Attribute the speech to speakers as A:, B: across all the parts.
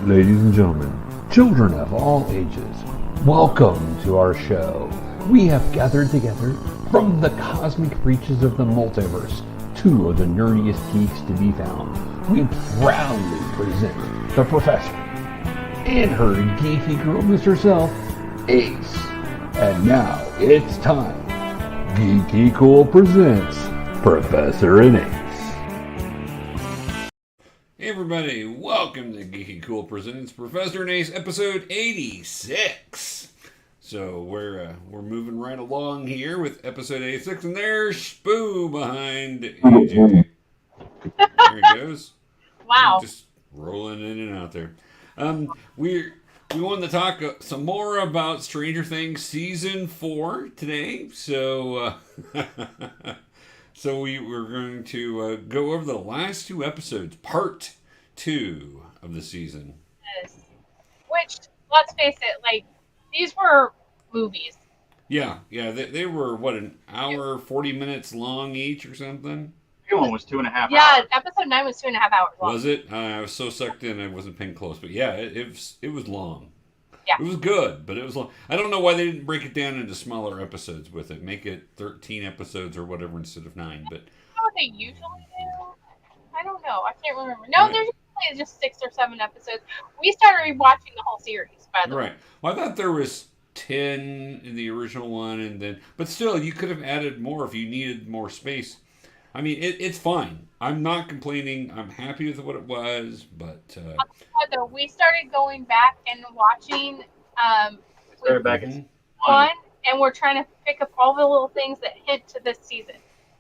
A: Ladies and gentlemen, children of all ages, welcome to our show. We have gathered together from the cosmic reaches of the multiverse, two of the nerdiest geeks to be found. We proudly present the Professor and her geeky girlness herself, Ace. And now it's time. GeekyKOOL presents Professor and Ace.
B: Hey everybody, welcome to GeekyKOOL Presents Professor and Ace, episode 86. So we're moving right along here with episode 86, and there's Spoo behind AJ. There he goes.
C: Wow.
B: Just rolling in and out there. We wanted to talk some more about Stranger Things season 4 today. So So we're going to go over the last two episodes, part 2 of the season.
C: Yes. Which, let's face it, like, these were movies.
B: Yeah, they were, what, an hour, 40 minutes long each or something?
D: The one was 2.5 hours.
C: Yeah, episode 9 was 2.5 hours long.
B: Was it? I was so sucked in I wasn't paying close. But yeah, it was long.
C: Yeah.
B: It was good, but it was long. I don't know why they didn't break it down into smaller episodes with it. Make it 13 episodes or whatever instead of 9. But
C: How they usually do? I don't know. I can't remember. No, there's usually just 6 or 7 episodes. We started rewatching the whole series, by the way.
B: right. Well, I thought there was 10 in the original one, but still, you could have added more if you needed more space. I mean, it's fine. I'm not complaining. I'm happy with what it was, but
C: We started going back and watching
D: Started back in
C: one, and we're trying to pick up all the little things that hint to this season.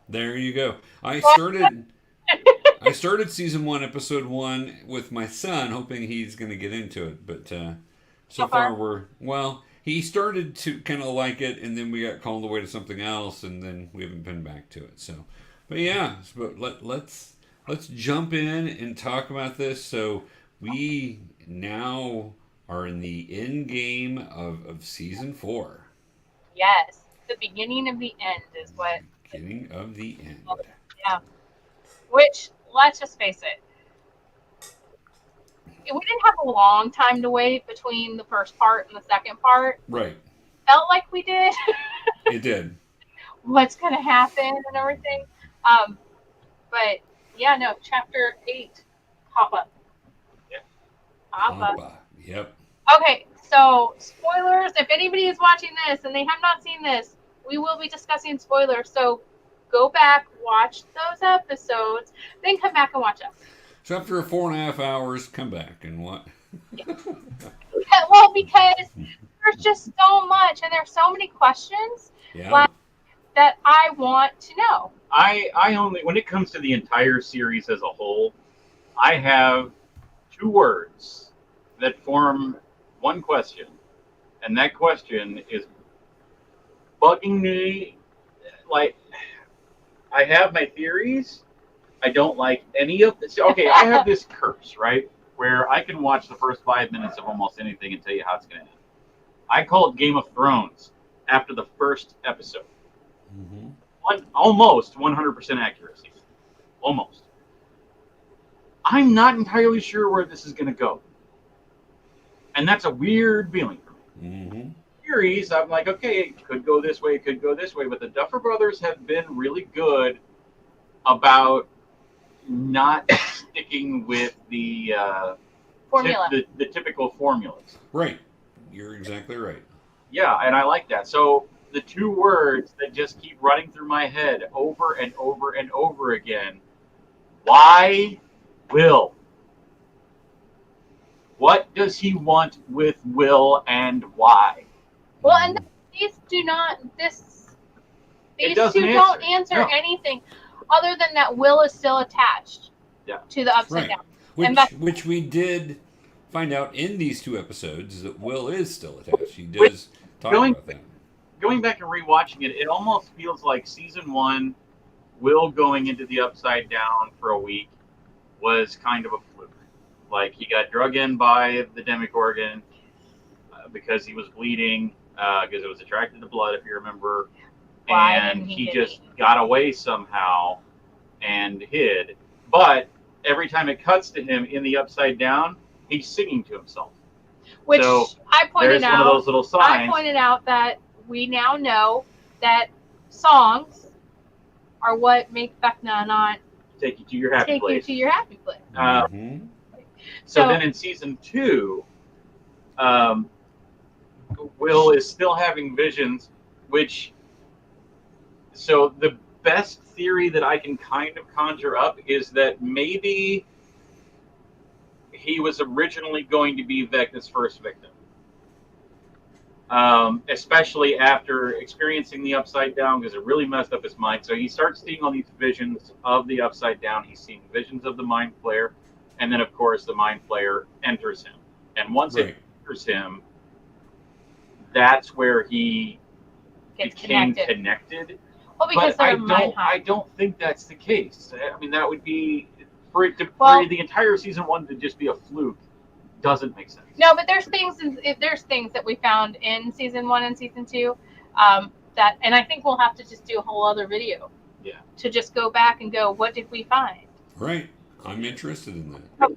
B: there you go. I started season 1, episode 1 with my son, hoping he's going to get into it. But so far he started to kind of like it, and then we got called away to something else, and then we haven't been back to it. So, but yeah, let's jump in and talk about this. So we now are in the end game of season 4.
C: Yes, the beginning of the end is what.
B: Beginning of the end.
C: Yeah. Which, let's just face it, we didn't have a long time to wait between the first part and the second part.
B: Right.
C: Felt like we did.
B: It did.
C: What's going to happen and everything. But, yeah, no, chapter 8, Papa.
D: Yeah.
C: Papa.
B: Yep.
C: Okay, so spoilers. If anybody is watching this and they have not seen this, we will be discussing spoilers. So go back, watch those episodes, then come back and watch us.
B: So after 4.5 hours, come back and what?
C: Yeah. Well, because there's just so much, and there's so many questions that I want to know.
D: I only, when it comes to the entire series as a whole, I have 2 words that form one question, and that question is bugging me. Like, I have my theories. I don't like any of this. Okay, I have this curse, right, where I can watch the first 5 minutes of almost anything and tell you how it's going to end. I call it Game of Thrones after the first episode.
B: Mm-hmm.
D: Almost 100% accuracy. Almost. I'm not entirely sure where this is going to go. And that's a weird feeling for me.
B: Mm-hmm.
D: Series, I'm like, okay, it could go this way, it could go this way, but the Duffer Brothers have been really good about not sticking with the
C: Formula.
D: the typical formulas.
B: Right. You're exactly right.
D: Yeah, and I like that. So the 2 words that just keep running through my head over and over and over again. Why Will? What does he want with Will, and why?
C: Well, and these two don't answer anything other than that Will is still attached to the Upside Down.
B: Which we did find out in these 2 episodes that Will is still attached. He does talk about that.
D: Going back and rewatching it, it almost feels like season 1, Will going into the Upside Down for a week was kind of a fluke. Like, he got drug in by the Demogorgon because he was bleeding, because it was attracted to blood, if you remember. And he just got away somehow and hid. But every time it cuts to him in the Upside Down, he's singing to himself.
C: Which
D: So
C: I pointed
D: there's one of those little signs.
C: I pointed out that we now know that songs are what make Vecna not
D: take you to your happy place.
C: Take you to your happy place.
D: So then in season 2, Will is still having visions, so the best theory that I can kind of conjure up is that maybe he was originally going to be Vecna's first victim. Especially after experiencing the Upside Down, because it really messed up his mind. So he starts seeing all these visions of the Upside Down. He's seeing visions of the Mind Flayer, and then, of course, the Mind Flayer enters him. And once it enters him, that's where he became connected.
C: Well, because
D: I don't think that's the case. I mean, that would be for the entire season 1 to just be a fluke. Doesn't make sense.
C: No, but there's things that we found in season 1 and season 2 that, and I think we'll have to just do a whole other video.
D: Yeah.
C: To just go back and go, what did we find?
B: Right. I'm interested in that.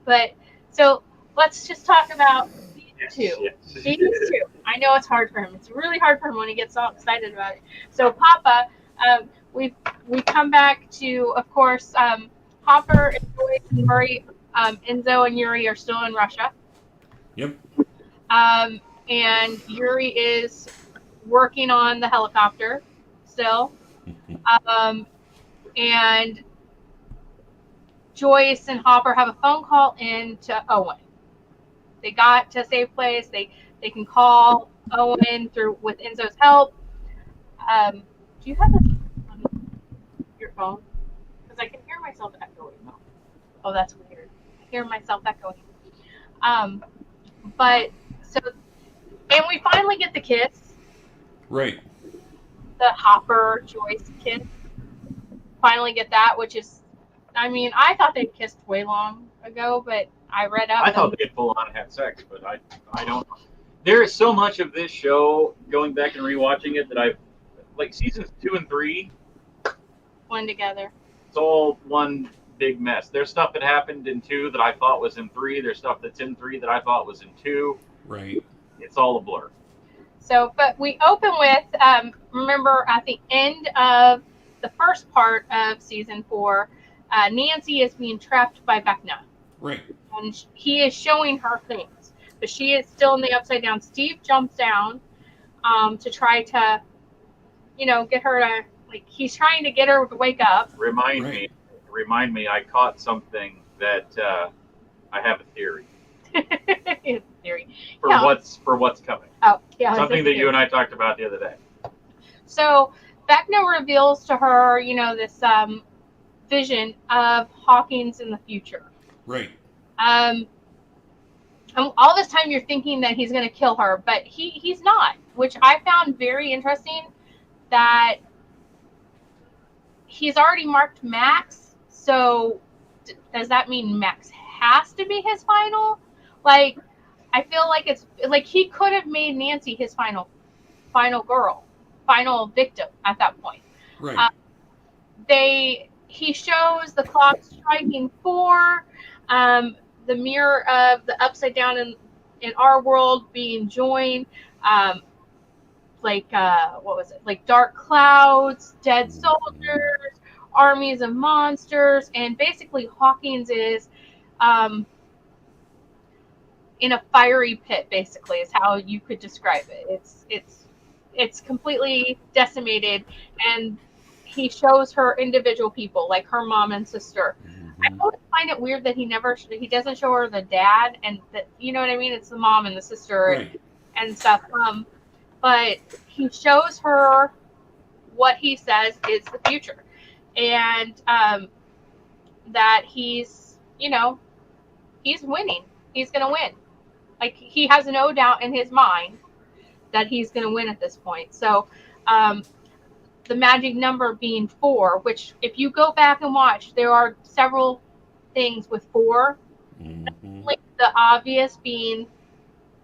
C: But so let's just talk about these two.
D: Yes.
C: These two. I know it's hard for him. It's really hard for him when he gets all excited about it. So Papa, we come back to, of course, Hopper and Joyce and Murray. Enzo and Yuri are still in Russia.
B: Yep.
C: And Yuri is working on the helicopter still. And Joyce and Hopper have a phone call in to Owen. They got to a safe place. They can call Owen with Enzo's help. Do you have this on your phone? Because I can hear myself echoing. Oh, that's weird. I hear myself echoing. But so, and we finally get the kiss.
B: Right.
C: The Hopper Joyce kiss. Finally get that, which is, I mean, I thought they kissed way long ago, but I read up.
D: I thought they had full on had sex, but I don't. There is so much of this show, going back and rewatching it, that I've, like seasons 2 and 3.
C: One together.
D: It's all one big mess. There's stuff that happened in 2 that I thought was in 3. There's stuff that's in 3 that I thought was in 2.
B: Right.
D: It's all a blur.
C: So, but we open with, remember at the end of the first part of season 4, Nancy is being trapped by Vecna.
B: Right.
C: And he is showing her things, but she is still in the Upside Down. Steve jumps down to try to, get her to, he's trying to get her to wake up.
D: Remind me, I caught something that I have a theory. For what's coming.
C: Oh, yeah.
D: Something that you and I talked about the other day.
C: So Vecna reveals to her, this vision of Hawkins in the future.
B: Right.
C: And all this time you're thinking that he's going to kill her, but he's not, which I found very interesting. That he's already marked Max, so does that mean Max has to be his final? I feel like it's like he could have made Nancy his final victim at that point.
B: Right.
C: He shows the clock striking 4, the mirror of the Upside Down in our world being joined, what was it? Like dark clouds, dead soldiers, armies of monsters, and basically Hawkins is in a fiery pit, basically, is how you could describe it. It's completely decimated, and he shows her individual people, like her mom and sister. Mm-hmm. I always find it weird that he doesn't show her the dad, and that, you know what I mean? It's the mom and the sister and stuff. But he shows her what he says is the future, and that he's winning. He's going to win. Like, he has no doubt in his mind that he's going to win at this point. So, the magic number being 4, which if you go back and watch, there are several things with 4. Mm-hmm. Like the obvious being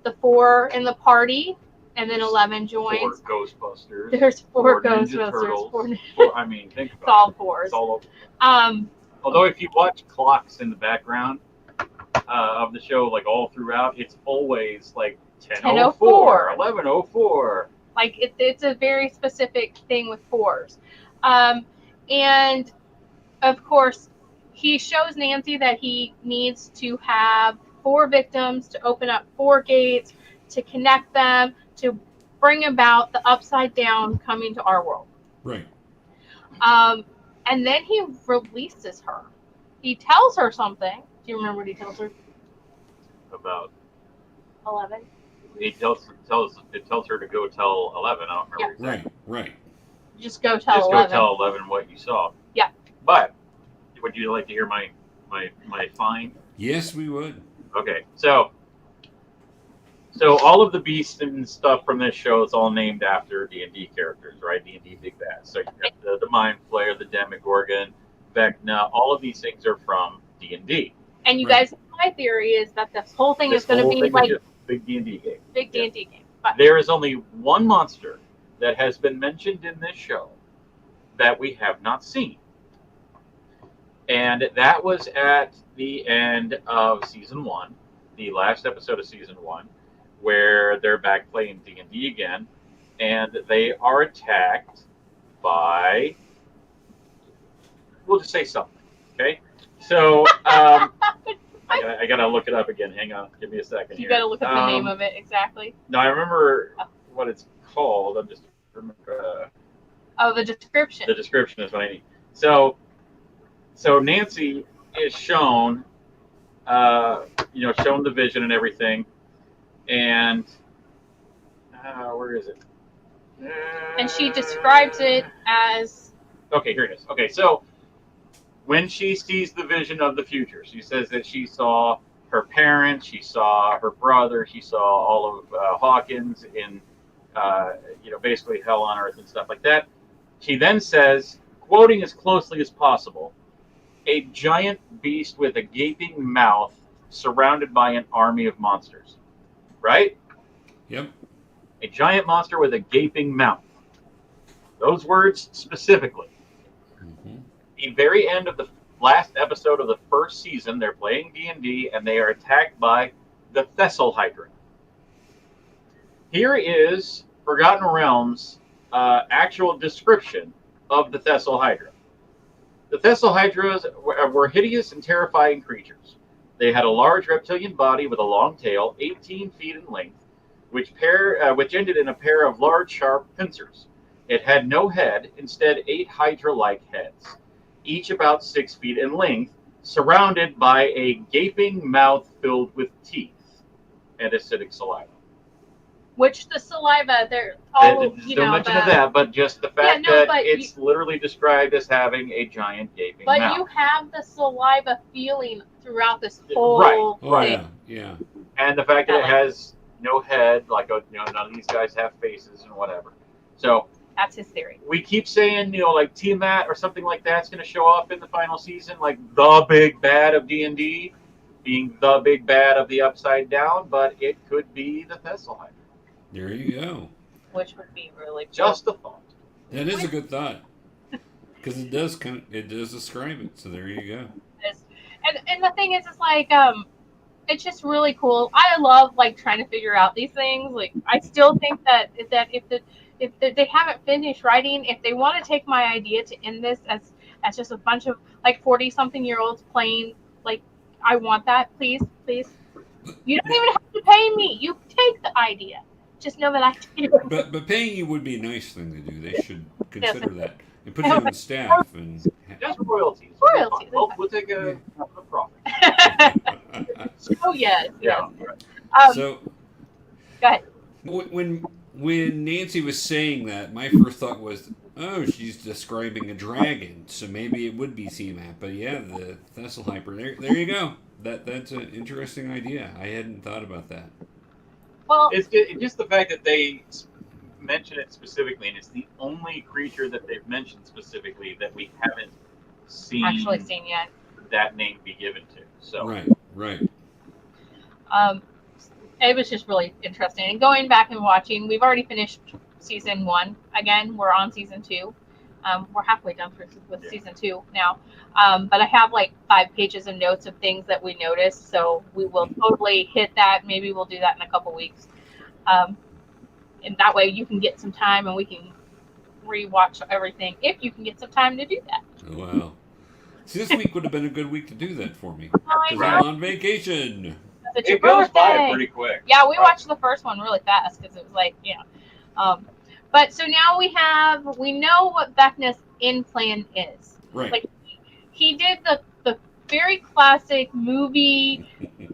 C: the 4 in the party, and then 11 joins.
D: 4 Ghostbusters.
C: There's 4
D: Ghostbusters.
C: 4,
D: I mean, think
C: about
D: it's
C: all 4s.
D: It's all over. Although if you watch clocks in the background, of the show, like all throughout, it's always like
C: 10:04.
D: 11:04.
C: Like it's a very specific thing with fours. And of course, he shows Nancy that he needs to have 4 victims to open up 4 gates, to connect them, to bring about the upside down coming to our world.
B: Right.
C: And then he releases her. He tells her something. Do you remember what he tells her?
D: About
C: 11.
D: it tells her to go tell 11. I don't remember exactly.
B: Right.
C: Just go tell
D: Just
C: 11.
D: go tell 11 what you saw.
C: Yeah.
D: But would you like to hear my find?
B: Yes, we would.
D: Okay, so all of the beasts and stuff from this show is all named after D&D characters, right? D&D Big Bad. So you got the Mind Flayer, the Demogorgon, Vecna. All of these things are from D&D.
C: And you guys, my theory is that this whole thing is going to be like
D: big D&D game.
C: Big D&D game. But
D: there is only one monster that has been mentioned in this show that we have not seen. And that was at the end of season 1, the last episode of season 1, where they're back playing D&D again, and they are attacked by, we'll just say something, okay? So, I gotta look it up again. Hang on, give me a second here.
C: You gotta look up the name of it, exactly.
D: No, I remember what it's called. I'm just remember.
C: The description.
D: The description is what I need. So Nancy is shown, shown the vision and everything, and where is it?
C: And she describes it as.
D: Okay, here it is. Okay, so when she sees the vision of the future, she says that she saw her parents, she saw her brother, she saw all of Hawkins in, basically hell on earth and stuff like that. She then says, quoting as closely as possible, "A giant beast with a gaping mouth surrounded by an army of monsters." Right?
B: Yep.
D: A giant monster with a gaping mouth. Those words specifically.
B: Mm-hmm.
D: The very end of the last episode of the first season, they're playing D&D, and they are attacked by the Thessal Hydra. Here is Forgotten Realms' actual description of the Thessal Hydra. The Thessal Hydras were hideous and terrifying creatures. They had a large reptilian body with a long tail, 18 feet in length, which ended in a pair of large, sharp pincers. It had no head, instead 8 Hydra-like heads, each about 6 feet in length, surrounded by a gaping mouth filled with teeth and acidic saliva.
C: Which the saliva, they're all,
D: no mention of that, but just the fact that it's literally described as having a giant gaping mouth.
C: But you have the saliva feeling throughout this whole
D: right.
C: thing.
B: Yeah.
D: And the fact that it has no head, none of these guys have faces and whatever. So
C: that's his theory.
D: We keep saying, like Tiamat or something like that's going to show up in the final season, like the big bad of D&D, being the big bad of the Upside Down, but it could be the Thessal Hydra.
B: There you go.
C: Which would be really cool.
D: Just a thought.
B: That is a good thought, because it does describe it. So there you go.
C: And the thing is, it's like it's just really cool. I love trying to figure out these things. Like I still think that if they haven't finished writing, if they want to take my idea to end this as just a bunch of 40-something-year-olds playing, I want that, please. You don't even have to pay me. You take the idea. Just know that I do.
B: But paying you would be a nice thing to do. They should consider that and put you on staff and
D: just royalties. We'll take a profit.
C: Oh yes.
B: So
C: go ahead.
B: When Nancy was saying that, my first thought was, oh, she's describing a dragon, so maybe it would be Tiamat. But yeah, the Thessal Hydra. There you go. That's an interesting idea. I hadn't thought about that.
C: Well,
D: it's just the fact that they mention it specifically, and it's the only creature that they've mentioned specifically that we haven't
C: actually seen yet.
D: That name be given to. So
B: right.
C: It was just really interesting. And going back and watching, we've already finished season 1. Again, we're on season 2. We're halfway done with season 2 now. But I have like 5 pages of notes of things that we noticed, so we will totally hit that. Maybe we'll do that in a couple weeks. And that way you can get some time and we can rewatch everything if you can get some time to do that.
B: Wow. See, this week would have been a good week to do that for me.
C: I
B: Because I'm on vacation.
C: It's your
D: It goes by
C: birthday.
D: pretty quick.
C: Yeah, we watched the first one really fast because it was like, but so now we know what Vecna's in plan is.
B: Right.
C: Like he did the very classic movie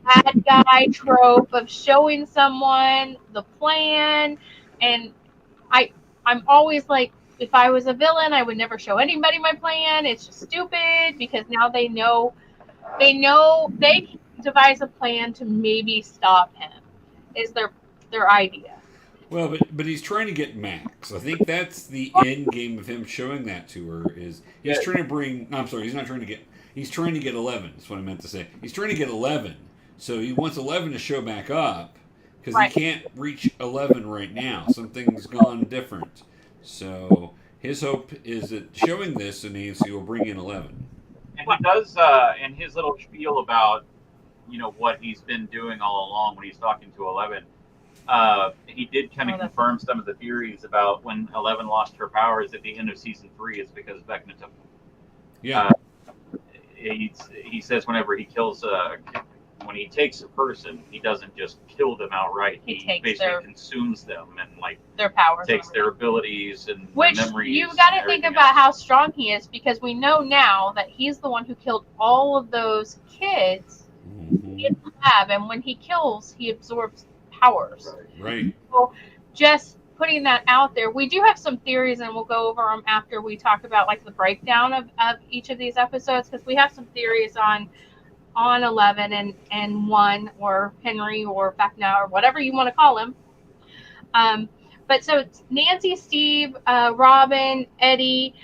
C: bad guy trope of showing someone the plan, and I'm always like, if I was a villain, I would never show anybody my plan. It's just stupid because now they know they can devise a plan to maybe stop him. Is their idea.
B: Well, but he's trying to get Max. I think that's the end game of him showing that to her. Is he's trying to bring? No, I'm sorry, he's not trying to get. He's trying to get 11. That's what I meant to say. He's trying to get 11. So he wants 11 to show back up because he can't reach 11 right now. Something's gone different. So his hope is that showing this to Nancy will bring in 11.
D: And he does, in his little spiel about, what he's been doing all along when he's talking to 11. He did kind of confirm some of the theories about when 11 lost her powers at the end of season 3 is because Vecna took them.
B: Yeah.
D: He says whenever he kills when he takes a person, he doesn't just kill them outright. He basically consumes them and
C: their powers,
D: takes their abilities and
C: which
D: their memories.
C: You got to think about how strong he is, because we know now that he's the one who killed all of those kids in the lab, and when he kills, he absorbs powers.
B: Right.
C: So just putting that out there, we do have some theories, and we'll go over them after we talk about the breakdown of each of these episodes, because we have some theories on 11 and 1, or Henry, or Vecna, or whatever you want to call him. But so it's Nancy, Steve, Robin, Eddie,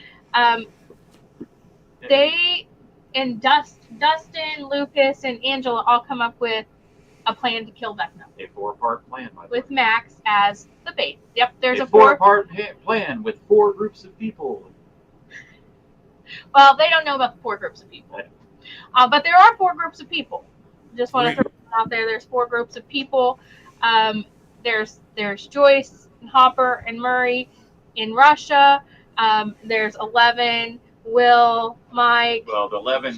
C: they and Dustin, Lucas, and Angela all come up with a plan to kill Vecna.
D: A 4-part plan,
C: with Max as the bait. Yep, there's a
D: 4-part plan with 4 groups of people.
C: Well, they don't know about the 4 groups of people. But there are 4 groups of people. Just want to throw it out there. There's 4 groups of people. There's Joyce, and Hopper, and Murray in Russia. There's 11, Will, Mike.
D: Well, the 11,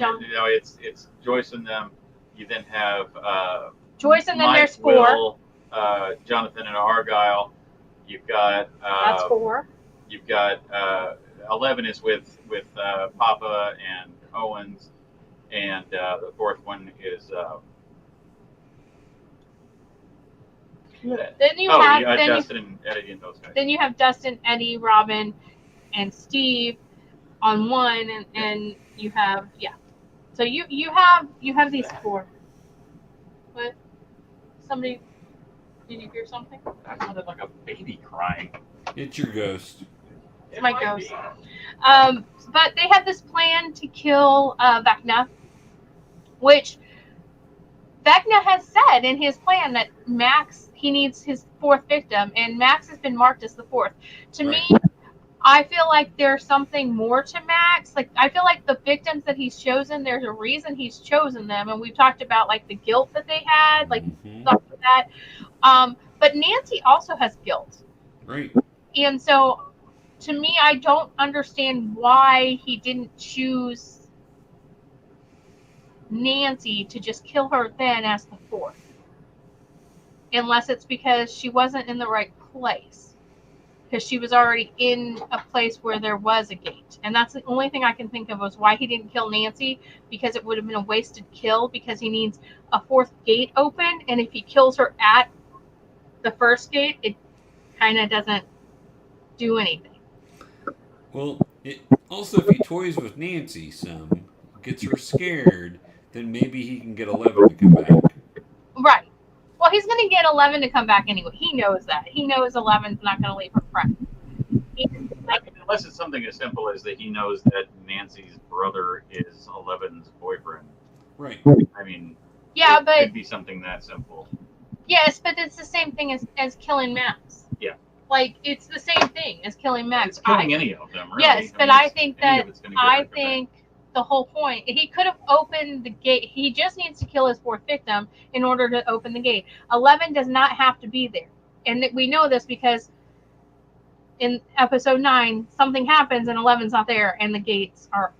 D: it's Joyce and them. You then have
C: Joyce, and then
D: Mike,
C: there's 4.
D: Will, Jonathan, and Argyle. You've got
C: that's 4.
D: You've got 11 is with Papa and Owens, and the 4th one is.
C: Then you have
D: Dustin and Eddie and those guys.
C: Then you have Dustin, Eddie, Robin, and Steve on 1, and you have So you have these 4. What? Somebody? Did you hear something?
D: That sounded like a baby crying.
B: It's your ghost.
C: It's my ghost. But they have this plan to kill Vecna, which Vecna has said in his plan that Max, he needs his 4th victim, and Max has been marked as the 4th. To me, I feel like there's something more to Max. I feel like the victims that he's chosen, there's a reason he's chosen them, and we've talked about the guilt that they had, stuff like that. But Nancy also has guilt.
B: Right.
C: And so, to me, I don't understand why he didn't choose Nancy to just kill her then as the 4th. Unless it's because she wasn't in the right place. Because she was already in a place where there was a gate. And that's the only thing I can think of was why he didn't kill Nancy, because it would have been a wasted kill, because he needs a 4th gate open, and if he kills her at the 1st gate, it kind of doesn't do anything.
B: Well, also, if he toys with Nancy some, gets her scared, then maybe he can get 11 to come back.
C: Right. Well, he's going to get 11 to come back anyway. He knows that. He knows 11's not going to leave her friend.
D: Unless it's something as simple as that he knows that Nancy's brother is 11's boyfriend.
B: Right.
D: I mean,
C: yeah,
D: it
C: but
D: could be something that simple.
C: Yes, but it's the same thing as killing Max.
D: Yeah.
C: like it's the same thing as killing Max.
D: It's killing any of them, really.
C: Yes, but I think the whole point, he could have opened the gate. He just needs to kill his fourth victim in order to open the gate. 11 does not have to be there, and we know this because in episode 9 something happens and 11's not there, and the gates are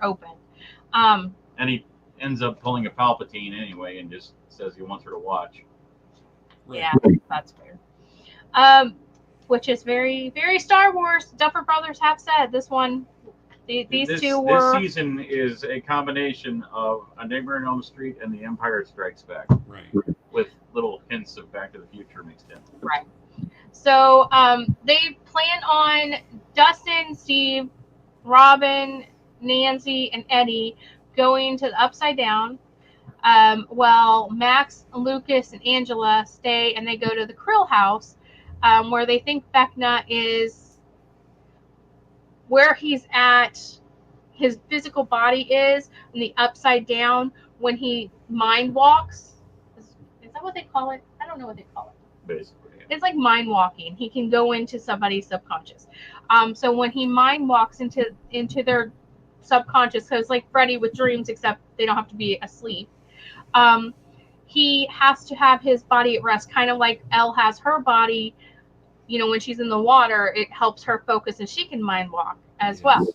C: open.
D: And he ends up pulling a Palpatine anyway, and just says he wants her to watch.
B: Right.
C: Yeah, that's weird. Which is very, very Star Wars. Duffer Brothers have said this one. These two were.
D: This season is a combination of A Nightmare on Elm Street and The Empire Strikes Back.
B: Right.
D: With little hints of Back to the Future mixed in.
C: Right. So they plan on Dustin, Steve, Robin, Nancy, and Eddie going to the Upside Down. While Max, Lucas, and Angela stay, and they go to the Krill house, where they think Vecna is, where he's at, his physical body is, in the Upside Down when he mind walks. Is that what they call it? I don't know what they call it.
D: Basically. Yeah.
C: It's like mind walking. He can go into somebody's subconscious. So when he mind walks into their subconscious, so it's like Freddy with dreams, except they don't have to be asleep. He has to have his body at rest, kind of like Elle has her body. When she's in the water, it helps her focus, and she can mind walk as well.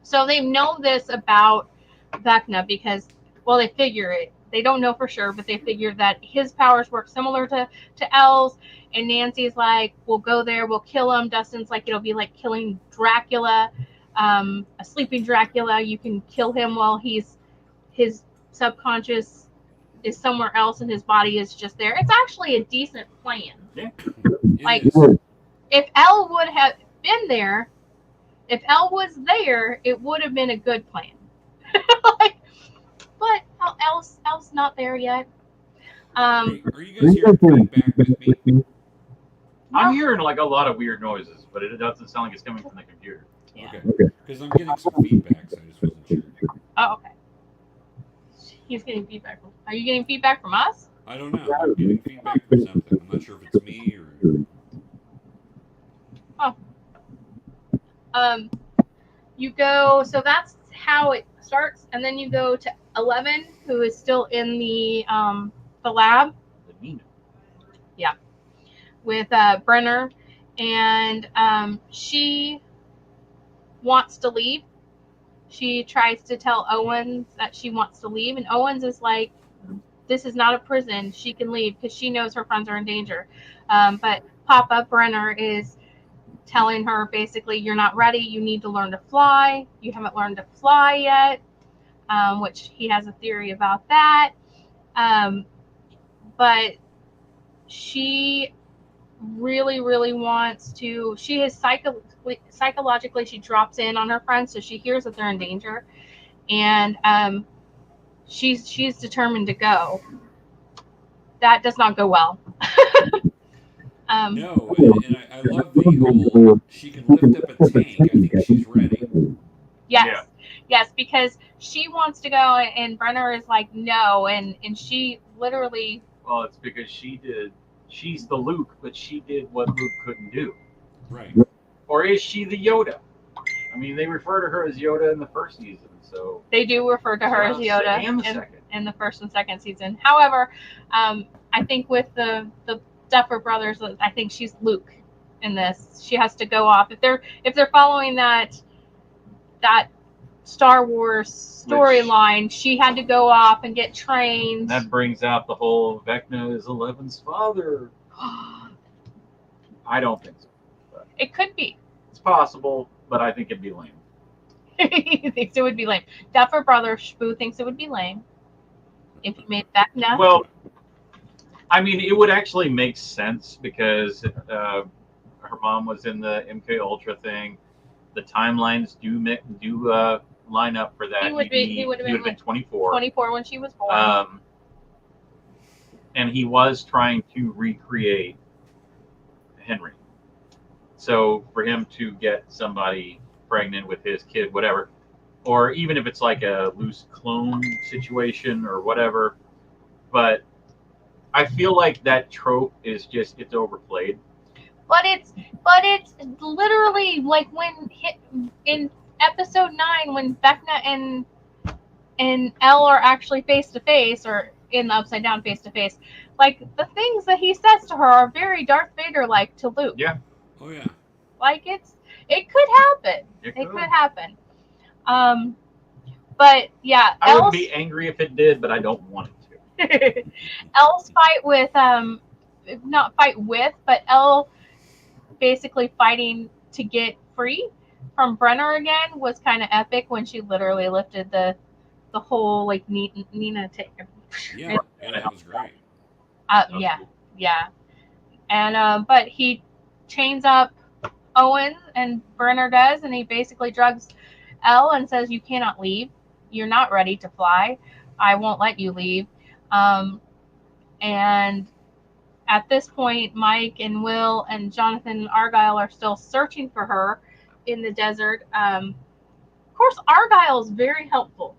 C: So they know this about Vecna because, well, they figure it. They don't know for sure, but they figure that his powers work similar to Elle's. And Nancy's like, we'll go there, we'll kill him. Dustin's like, it'll be like killing Dracula, a sleeping Dracula. You can kill him while his subconscious is somewhere else and his body is just there. It's actually a decent plan.
D: Yeah.
C: Like, if Elle would have been there, if Elle was there, it would have been a good plan. But Elle's not there yet.
B: Are you guys hearing feedback with me?
D: I'm hearing like a lot of weird noises, but it doesn't sound like it's coming from the computer.
C: Yeah.
B: Okay. Because I'm getting some feedback, so I just wasn't sure.
C: Oh, okay. He's getting feedback. Are you getting feedback from us?
B: I don't know. I'm getting feedback from something. I'm not sure if it's me or.
C: You go. So that's how it starts, and then you go to 11, who is still in the lab. Yeah, with Brenner, and she wants to leave. She tries to tell Owens that she wants to leave, and Owens is like, this is not a prison. She can leave because she knows her friends are in danger. But Papa Brenner is telling her basically, you're not ready. You need to learn to fly. You haven't learned to fly yet, which he has a theory about that. But she really, really wants to. She is psychologically, she drops in on her friends, so she hears that they're in danger, and she's determined to go. That does not go well.
B: No, and I love the whole, she can lift up a tank. I think she's ready.
C: Yes, because she wants to go, and Brenner is like, no, and she literally.
D: Well, it's because she's the Luke, but she did what Luke couldn't do.
B: Right.
D: Or is she the Yoda? I mean, they refer to her as Yoda in the first season, so.
C: They do refer to her as Yoda
D: in
C: the first and second season. However, I think with the Duffer Brothers, I think she's Luke in this. She has to go off if they're following that Star Wars storyline. She had to go off and get trained.
D: That brings out the whole Vecna is Eleven's father. I don't think so. But
C: it could be.
D: It's possible, but I think it'd be lame.
C: He thinks it would be lame. Duffer Brothers Spoo thinks it would be lame if he made Vecna.
D: Well, I mean, it would actually make sense because her mom was in the MK Ultra thing. The timelines do line up for that.
C: He would have been
D: 24.
C: 24 when she was born.
D: And he was trying to recreate Henry. So for him to get somebody pregnant with his kid, whatever, or even if it's like a loose clone situation or whatever, but I feel like that trope is it's overplayed.
C: But it's literally like when in episode 9 when Vecna and Elle are actually face to face, or in the Upside Down face to face. Like the things that he says to her are very Darth Vader like to Luke.
D: Yeah.
B: Oh yeah.
C: Like it could happen. It could happen. But yeah,
D: I wouldn't be angry if it did, but I don't want it
C: to. Elle's fight with not fight with, but Elle basically fighting to get free from Brenner again was kind of epic when she literally lifted the whole like Nina taker.
B: Yeah, that was great.
C: Yeah. And but he chains up Owen, and Brenner does, and he basically drugs Elle and says, "You cannot leave. You're not ready to fly. I won't let you leave." And at this point, Mike and Will and Jonathan Argyle are still searching for her in the desert. Of course, Argyle's very helpful.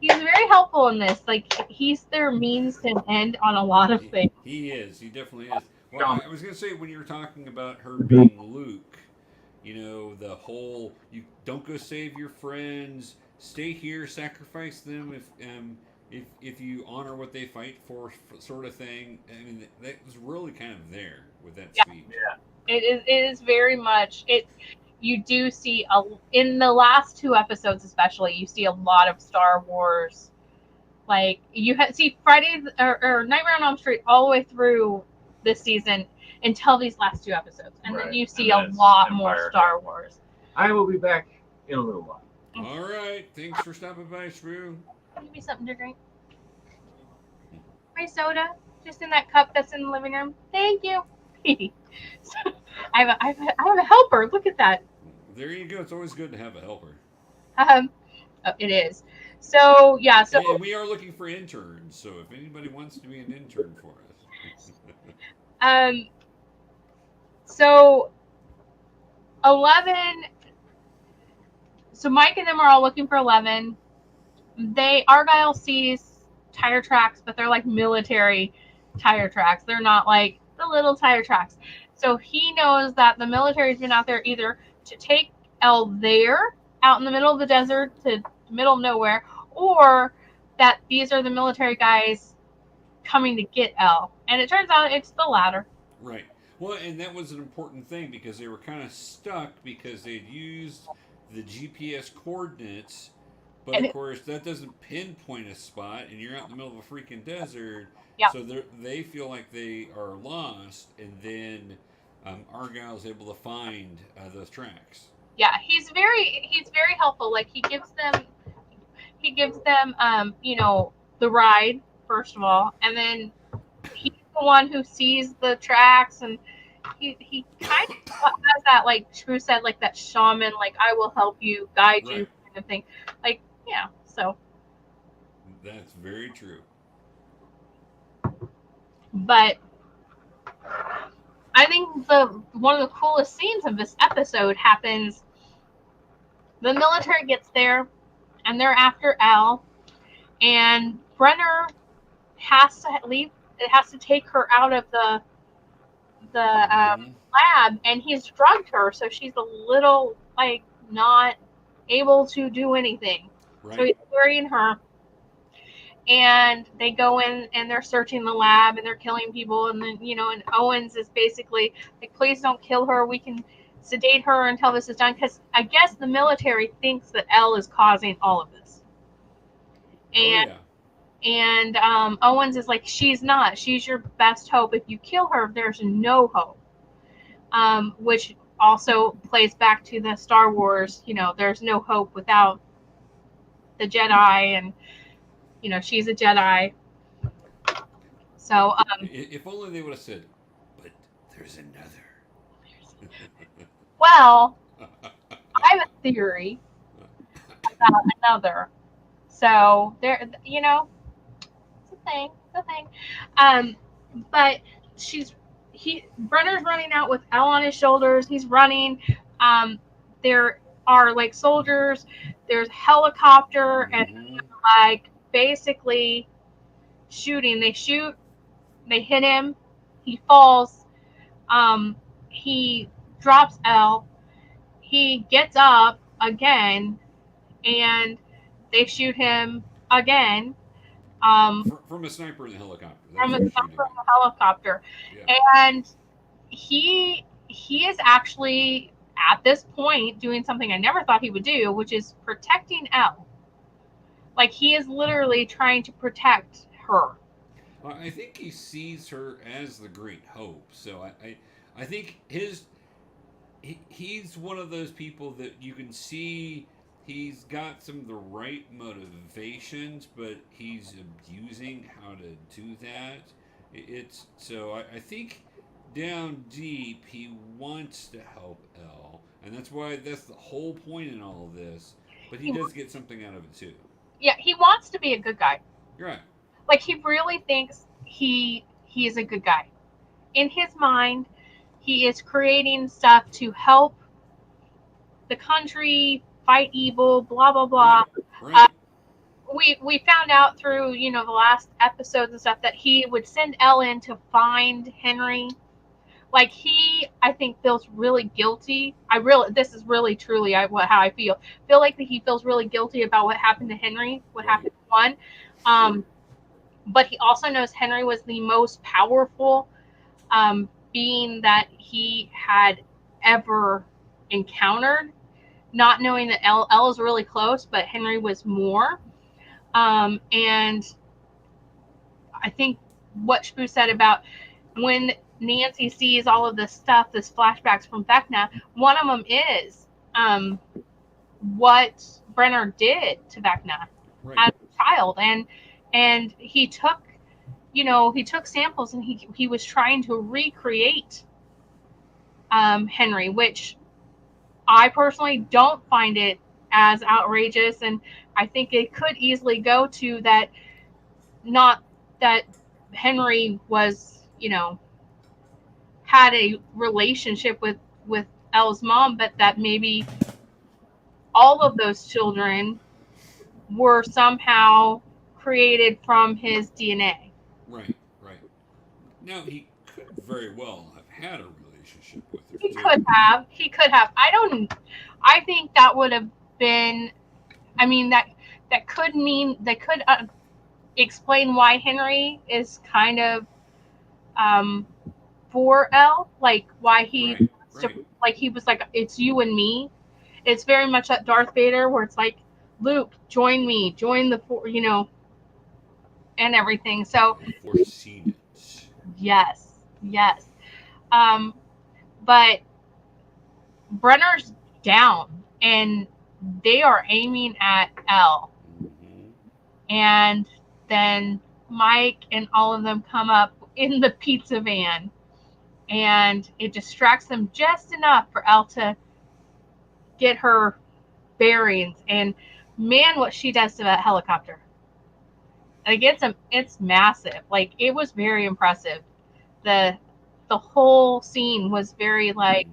C: He's very helpful in this. Like, he's their means to an end on a lot of things.
B: He is. He definitely is. Well, I was going to say, when you were talking about her being Luke, the whole, you don't go save your friends, stay here, sacrifice them if you honor what they fight for, sort of thing. I mean, that was really kind of there with that speech.
D: Yeah.
C: It is very much it. You do see in the last 2 episodes, especially, you see a lot of Star Wars. Like you see Friday or Nightmare on Elm Street all the way through this season until these last 2 episodes, and then you see a lot more Star Wars.
D: I will be back in a little while.
B: All right, thanks for stopping by, Shrew.
C: Give me something to drink. My soda, just in that cup that's in the living room. Thank you. I have a helper. Look at that.
B: There you go. It's always good to have a helper.
C: It is. So yeah. So
B: and we are looking for interns. So if anybody wants to be an intern for
C: us. So 11. So Mike and them are all looking for 11. Argyle sees tire tracks, but they're like military tire tracks. They're not like the little tire tracks. So he knows that the military's been out there either to take Elle there, out in the middle of the desert, to the middle of nowhere, or that these are the military guys coming to get Elle. And it turns out it's the latter.
B: Right. Well, and that was an important thing because they were kind of stuck because they'd used the GPS coordinates, but of course that doesn't pinpoint a spot, and you're out in the middle of a freaking desert.
C: Yeah.
B: So they feel like they are lost, and then Argyle's able to find those tracks.
C: Yeah, he's very helpful. Like he gives them the ride first of all, and then he's the one who sees the tracks, and he kind of has that, like Shrew said, like that shaman, like I will help you, guide you kind of thing. Like, yeah, so
B: that's very true.
C: But I think one of the coolest scenes of this episode happens. The military gets there, and they're after Elle, and Brenner has to leave. It has to take her out of the lab, and he's drugged her, so she's a little like not able to do anything. Right. So he's carrying her, and they go in and they're searching the lab and they're killing people, and then and Owens is basically like, please don't kill her. We can sedate her until this is done, because I guess the military thinks that Elle is causing all of this. And Owens is like, she's not. She's your best hope. If you kill her, there's no hope. Which also plays back to the Star Wars, there's no hope without the Jedi, and she's a Jedi. So
B: if only they would have said, but there's another.
C: Well, I have a theory about another. So there, it's a thing. But Brenner's running out with Elle on his shoulders. He's running. There are like soldiers. There's a helicopter, and like basically shooting. They shoot. They hit him. He falls. he drops Elle. He gets up again, and they shoot him again.
B: From a sniper in the helicopter. That's
C: From a
B: what
C: sniper
B: shooting.
C: in the helicopter,
B: Yeah.
C: and he is actually at this point doing something I never thought he would do, which is protecting Elle. Like, he is literally trying to protect her.
B: I think he sees her as the great hope. So I think he's one of those people that you can see he's got some of the right motivations, but he's abusing how to do that. It's so I think down deep he wants to help Elle, and that's the whole point in all of this. But he
C: He,
B: does get something out of it too.
C: yeah, he wants to be a good guy.
B: You're right.
C: Like, he really thinks he is a good guy. In his mind, he is creating stuff to help the country fight evil, blah blah blah.
B: Right. Right.
C: We found out through the last episodes and stuff that he would send Ellen to find Henry. Like, I think feels really guilty. This is really truly how I feel like that he feels really guilty about what happened to Henry, what
B: Right.
C: happened to one. But he also knows Henry was the most powerful being that he had ever encountered, not knowing that Elle is really close, but Henry was more. And I think what Shpoo said about when Nancy sees all of this stuff, this flashbacks from Vecna, one of them is what Brenner did to Vecna as a child, and he took samples, and he was trying to recreate Henry, which I personally don't find it as outrageous, and I think it could easily go to that. Not that Henry was, had a relationship with Elle's mom, but that maybe all of those children were somehow created from his DNA.
B: Right. Right. Now he could very well have had a relationship with her.
C: He
B: too.
C: could have. He could have. I think that would have been. I mean, that could mean that could explain why Henry is kind of for Elle, like why he
B: Right.
C: like he was like, it's you and me. It's very much that Darth Vader where it's like, Luke, join me, join the and everything. So
B: I've foreseen it.
C: yes. But Brenner's down, and they are aiming at Elle.
B: Mm-hmm.
C: And then Mike and all of them come up in the pizza van, and it distracts them just enough for Elle to get her bearings. And man, what she does to that helicopter! Like, it's massive. Like, it was very impressive. The whole scene was very like,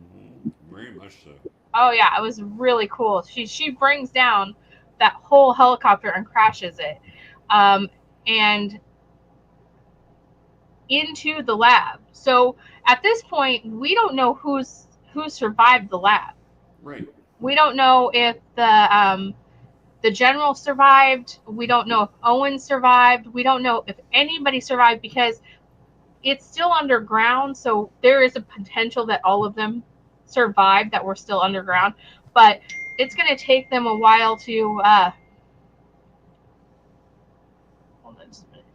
B: Very much so.
C: oh yeah, it was really cool. She brings down that whole helicopter and crashes it, and into the lab. So at this point, we don't know who survived the lab.
B: Right.
C: We don't know if the general survived. We don't know if Owen survived. We don't know if anybody survived, because it's still underground. So there is a potential that all of them survived that were still underground. But it's going to take them a while to... hold on just a minute.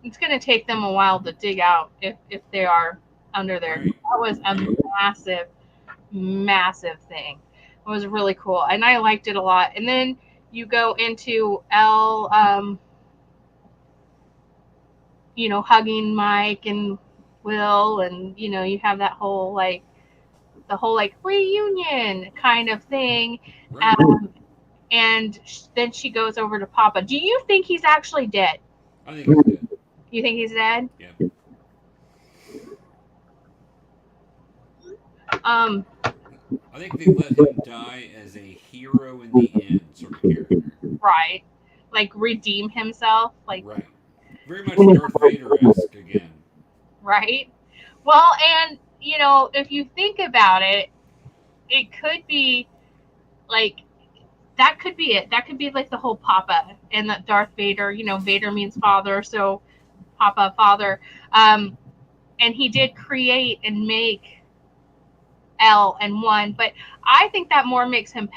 C: It's going to take them a while to dig out if they are under there.
B: Right.
C: That was a massive thing. It was really cool, and I liked it a lot. And then you go into Elle, hugging Mike and Will, and you have that whole the whole reunion kind of thing.
B: Right.
C: And then she goes over to Papa. Do you think he's actually dead?
B: I think he's dead.
C: You think he's dead?
B: Yeah. I think they let him die as a hero in the end sort of character.
C: Right. like redeem himself, like
B: Right. Very much Darth Vader-esque again.
C: right. Well, and you know, if you think about it, it could be like that could be it. That could be like the whole Papa and that Darth Vader. You know, Vader means father, so Papa, father. And he did create and make L and 1, but I think that more makes him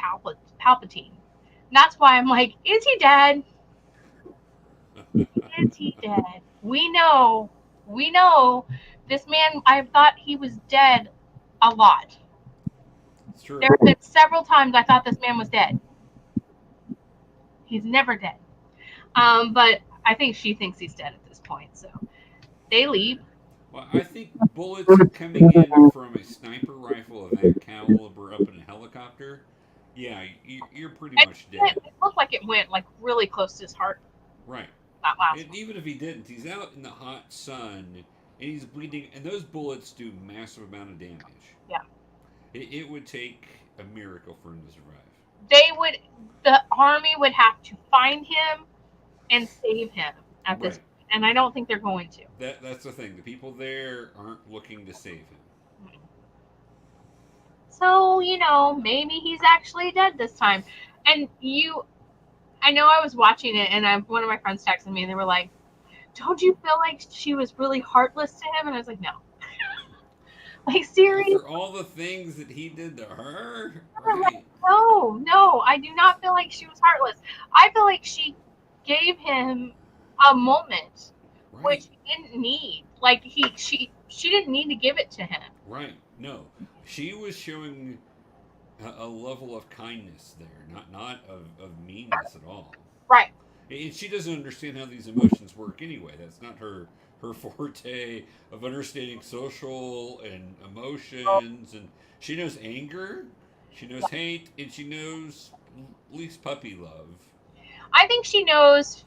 C: Palpatine. And that's why I'm like, is he dead? Is he dead? We know this man. I thought he was dead a lot.
B: It's true.
C: There have been several times I thought this man was dead. He's never dead. But I think she thinks he's dead at this point. So they leave.
B: Well, I think bullets coming in from a sniper rifle of that caliber up in a helicopter, yeah, you're pretty much dead.
C: It looked like it went like really close to his heart.
B: Right.
C: That last
B: And
C: one.
B: even if he didn't, he's out in the hot sun and he's bleeding, and those bullets do massive amount of damage.
C: Yeah.
B: It would take a miracle for him to survive.
C: The army would have to find him and save him at this
B: Right.
C: point. And I don't think they're going to.
B: That's the thing. The people there aren't looking to save him.
C: So, you know, maybe he's actually dead this time. And I know I was watching it, and one of my friends texted me, and they were like, don't you feel like she was really heartless to him? And I was like, no. Like, seriously?
B: After all the things that he did to her? Right.
C: No, I do not feel like she was heartless. I feel like she gave him a moment,
B: Right.
C: which he didn't need. Like, she didn't need to give it to him.
B: Right. No. She was showing a level of kindness there, not of meanness at all.
C: Right.
B: And she doesn't understand how these emotions work anyway. That's not her forte of understanding social and emotions. And she knows anger, she knows hate, and she knows at least puppy love.
C: I think she knows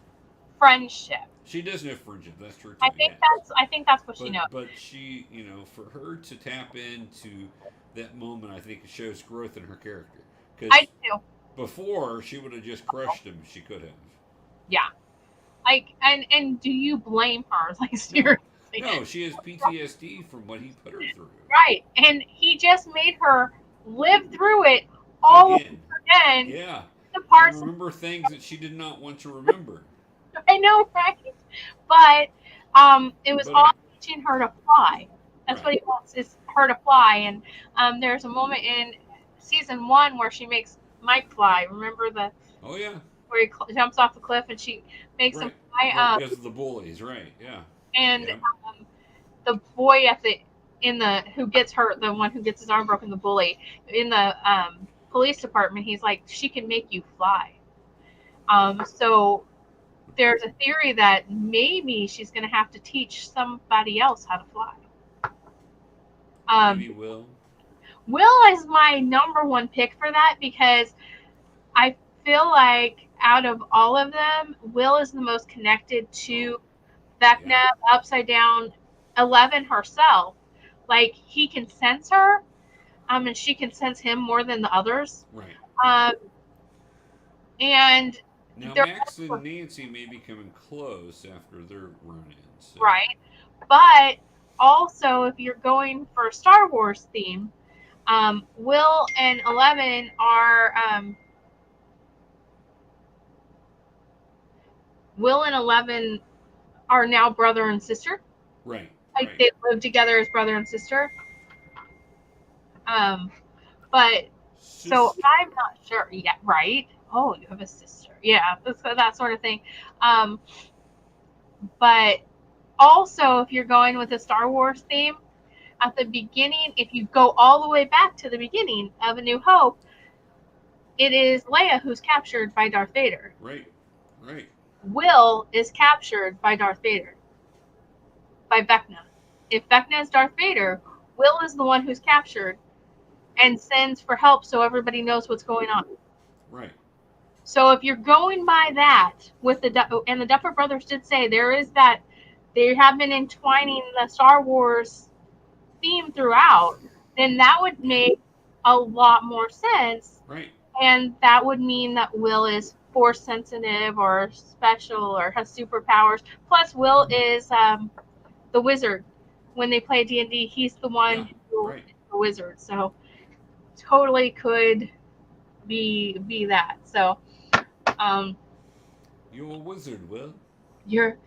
C: friendship.
B: She does know friendship. That's true too.
C: I think that's what she knows.
B: But she, for her to tap into that moment, I think it shows growth in her character.
C: I do.
B: Before, she would have just crushed him if she could have.
C: Yeah. Like, and do you blame her? Like, seriously.
B: No, she has PTSD from what he put her through.
C: Right. And he just made her live through it all over again.
B: Yeah.
C: The parts.
B: And remember things that she did not want to remember.
C: I know, right? But it was all teaching her to fly. That's what he wants, is her to fly. And there's a moment in season 1 where she makes Mike fly. Remember
B: Oh yeah.
C: where he jumps off the cliff and she makes him fly.
B: Because of the bullies, right? Yeah.
C: And the boy who gets hurt, the one who gets his arm broken, the bully in the police department, he's like, she can make you fly. So there's a theory that maybe she's going to have to teach somebody else how to fly.
B: Maybe Will.
C: Will is my number one pick for that, because I feel like out of all of them, Will is the most connected to Vecna, Upside Down, 11 herself. Like, he can sense her, and she can sense him more than the others.
B: Right.
C: And
B: now Max and Nancy may be coming close after their run-ins. So.
C: Right. But also, if you're going for a Star Wars theme, Will and 11 are now brother and sister.
B: Right.
C: Like, they live together as brother and sister. But sister. So I'm not sure. Yeah, right. Oh, you have a sister. Yeah, that sort of thing. But also, if you're going with a Star Wars theme, at the beginning, if you go all the way back to the beginning of A New Hope, it is Leia who's captured by Darth Vader.
B: Right. Right.
C: Will is captured by Darth Vader. By Vecna. If Vecna is Darth Vader, Will is the one who's captured and sends for help so everybody knows what's going on.
B: Right.
C: So if you're going by that, with the Duffer Brothers did say there is that they have been entwining the Star Wars theme throughout, then that would make a lot more sense.
B: Right.
C: And that would mean that Will is force sensitive or special or has superpowers. Plus, Will is the wizard. When they play D&D, he's the one who is the wizard. So totally could be that. So
B: you're a wizard, Will.
C: You're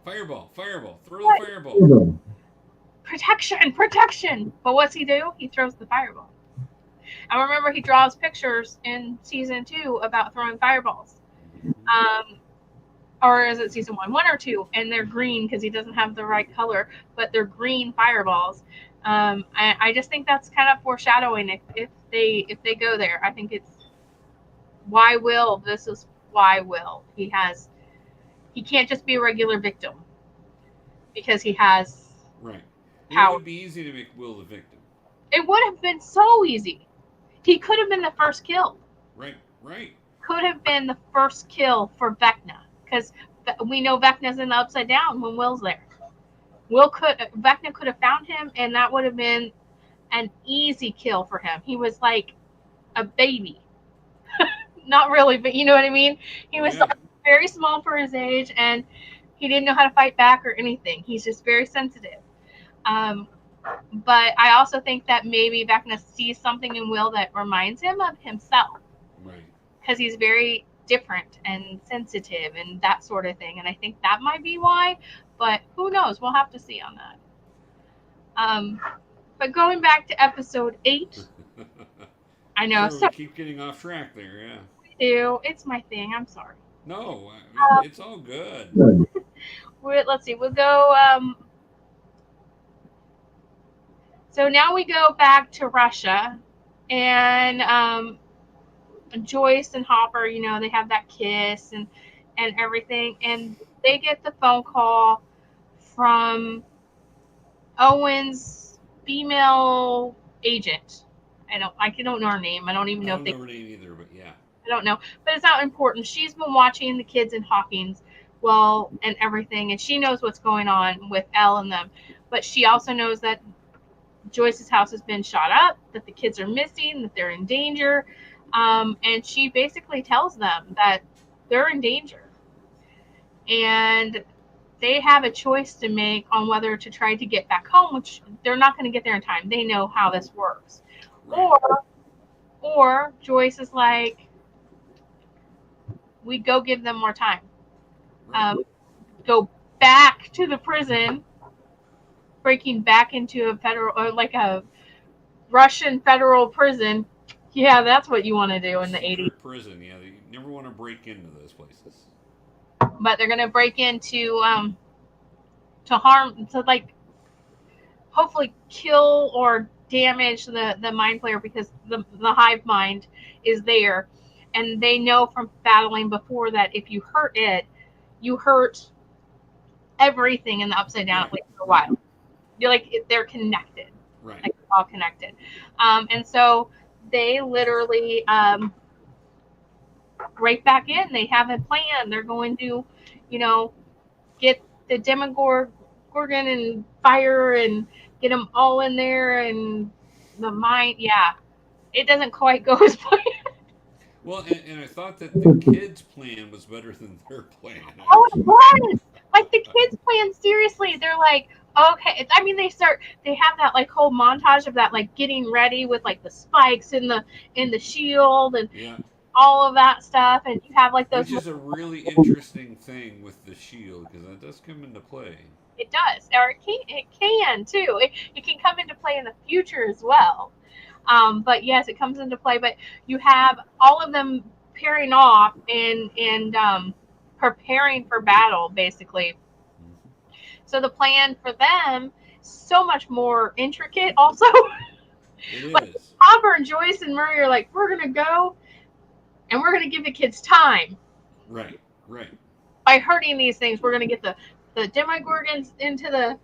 B: fireball. Throw the fireball.
C: Protection. But what's he do? He throws the fireball. I remember he draws pictures in season 2 about throwing fireballs. Or is it season 1? 1 or 2, and they're green because he doesn't have the right color, but they're green fireballs. I just think that's kind of foreshadowing if they go there. I think it's why Will. This is why Will. He can't just be a regular victim because he has
B: It would be easy to make Will the victim.
C: It would have been so easy. He could have been the first kill.
B: Right.
C: Could have been the first kill for Vecna. Because we know Vecna's in the Upside Down when Will's there. Vecna could have found him, and that would have been an easy kill for him. He was like a baby. Not really, but you know what I mean? He was very small for his age, and he didn't know how to fight back or anything. He's just very sensitive. But I also think that maybe Vecna sees something in Will that reminds him of himself.
B: Right.
C: Because he's very different and sensitive and that sort of thing. And I think that might be why, but who knows? We'll have to see on that. But going back to episode 8, I know.
B: Sure, we keep getting off track there, yeah.
C: We do. It's my thing. I'm sorry.
B: No, it's all good.
C: Let's see. We'll go. So now we go back to Russia, and Joyce and Hopper, they have that kiss and everything, and they get the phone call from Owen's female agent. I don't know her name. I don't even know if they
B: know her name either, but yeah.
C: I don't know, but it's not important. She's been watching the kids in Hawkins, and everything, and she knows what's going on with Elle and them. But she also knows that Joyce's house has been shot up, that the kids are missing, that they're in danger. And she basically tells them that they're in danger. And they have a choice to make on whether to try to get back home, which they're not going to get there in time. They know how this works. Right. Or Joyce is like, we go give them more time. Right. Go back to the prison, breaking back into a federal, or like a Russian federal prison. Yeah, that's what you want to do in the 80s.
B: Prison, yeah. You never want to break into those places.
C: But they're going to break into, to harm, to like, hopefully kill or damage the mind player, because the hive mind is there. And they know from battling before that if you hurt it, you hurt everything in the Upside Down, at least for a while. You're like, they're connected.
B: Right.
C: Like, all connected. And so they literally right back in. They have a plan. They're going to, get the Demogorgon and fire and get them all in there, and the mind. Yeah, it doesn't quite go as planned.
B: Well, and I thought that the kids' plan was better than their plan. Actually.
C: Oh, it was! Like, the kids' plan, seriously, they're like, okay. I mean, they have that, like, whole montage of that, like, getting ready with, like, the spikes in the shield and all of that stuff. And you have, like, those...
B: Which is a really interesting thing with the shield, because that does come into play.
C: It does. Or it can too. It can come into play in the future as well. But yes, it comes into play. But you have all of them pairing off and preparing for battle, basically. So the plan for them is so much more intricate. Also,
B: it is.
C: Hopper and Joyce and Murray are like, we're gonna go, and we're gonna give the kids time.
B: Right.
C: By hurting these things, we're gonna get the Demogorgons into the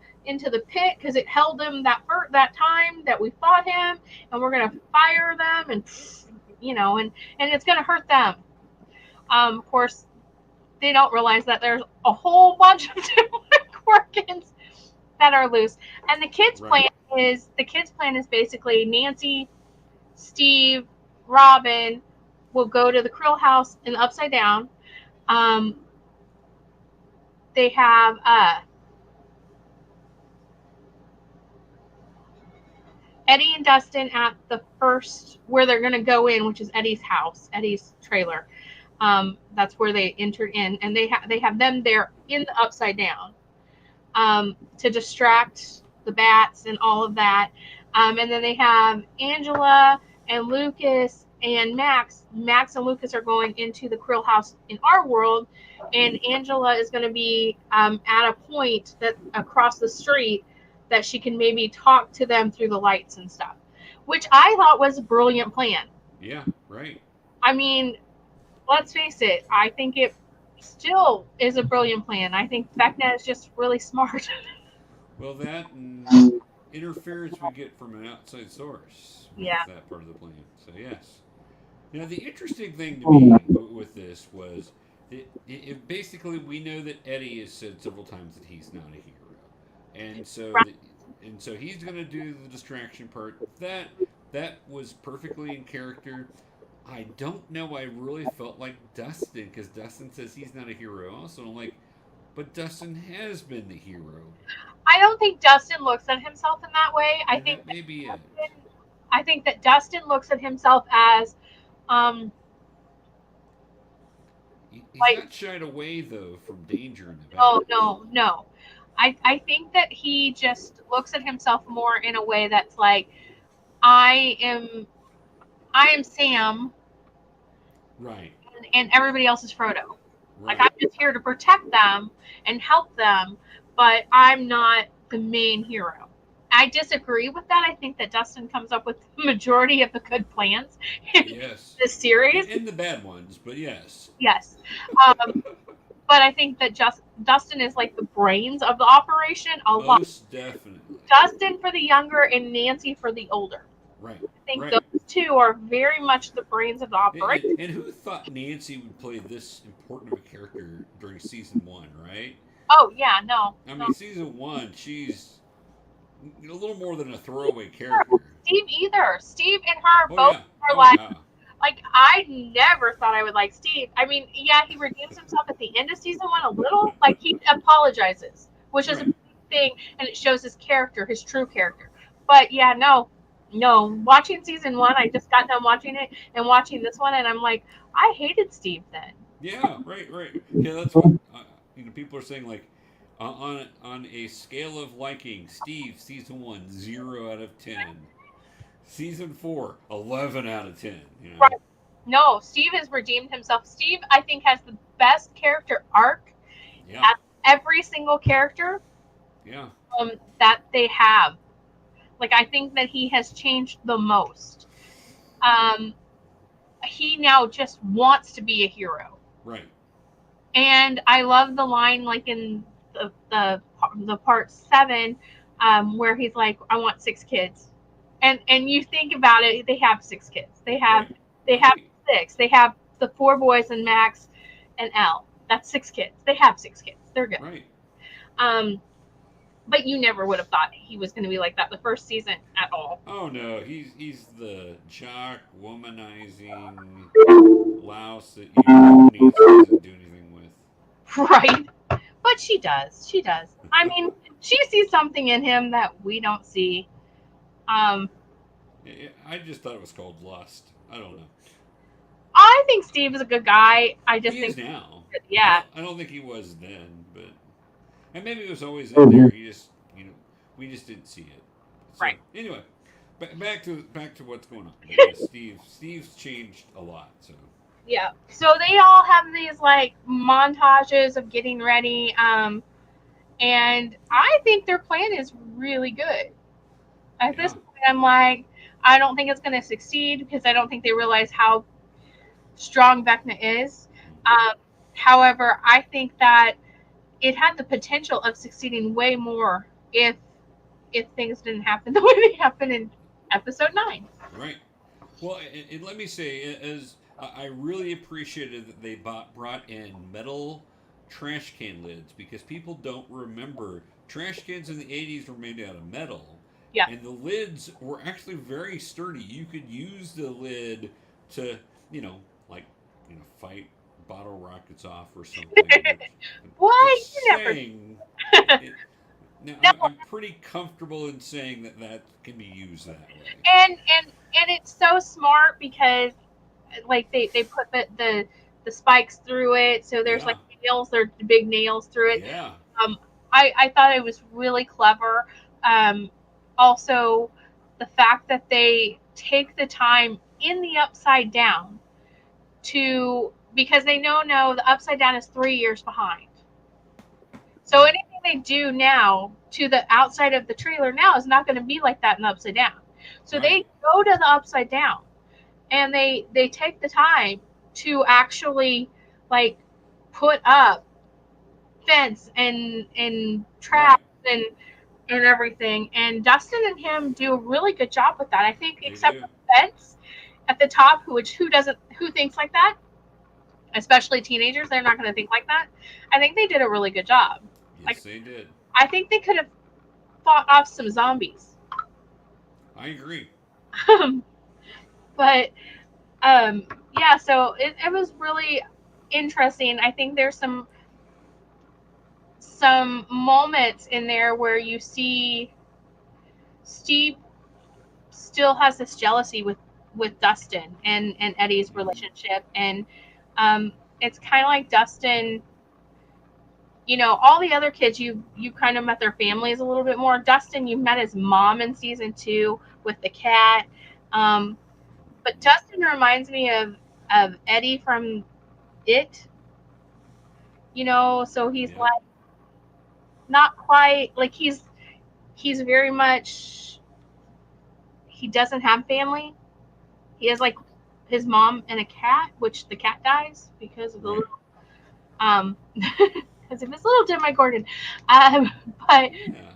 C: pit, because it held them that time that we fought him, and we're gonna fire them, and and it's gonna hurt them. Of course, they don't realize that there's a whole bunch of Demogorgons that are loose, and the kids' plan is basically Nancy, Steve, Robin, will go to the Krill house in the Upside Down. They have Eddie and Dustin at the first where they're going to go in, which is Eddie's house, Eddie's trailer. That's where they entered in, and they have them there in the Upside Down to distract the bats and all of that. And then they have Angela and Lucas and Max. Max and Lucas are going into the Krill house in our world, and Angela is going to be at a point that across the street that she can maybe talk to them through the lights and stuff, which I thought was a brilliant plan.
B: Yeah, right.
C: I mean, let's face it, I think it still is a brilliant plan. I think Vecna is just really smart.
B: Well, that and interference we get from an outside source with
C: Yeah.
B: that part of the plan. So, yes. Now, the interesting thing to me with this was it basically we know that Eddie has said several times that he's not a hero. And so, so he's going to do the distraction part. That was perfectly in character. I don't know. I really felt like Dustin because Dustin says he's not a hero. Also, I'm like, but Dustin has been the hero.
C: I don't think Dustin looks at himself in that way. I
B: And
C: think
B: that may be it.
C: I think that Dustin looks at himself as
B: He's
C: like,
B: not shied away though from danger in the
C: oh
B: battle.
C: no. I think that he just looks at himself more in a way that's like, I am Sam,
B: Right.
C: and everybody else is Frodo.
B: Right.
C: Like, I'm just here to protect them and help them, but I'm not the main hero. I disagree with that. I think that Dustin comes up with the majority of the good plans in
B: Yes.
C: this series.
B: And the bad ones, but yes.
C: Yes. But I think that Dustin is like the brains of the operation a lot.
B: Most definitely.
C: Dustin for the younger and Nancy for the older.
B: Right.
C: I think
B: Right.
C: those two are very much the brains of the operation.
B: And who thought Nancy would play this important of a character during season 1, right?
C: Oh, yeah, no.
B: I mean, season 1, she's a little more than a throwaway character.
C: Steve either. Steve and her
B: Oh,
C: both
B: yeah.
C: are
B: Oh,
C: like,
B: yeah.
C: like, I never thought I would like Steve. I mean, yeah, he redeems himself at the end of season 1 a little. Like, he apologizes, which is a big thing, and it shows his character, his true character. But, yeah, no. Watching season 1, I just got done watching it and watching this one, and I'm like, I hated Steve then.
B: Yeah, right. Yeah, that's what people are saying. Like on a scale of liking, Steve season 1 0 out of 10, season 4 11 out of 10. You know?
C: Right. No, Steve has redeemed himself. Steve, I think, has the best character arc.
B: Yeah.
C: At every single character.
B: Yeah.
C: That they have. Like, I think that he has changed the most. He now just wants to be a hero.
B: Right.
C: And I love the line, like in the part 7, where he's like, "I want 6 kids," and you think about it, they have 6 kids. They have 6. They have the 4 boys and Max and Elle. That's 6 kids. They have 6 kids. They're good.
B: Right.
C: But you never would have thought he was going to be like that the first season at all.
B: Oh no, he's the jock womanizing louse that you don't need to do anything with.
C: Right. But she does. I mean, she sees something in him that we don't see.
B: I just thought it was called lust. I don't know.
C: I think Steve is a good guy. I just
B: He
C: think
B: is now.
C: Yeah.
B: I don't think he was then, but and maybe it was always in there. He just we just didn't see it. So,
C: right.
B: Anyway, back to what's going on. Yeah, Steve's changed a lot. So.
C: Yeah. So they all have these like montages of getting ready, and I think their plan is really good. At this point, I'm like, I don't think it's going to succeed because I don't think they realize how strong Vecna is. However, I think that it had the potential of succeeding way more if things didn't happen the way they happened in episode 9.
B: Right. Well, and let me say, as I really appreciated that they brought in metal trash can lids because people don't remember trash cans in the 80s were made out of metal.
C: Yeah.
B: And the lids were actually very sturdy. You could use the lid to, like, fight bottle rockets off or something.
C: What?
B: Just
C: You never.
B: saying. It, now,
C: No,
B: I'm pretty comfortable in saying that can be used that way.
C: and it's so smart because like they put the spikes through it, so there's
B: Yeah.
C: like nails, there's big nails through it.
B: Yeah.
C: Um, I thought it was really clever. Um, Also, the fact that they take the time in the upside down because they know the upside down is 3 years behind. So
B: Right.
C: anything they do now to the outside of the trailer now is not going to be like that in the upside down. So
B: Right.
C: they go to the upside down and they take the time to actually like put up fence and
B: Right.
C: traps and everything. And Dustin and him do a really good job with that. I think,
B: They
C: except
B: do.
C: for the fence at the top, who thinks like that, especially teenagers, they're not going to think like that. I think they did a really good job.
B: Yes,
C: Like
B: they did.
C: I think they could have fought off some zombies,
B: I agree.
C: but yeah. So it was really interesting. I think there's some moments in there where you see Steve still has this jealousy with Dustin and Eddie's
B: Mhm.
C: relationship, and it's kind of like Dustin. All the other kids you kind of met their families a little bit more. Dustin, you met his mom in season 2 with the cat, but Dustin reminds me of Eddie from It. So he's
B: Yep.
C: like not quite like he's very much he doesn't have family. He has like his mom and a cat, which the cat dies because of the
B: Right.
C: little because of his little Demogorgon. Um, but
B: Yeah.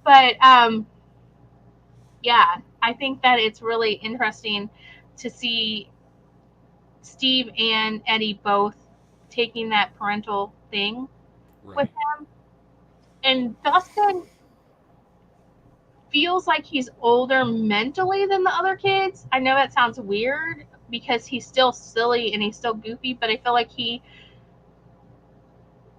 C: but yeah, I think that it's really interesting to see Steve and Eddie both taking that parental thing with
B: Right.
C: him, and Dustin feels like he's older mentally than the other kids. I know that sounds weird because he's still silly and he's still goofy, but I feel like he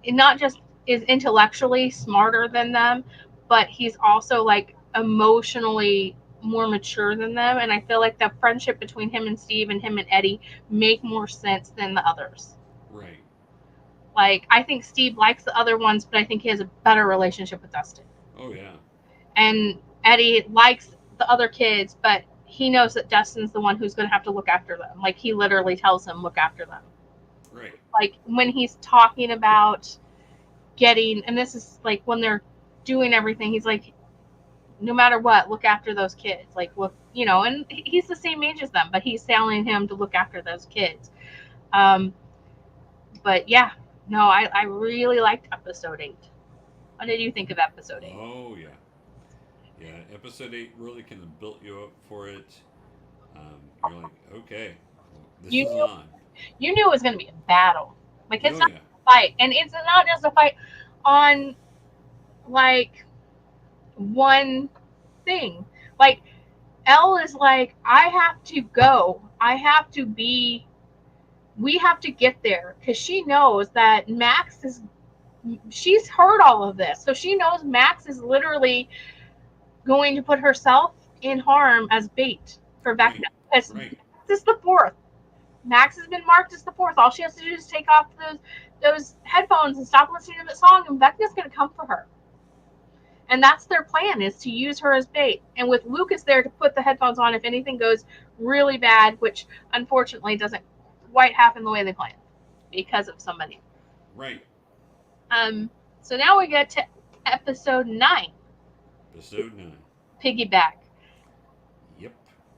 C: not just is intellectually smarter than them, but he's also like emotionally more mature than them. And I feel like the friendship between him and Steve and him and Eddie make more sense than the others.
B: Right.
C: Like I think Steve likes the other ones, but I think he has a better relationship with Dustin.
B: Oh yeah.
C: And Eddie likes the other kids, but he knows that Dustin's the one who's going to have to look after them. Like he literally tells him, look after them.
B: Right.
C: Like when he's talking about and this is like when they're doing everything, he's like, no matter what, look after those kids. Like, look, and he's the same age as them, but he's telling him to look after those kids. Um, but yeah, no, I really liked episode 8. What did you think of episode 8?
B: Oh yeah. Yeah. Episode 8 really kind of built you up for it. You're like, okay, well, this
C: You
B: is
C: knew
B: on.
C: you knew it was going to be a battle. Like it's
B: Oh
C: not
B: yeah.
C: a fight, and it's not just a fight on like one thing. Like Elle is like, I have to go. We have to get there because she knows that she's heard all of this. So she knows Max is literally going to put herself in harm as bait for Vecna.
B: Right.
C: Because
B: Right.
C: Max is the fourth. Max has been marked as the fourth. All she has to do is take off those headphones and stop listening to the song, and Vecna's going to come for her. And that's their plan, is to use her as bait. And with Lucas there to put the headphones on if anything goes really bad, which unfortunately doesn't quite happen the way they planned because of somebody.
B: Right.
C: Um, so now we get to episode 9,
B: Episode 9.
C: Piggyback.
B: Yep.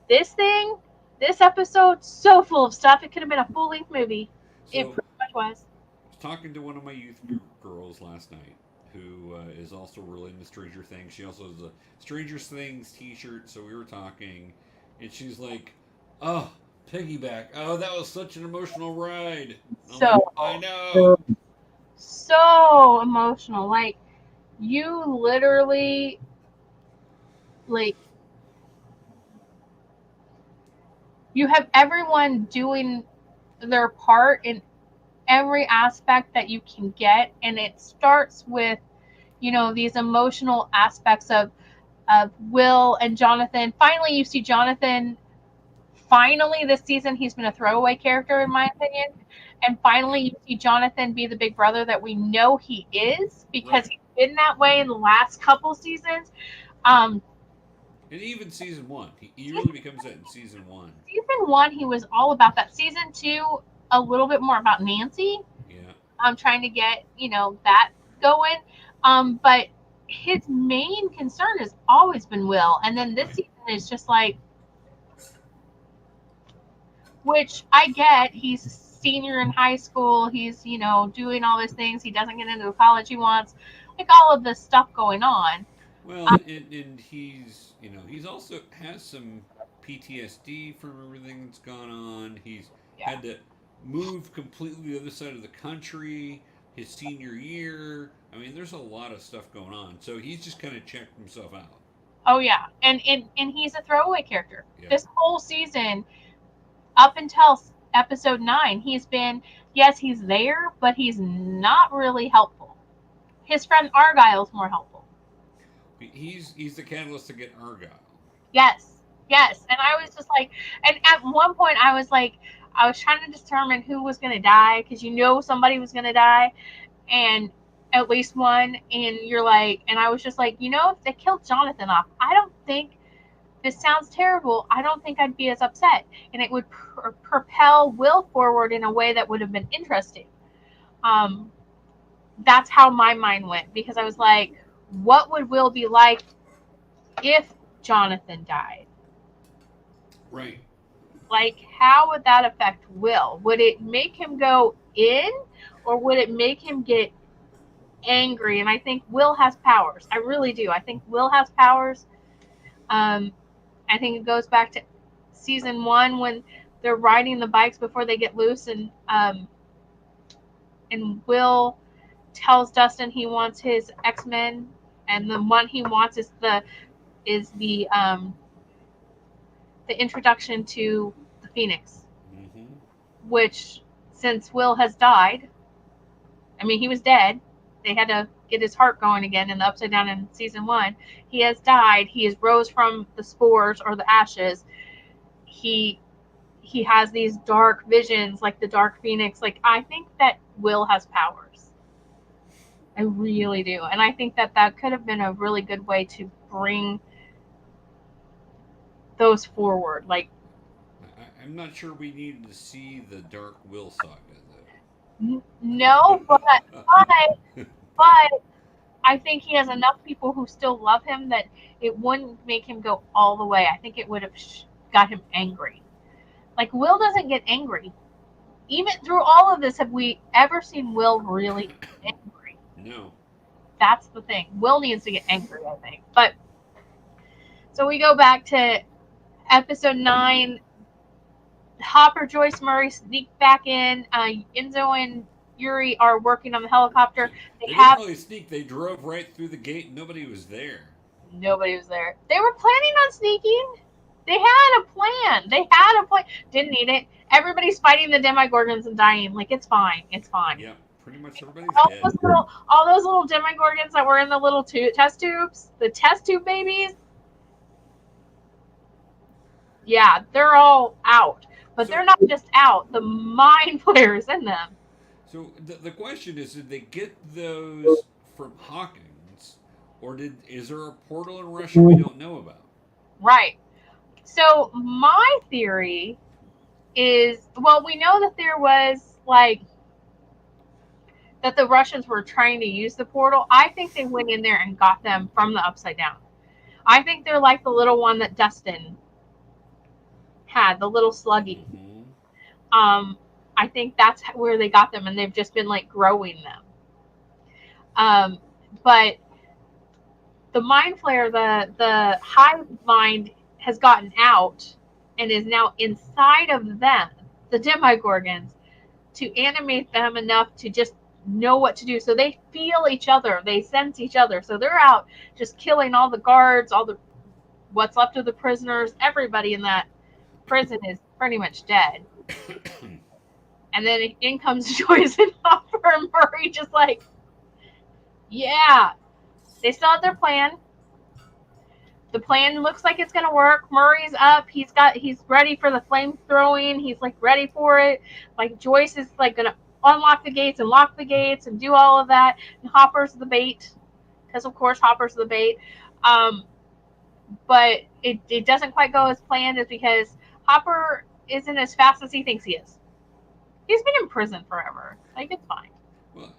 C: This episode, so full of stuff. It could have been a full-length movie. It
B: So
C: pretty much was.
B: I was talking to one of my youth girls last night who is also really into Stranger Things. She also has a Stranger Things t-shirt, so we were talking, and she's like, oh, Piggyback. Oh, that was such an emotional ride. I'm like, I know.
C: So emotional. Like, you literally, like, you have everyone doing their part in every aspect that you can get, and it starts with, you know, these emotional aspects of Will and Jonathan. Finally, you see Jonathan. Finally, this season, he's been a throwaway character, in my opinion. And finally, you see Jonathan be the big brother that we know he is, because
B: Right.
C: he's been that way in the last couple seasons. Um,
B: And even season 1, he really becomes that in season 1.
C: Season 1, he was all about that. Season 2, a little bit more about Nancy.
B: Yeah.
C: I'm trying to get, you know, that going. But his main concern has always been Will. And then this
B: Right.
C: season is just like, which I get. He's a senior in high school. He's, you know, doing all these things. He doesn't get into the college he wants. Like all of this stuff going on.
B: Well, and he's, you know, he's also has some PTSD from everything that's gone on. He's
C: Yeah.
B: had to move completely the other side of the country his senior year. I mean, there's a lot of stuff going on. So he's just kind of checked himself out.
C: Oh yeah. And he's a throwaway character.
B: Yeah.
C: This whole season, up until episode 9, he's been, yes, he's there, but he's not really helpful. His friend Argyle's more helpful.
B: He's the catalyst to get Argyle.
C: Yes, yes. And I was just like, and at one point I was like, I was trying to determine who was going to die, because you know somebody was going to die, and at least one. And you're like, and I was just like, you know, if they killed Jonathan off, I don't think, this sounds terrible, I don't think I'd be as upset, and it would propel Will forward in a way that would have been interesting. Um, that's how my mind went, because I was like, what would Will be like if Jonathan died?
B: Right.
C: Like, how would that affect Will? Would it make him go in, or would it make him get angry? And I think Will has powers. I really do. I think Will has powers. I think it goes back to season 1 when they're riding the bikes before they get loose, and Will tells Dustin he wants his X-Men, and the one he wants is the introduction to the Phoenix,
B: Mm-hmm.
C: which, since Will has died, I mean, he was dead. They had to get his heart going again in the Upside Down in season 1. He has died. He has rose from the spores or the ashes. He has these dark visions, like the Dark Phoenix. Like, I think that Will has powers. I really do. And I think that that could have been a really good way to bring those forward. Like,
B: I'm not sure we needed to see the Dark Will saga,
C: no,
B: though.
C: but I think he has enough people who still love him that it wouldn't make him go all the way. I think it would have got him angry. Like, Will doesn't get angry. Even through all of this, have we ever seen Will really angry?
B: No.
C: That's the thing. Will needs to get angry, I think. But so we go back to episode 9. Hopper, Joyce, Murray sneak back in. Enzo and Yuri are working on the helicopter.
B: They didn't really sneak. They drove right through the gate. Nobody was there.
C: Nobody was there. They were planning on sneaking. They had a plan. Didn't need it. Everybody's fighting the Demogorgons and dying. Like, it's fine. It's fine.
B: Yeah, pretty much everybody's dead.
C: All those little Demogorgons that were in the little test tubes, the test tube babies, yeah, they're all out. But they're not just out. The mind flayer's in them.
B: So the question is, did they get those from Hawkins, or is there a portal in Russia we don't know about?
C: Right. So my theory is, well, we know that there was, like, that the Russians were trying to use the portal. I think they went in there and got them from the Upside Down. I think they're like the little one that Dustin had, the little sluggy.
B: Mm-hmm.
C: I think that's where they got them, and they've just been, like, growing them. But the mind flayer, the hive mind, has gotten out and is now inside of them, the Demogorgons, to animate them enough to just know what to do. So they feel each other, they sense each other. So they're out just killing all the guards, what's left of the prisoners. Everybody in that prison is pretty much dead. And then in comes Joyce and Hopper and Murray, just like, yeah, they still have their plan. The plan looks like it's gonna work. Murray's up. He's ready for the flame throwing. He's like ready for it. Like Joyce is like gonna unlock the gates and lock the gates and do all of that. And Hopper's the bait, because of course Hopper's the bait. But it doesn't quite go as planned, is because Hopper isn't as fast as he thinks he is. He's been in prison forever. Like, it's fine.
B: Well,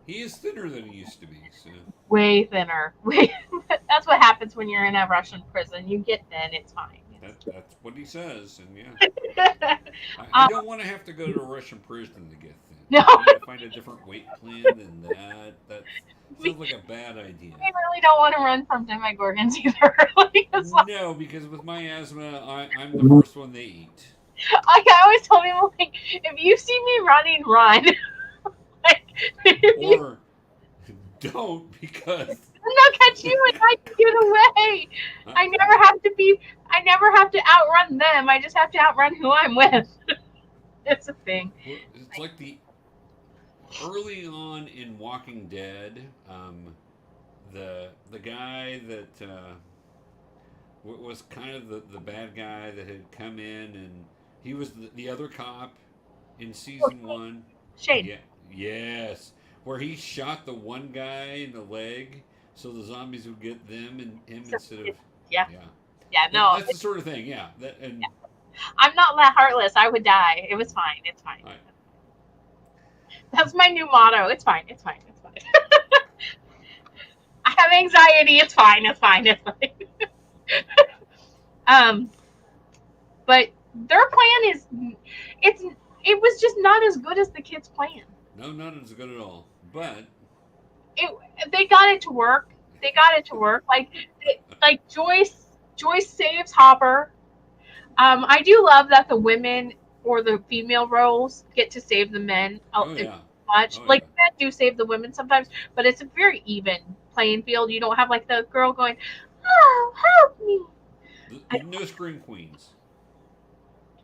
B: he is thinner than he used to be. So.
C: Way thinner. That's what happens when you're in a Russian prison. You get thin. It's fine.
B: That's what he says, and yeah. I don't want to have to go to a Russian prison to get thin.
C: No.
B: I need to find a different weight plan than that. That sounds like a bad idea.
C: I really don't want to run from demigorgons either.
B: No, because with my asthma, I'm the first one they eat.
C: Like, I always tell people, like, if you see me running, run.
B: Or don't, because
C: I'll catch you and I can get away. I never have to outrun them. I just have to outrun who I'm with. It's a thing.
B: It's like the early on in Walking Dead, the guy that was kind of the bad guy that had come in, and he was the other cop in season 1.
C: Shade.
B: Yeah. Yes. Where he shot the one guy in the leg so the zombies would get them and him instead of...
C: Yeah. No.
B: That's the sort of thing, yeah.
C: I'm not that heartless. I would die. It was fine. It's fine.
B: Right.
C: That's my new motto. It's fine. It's fine. It's fine. I have anxiety. It's fine. It's fine. It's fine. But their plan is... It was just not as good as the kids' plan.
B: No, not as good at all. But
C: they got it to work. Like Joyce saves Hopper. I do love that the women or the female roles get to save the men. Much. Men do save the women sometimes, but it's a very even playing field. You don't have like the girl going, "Oh, help me."
B: No scream queens.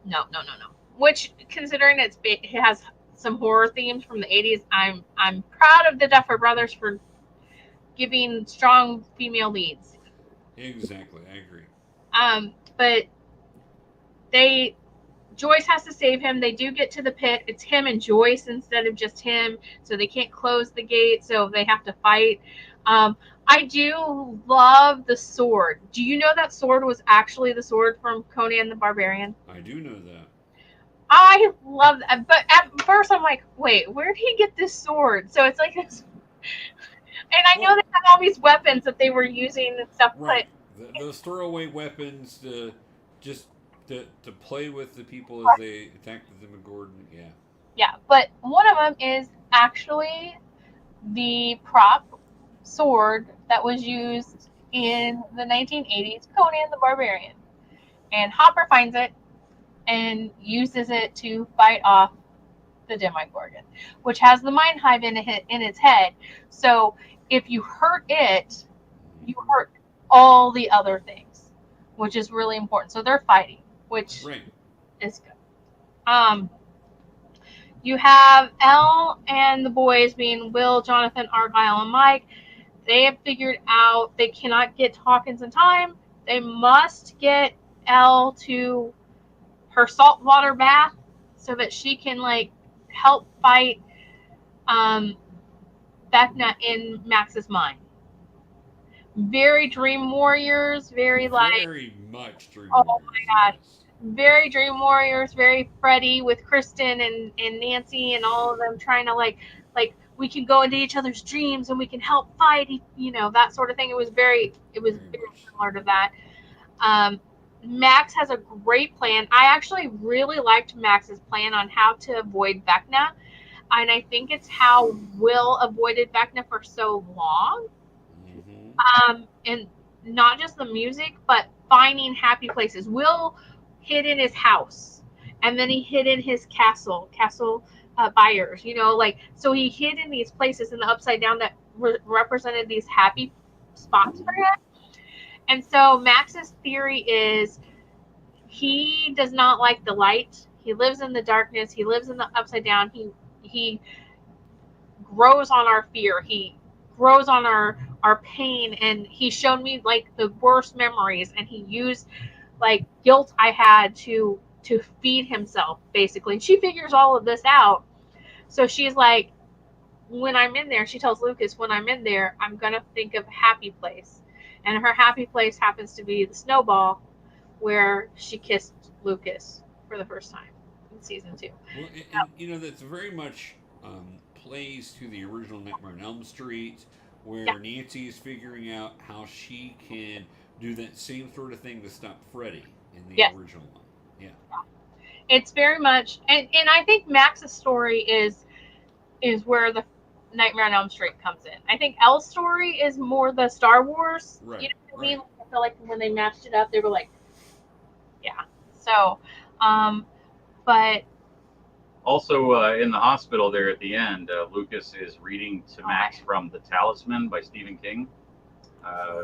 C: No. Which, considering it has some horror themes from the 80s, I'm proud of the Duffer Brothers for giving strong female leads.
B: Exactly, I agree.
C: But Joyce has to save him. They do get to the pit. It's him and Joyce instead of just him, so they can't close the gate, so they have to fight. I do love the sword. Do you know that sword was actually the sword from Conan the Barbarian?
B: I do know that.
C: I love that, but at first I'm like, wait, where did he get this sword? So it's like this, and I know they had all these weapons that they were using and stuff,
B: right. But those throwaway weapons to play with the people as they attack the Demogorgon,
C: yeah. But one of them is actually the prop sword that was used in the 1980s Conan the Barbarian, and Hopper finds it and uses it to fight off the Demogorgon, which has the mind hive in its head. So if you hurt it, you hurt all the other things, which is really important. So they're fighting, which is good. You have Elle and the boys, being Will, Jonathan, Argyle, and Mike. They have figured out they cannot get Hawkins in time. They must get Elle to her saltwater bath so that she can help fight Vecna in Max's mind. Very Dream Warriors, very
B: much Dream Warriors.
C: Oh my gosh. Very Dream Warriors, very Freddy with Kristen and Nancy and all of them trying to we can go into each other's dreams and we can help fight, that sort of thing. It was very similar to that. Max has a great plan. I actually really liked Max's plan on how to avoid Vecna. And I think it's how Will avoided Vecna for so long. Mm-hmm. And not just the music, but finding happy places. Will hid in his house, and then he hid in his castle Byers, so he hid in these places in the Upside Down that represented these happy spots for him. And so Max's theory is he does not like the light. He lives in the darkness. He lives in the upside down. He grows on our fear. He grows on our pain, and he showed me like the worst memories, and he used like guilt I had to feed himself, basically. And she figures all of this out. So she's like, when I'm in there, she tells Lucas, when I'm in there, I'm gonna think of a happy place. And her happy place happens to be the snowball where she kissed Lucas for the first time in season 2.
B: Well, and you know, that's very much plays to the original Nightmare on Elm Street, where
C: Yeah.
B: Nancy is figuring out how she can do that same sort of thing to stop Freddy in the
C: Yes.
B: original one. Yeah.
C: It's very much, and I think Max's story is where the Nightmare on Elm Street comes in. I think Elle's story is more the Star Wars.
B: Right.
C: You know what I
B: Right.
C: mean? I feel like when they matched it up, they were like, yeah. So, but
D: Also, in the hospital there at the end, Lucas is reading to Max from The Talisman by Stephen King.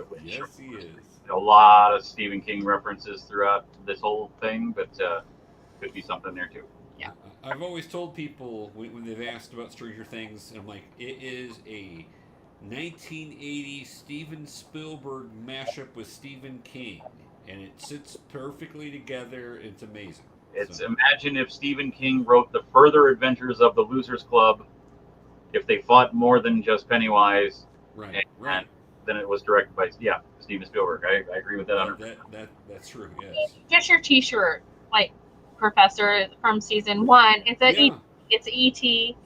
D: Which
B: Yes, he is.
D: a lot of Stephen King references throughout this whole thing, but could be something there too.
C: Yeah.
B: I've always told people when they've asked about Stranger Things, and I'm like, it is a 1980 Steven Spielberg mashup with Stephen King, and it sits perfectly together. It's amazing.
D: It's imagine if Stephen King wrote the further adventures of the Losers Club, if they fought more than just Pennywise,
B: right, right.
D: And then it was directed by Steven Spielberg. I agree with that 100%.
B: That's true. Yes.
C: get your T-shirt, like Professor from season 1. It's it's ET.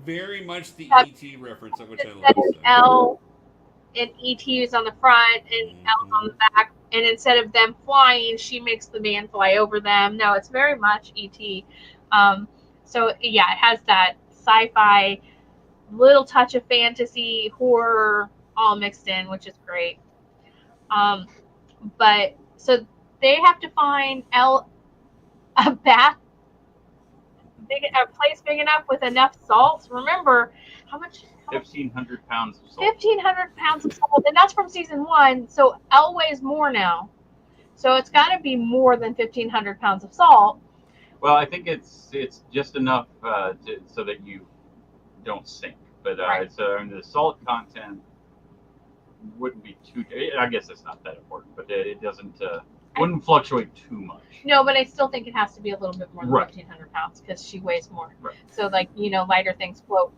B: Very much the ET reference, of which I
C: Instead
B: love.
C: of L and ET is on the front and L's on the back, and instead of them flying, she makes the man fly over them. No, it's very much ET. So yeah, it has that sci-fi, little touch of fantasy, horror, all mixed in, which is great. But so they have to find L a place big enough with enough salt. Remember how much?
D: 1,500 pounds of salt.
C: 1,500 pounds of salt, and that's from season 1. So Elle weighs more now, so it's got to be more than 1,500 pounds of salt.
D: Well, I think it's just enough so that you don't sink. But
C: Right.
D: So the salt content wouldn't be too. I guess it's not that important, but it doesn't wouldn't fluctuate too much.
C: No, but I still think it has to be a little bit more than
D: Right.
C: 1,500 pounds because she weighs more.
D: Right.
C: So like lighter things float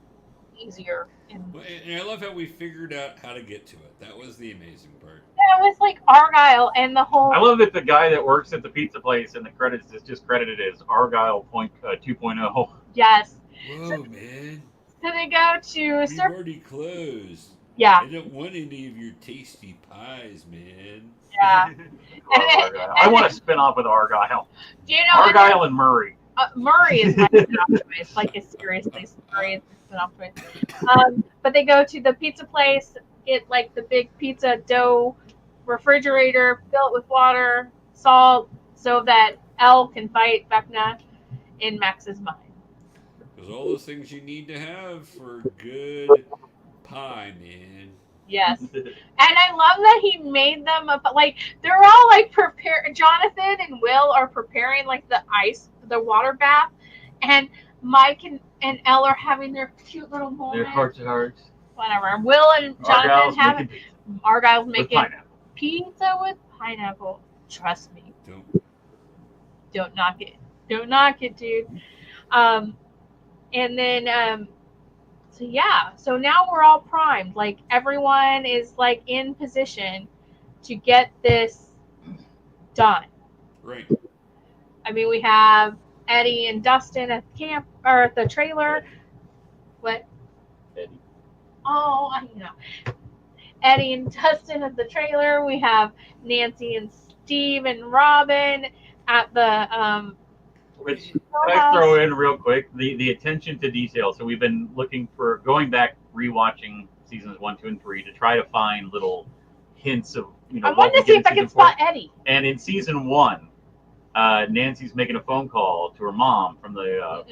C: easier.
B: And I love how we figured out how to get to it. That was the amazing part.
C: Yeah, it was like Argyle and the whole.
D: I love that the guy that works at the pizza place in the credits is just credited as Argyle 2.0.
C: Yes.
B: Whoa, man.
C: So they go to.
B: We've already closed.
C: Yeah.
B: I don't want any of your tasty pies, man.
C: Yeah.
D: I want to spin off with Argyle.
C: Do you know
D: Argyle and Murray.
C: Murray is my spin-off choice. Like, it's seriously, Murray is my spin-off choice. But they go to the pizza place, get like the big pizza dough refrigerator, fill it with water, salt, so that Elle can fight Vecna in Max's mind.
B: There's all those things you need to have for good pie, man.
C: Yes. And I love that he made them like they're all like Jonathan and Will are preparing like the water bath, and Mike and Elle are having their cute little moment.
D: Their hearts to hearts.
C: Whatever. Will and Jonathan Argyle's making pizza with pineapple. Trust me. Don't knock it. Don't knock it, dude. And then so yeah, so now we're all primed. Like everyone is like in position to get this done.
B: Right.
C: I mean, we have Eddie and Dustin at the camp or at the trailer. What?
D: Eddie.
C: Oh, I know. Eddie and Dustin at the trailer. We have Nancy and Steve and Robin at the
D: Which, can I throw in real quick the attention to detail? So we've been going back, rewatching seasons 1, 2, and 3 to try to find little hints of
C: I wanted to see if I can spot Eddie.
D: And in season 1, Nancy's making a phone call to her mom from to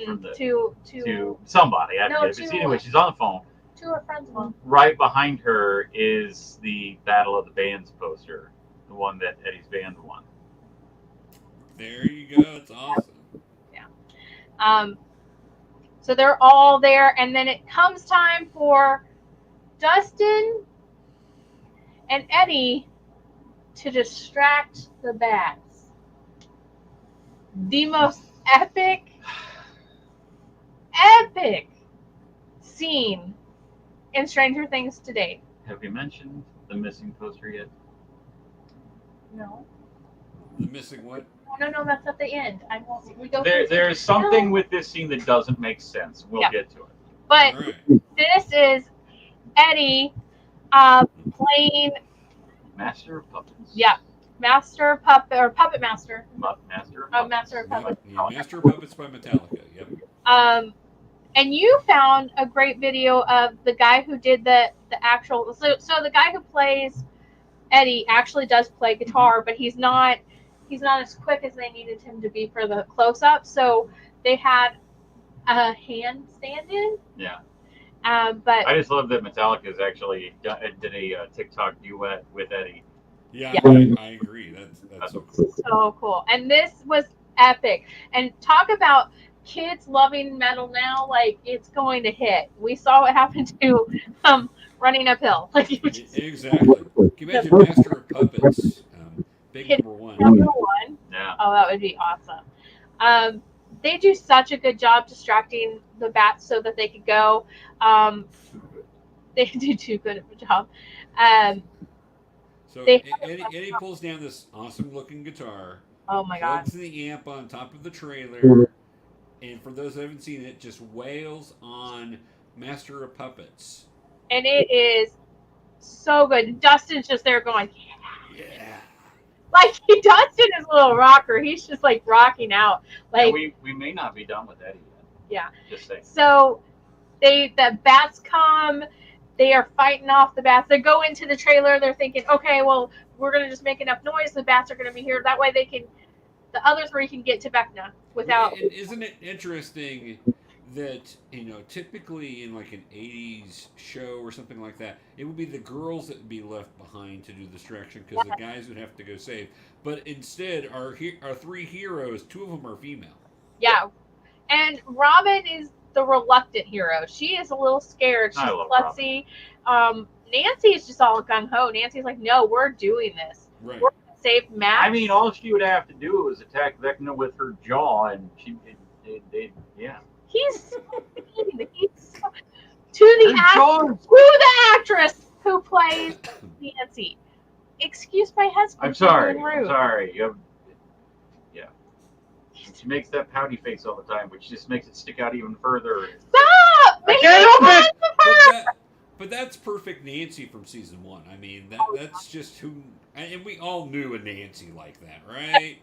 D: somebody. Anyway, she's on the phone.
C: To her friend's mom.
D: Right behind her is the Battle of the Bands poster, the one that Eddie's band won.
B: There you go. It's awesome.
C: Yeah. So they're all there, and then it comes time for Dustin and Eddie to distract the bats. The most epic scene in Stranger Things to date.
D: Have you mentioned the missing poster yet?
C: No.
B: The missing what?
C: No, that's at the end. I won't. We go.
D: There's something with this scene that doesn't make sense. We'll get to it.
C: But
B: All right.
C: this is Eddie playing
D: Master of Puppets.
C: Yeah, Master of Puppet or Puppet Master.
D: Master of Puppets.
C: Master of Puppets.
B: Yeah, Master of Puppets by Metallica. Yep.
C: And you found a great video of the guy who did the actual. So the guy who plays Eddie actually does play guitar, but he's not as quick as they needed him to be for the close up. So they had a hand stand in.
D: Yeah.
C: But
D: I just love that Metallica's actually did a TikTok duet with Eddie.
B: Yeah,
C: Yeah.
B: I agree. That's so
C: cool. So cool. And this was epic. And talk about kids loving metal now, like it's going to hit. We saw what happened to Running Uphill. Like
B: exactly. Can you imagine Master of Puppets? Big
C: Hit
B: number one.
C: Number one.
D: Yeah.
C: Oh, that would be awesome. They do such a good job distracting the bats so that they could go. They do too good of a job.
B: So Eddie pulls down this awesome looking guitar.
C: Oh my god.
B: Plugs the amp on top of the trailer. And for those that haven't seen it, just wails on Master of Puppets.
C: And it is so good. Dustin's just there going,
B: yeah.
C: Like Dustin is a little rocker. He's just like rocking out. Like
D: we may not be done with Eddie yet.
C: Yeah.
D: Just saying.
C: So the bats come. They are fighting off the bats. They go into the trailer. They're thinking, okay, well, we're gonna just make enough noise. The bats are gonna be here. That way they can. The other three can get to Vecna without.
B: And isn't it interesting that, typically in like an 80s show or something like that, it would be the girls that would be left behind to do the distraction because the guys would have to go save. But instead, our three heroes, two of them are female.
C: Yeah. And Robin is the reluctant hero. She is a little scared. She's klutzy. Nancy is just all gung-ho. Nancy's like, no, we're doing this.
B: Right.
C: We're going to save Max.
D: I mean, all she would have to do was attack Vecna with her jaw, and yeah.
C: He's so to the actress who plays Nancy. Excuse my husband.
D: I'm sorry. Yeah. She makes that pouty face all the time, which just makes it stick out even further.
C: Stop!
D: I can't help it!
B: But that's perfect Nancy from season 1. I mean, that's just who, and we all knew a Nancy like that, right?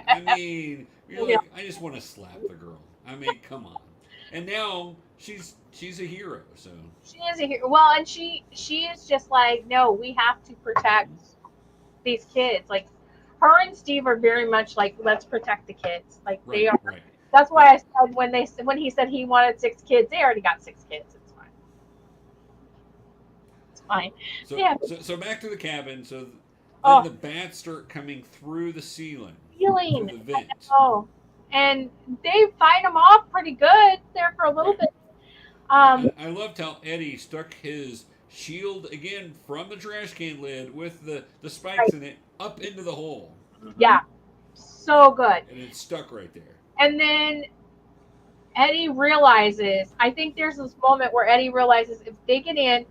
B: I mean, you're like, I just want to slap the girl. I mean, come on. And now she's a hero, so
C: she is a hero. Well, and she is just like, no, we have to protect these kids. Like her and Steve are very much like, let's protect the kids. Like they are.
B: Right.
C: That's why I said when he said he wanted 6 kids, they already got 6 kids. It's fine. It's fine.
B: So,
C: yeah.
B: So back to the cabin. So then the bats start coming through the ceiling. Through the vent.
C: Oh. And they fight them off pretty good there for a little bit.
B: I loved how Eddie stuck his shield again from the trash can lid with the spikes in it up into the hole.
C: Yeah. So good.
B: And it's stuck right there.
C: And then Eddie realizes, I think there's this moment where Eddie realizes if they get in,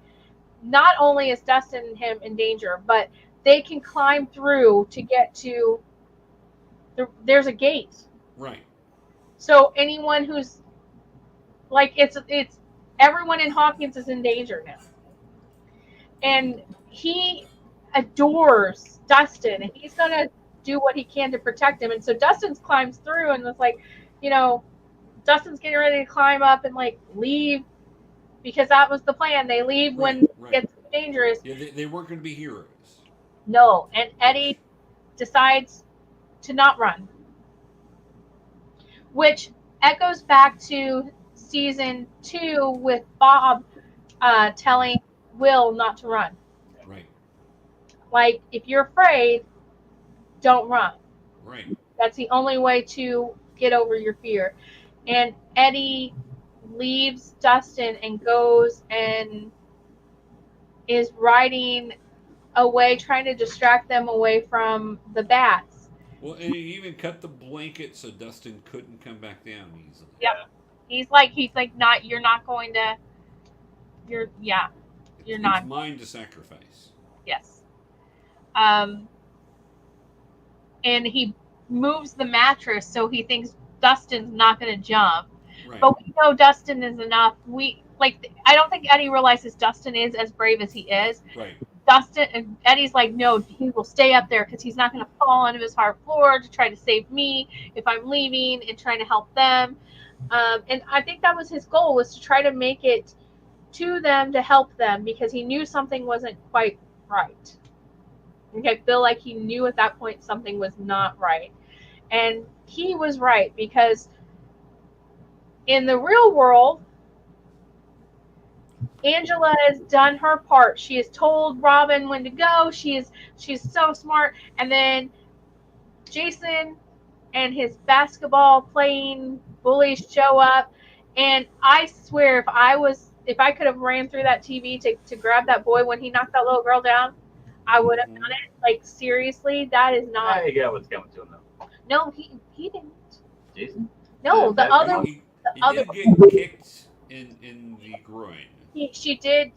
C: not only is Dustin and him in danger, but they can climb through to get to, there's a gate.
B: Right.
C: So anyone who's, like, it's everyone in Hawkins is in danger now. And he adores Dustin, and he's going to do what he can to protect him. And so Dustin climbs through, and it's like, Dustin's getting ready to climb up and, like, leave, because that was the plan. They leave when it gets dangerous.
B: Yeah, they weren't going to be heroes.
C: No, and Eddie decides to not run. Which echoes back to season 2 with Bob telling Will not to run.
B: Right.
C: Like, if you're afraid, don't run.
B: Right.
C: That's the only way to get over your fear. And Eddie leaves Dustin and goes and is riding away, trying to distract them away from the bats.
B: Well, and he even cut the blanket so Dustin couldn't come back down easily.
C: Yep. He's like, not, you're not going to, you're not.
B: It's mine to sacrifice.
C: Yes. And he moves the mattress so he thinks Dustin's not going to jump.
B: Right.
C: But we know Dustin is enough. I don't think Eddie realizes Dustin is as brave as he is.
B: Right.
C: Eddie's like, no, he will stay up there because he's not going to fall onto his hard floor to try to save me if I'm leaving and trying to help them. And I think that was his goal, was to try to make it to them to help them, because he knew something wasn't quite right. I feel like he knew at that point something was not right. And he was right, because in the real world, Angela has done her part. She has told Robin when to go. She's so smart. And then Jason and his basketball playing bullies show up. And I swear, if I could have ran through that TV to grab that boy when he knocked that little girl down, I would have done it. Like, seriously, that is not.
D: I get what's coming to him though.
C: No, he didn't.
D: Jason?
C: No, the other.
B: He did get kicked in the groin.
C: She did,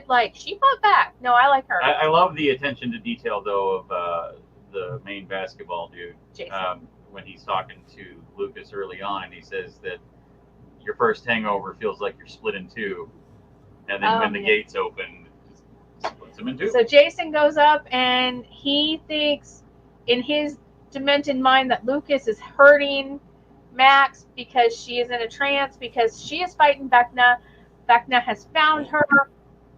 C: like, she fought back. No, I like her.
D: I love the attention to detail though of the main basketball dude.
C: Jason.
D: When he's talking to Lucas early on, he says that your first hangover feels like you're split in two, and then when the gates open, it splits him in two.
C: So Jason goes up and he thinks in his demented mind that Lucas is hurting Max because she is in a trance, because she is fighting Vecna. Vecna has found her.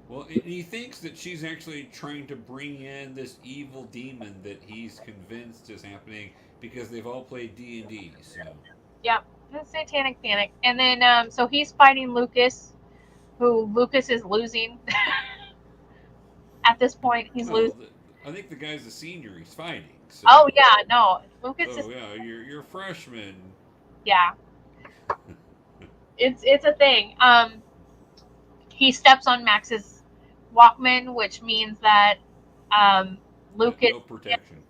B: Well, he thinks that she's actually trying to bring in this evil demon that he's convinced is happening because they've all played D&D. So.
C: Yep, the satanic panic. And then, so he's fighting Lucas, who Lucas is losing. At this point, he's losing.
B: I think the guy's a senior he's fighting. So.
C: Oh, yeah, no. Lucas is...
B: Oh, yeah, you're a freshman.
C: Yeah. It's a thing. He steps on Max's Walkman, which means that Lucas
B: no protection.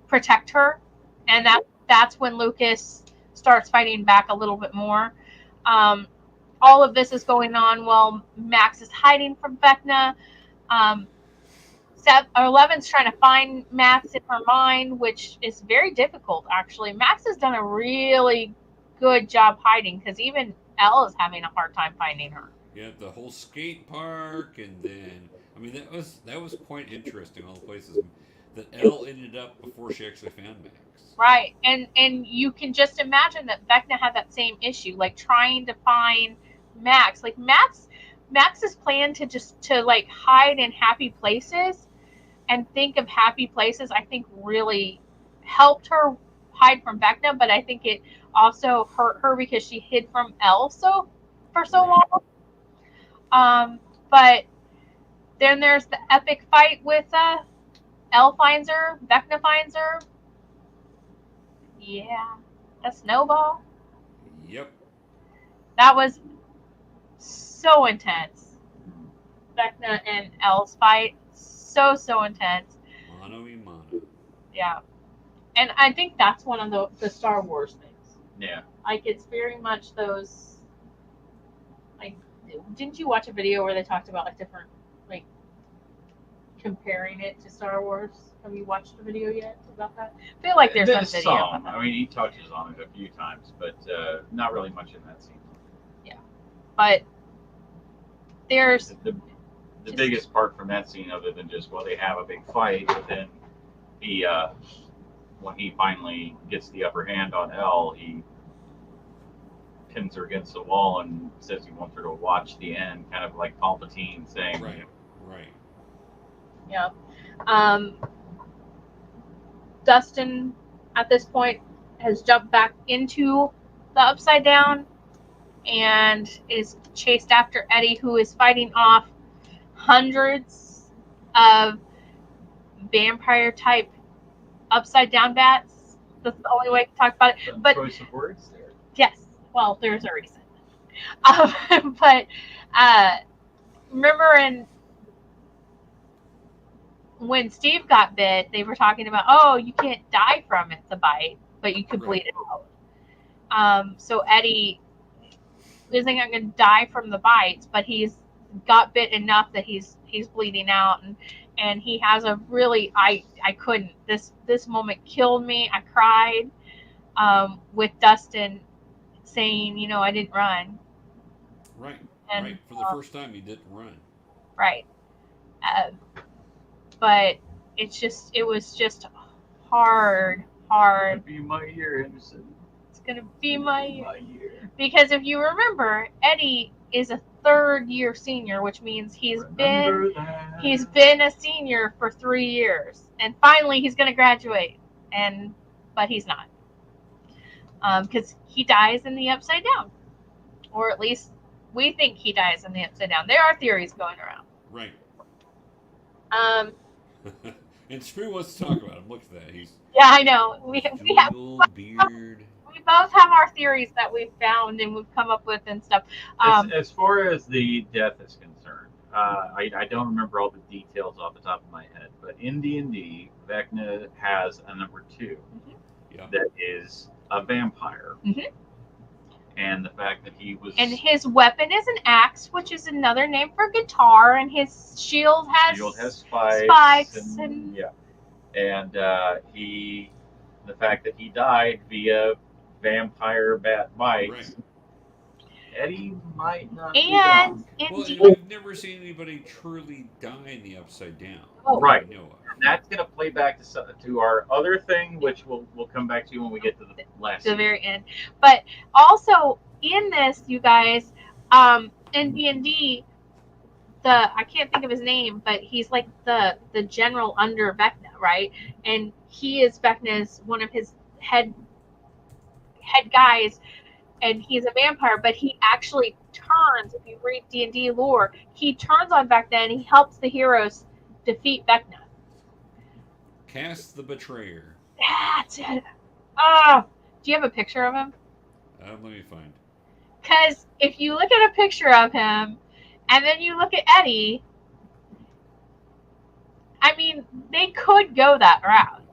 C: Protect her, and that's when Lucas starts fighting back a little bit more. All of this is going on while Max is hiding from Vecna. 11's trying to find Max in her mind, which is very difficult, actually. Max has done a really good job hiding, because even Elle is having a hard time finding her.
B: Yeah, the whole skate park, and then that was quite interesting. All the places that Elle ended up before she actually found Max.
C: Right, and you can just imagine that Vecna had that same issue, like trying to find Max. Like Max's plan to like hide in happy places and think of happy places, I think really helped her hide from Vecna, but I think it also hurt her because she hid from Elle for so long. But then there's the epic fight with Elle finds her, Vecna finds her. Yeah, a snowball.
B: Yep.
C: That was so intense. Vecna and Elle's fight, so intense.
B: Mano y mano.
C: Yeah, and I think that's one of the Star Wars things.
D: Yeah.
C: Like, it's very much those. Like, didn't you watch a video where they talked about like different, like, comparing it to Star Wars? Have you watched a video yet about that? I feel like there's some video.
D: I mean, he touches on it a few times, but not really much in that scene.
C: Yeah, but there's
D: the biggest part from that scene, other than just, well, they have a big fight, but then he when he finally gets the upper hand on Elle, he pins her against the wall and says he wants her to watch the end, kind of like Palpatine saying.
B: Right.
C: Yeah. Dustin, at this point, has jumped back into the Upside Down and is chased after Eddie, who is fighting off hundreds of vampire-type Upside Down bats. That's the only way to talk about it.
D: Some
C: But
D: choice of words there.
C: yes, Well, there's a reason. But remember when Steve got bit, they were talking about, oh, you can't die from it, the bite, but you could bleed it out. So Eddie isn't going to die from the bites, but he's got bit enough that he's bleeding out, and he has a really I couldn't this moment killed me. I cried with Dustin saying, I didn't run.
B: Right.
C: And,
B: right. For the first time, he didn't run.
C: Right. But it was just hard.
D: It's gonna be my year, Henderson.
C: It's gonna be my year. Because if you remember, Eddie is a third-year senior, which means he's been a senior for 3 years, and finally he's gonna graduate, but he's not, because he dies in the Upside Down, or at least we think he dies in the Upside Down. There are theories going around.
B: Right.
C: And
B: Screw wants to talk about him. Look at that.
C: Yeah, I know. We have
B: beard.
C: We both have our theories that we've found and we've come up with and stuff.
D: As far as the death is concerned, I don't remember all the details off the top of my head, but in D&D, Vecna has a number 2 that is a vampire.
C: Mm-hmm.
D: And the fact that he was...
C: And his weapon is an axe, which is another name for guitar, and his shield has spikes and
D: yeah. And the fact that he died via vampire bat bites,
B: right.
D: Eddie might not
C: be
D: gone.
B: Well, we've never seen anybody truly die in the Upside Down.
C: Oh,
D: right. That's going to play back to our other thing, which we'll come back to when we get to the last
C: the very end. But also in this, you guys, in D&D, I can't think of his name, but he's like the general under Vecna, right? And he is Vecna's one of his head guys, and he's a vampire, but he actually turns, if you read D&D lore, he turns on Vecna and he helps the heroes defeat Vecna.
B: Cast the Betrayer.
C: That's it. Oh, do you have a picture of him?
B: Let me find.
C: Because if you look at a picture of him, and then you look at Eddie, I mean, they could go that route.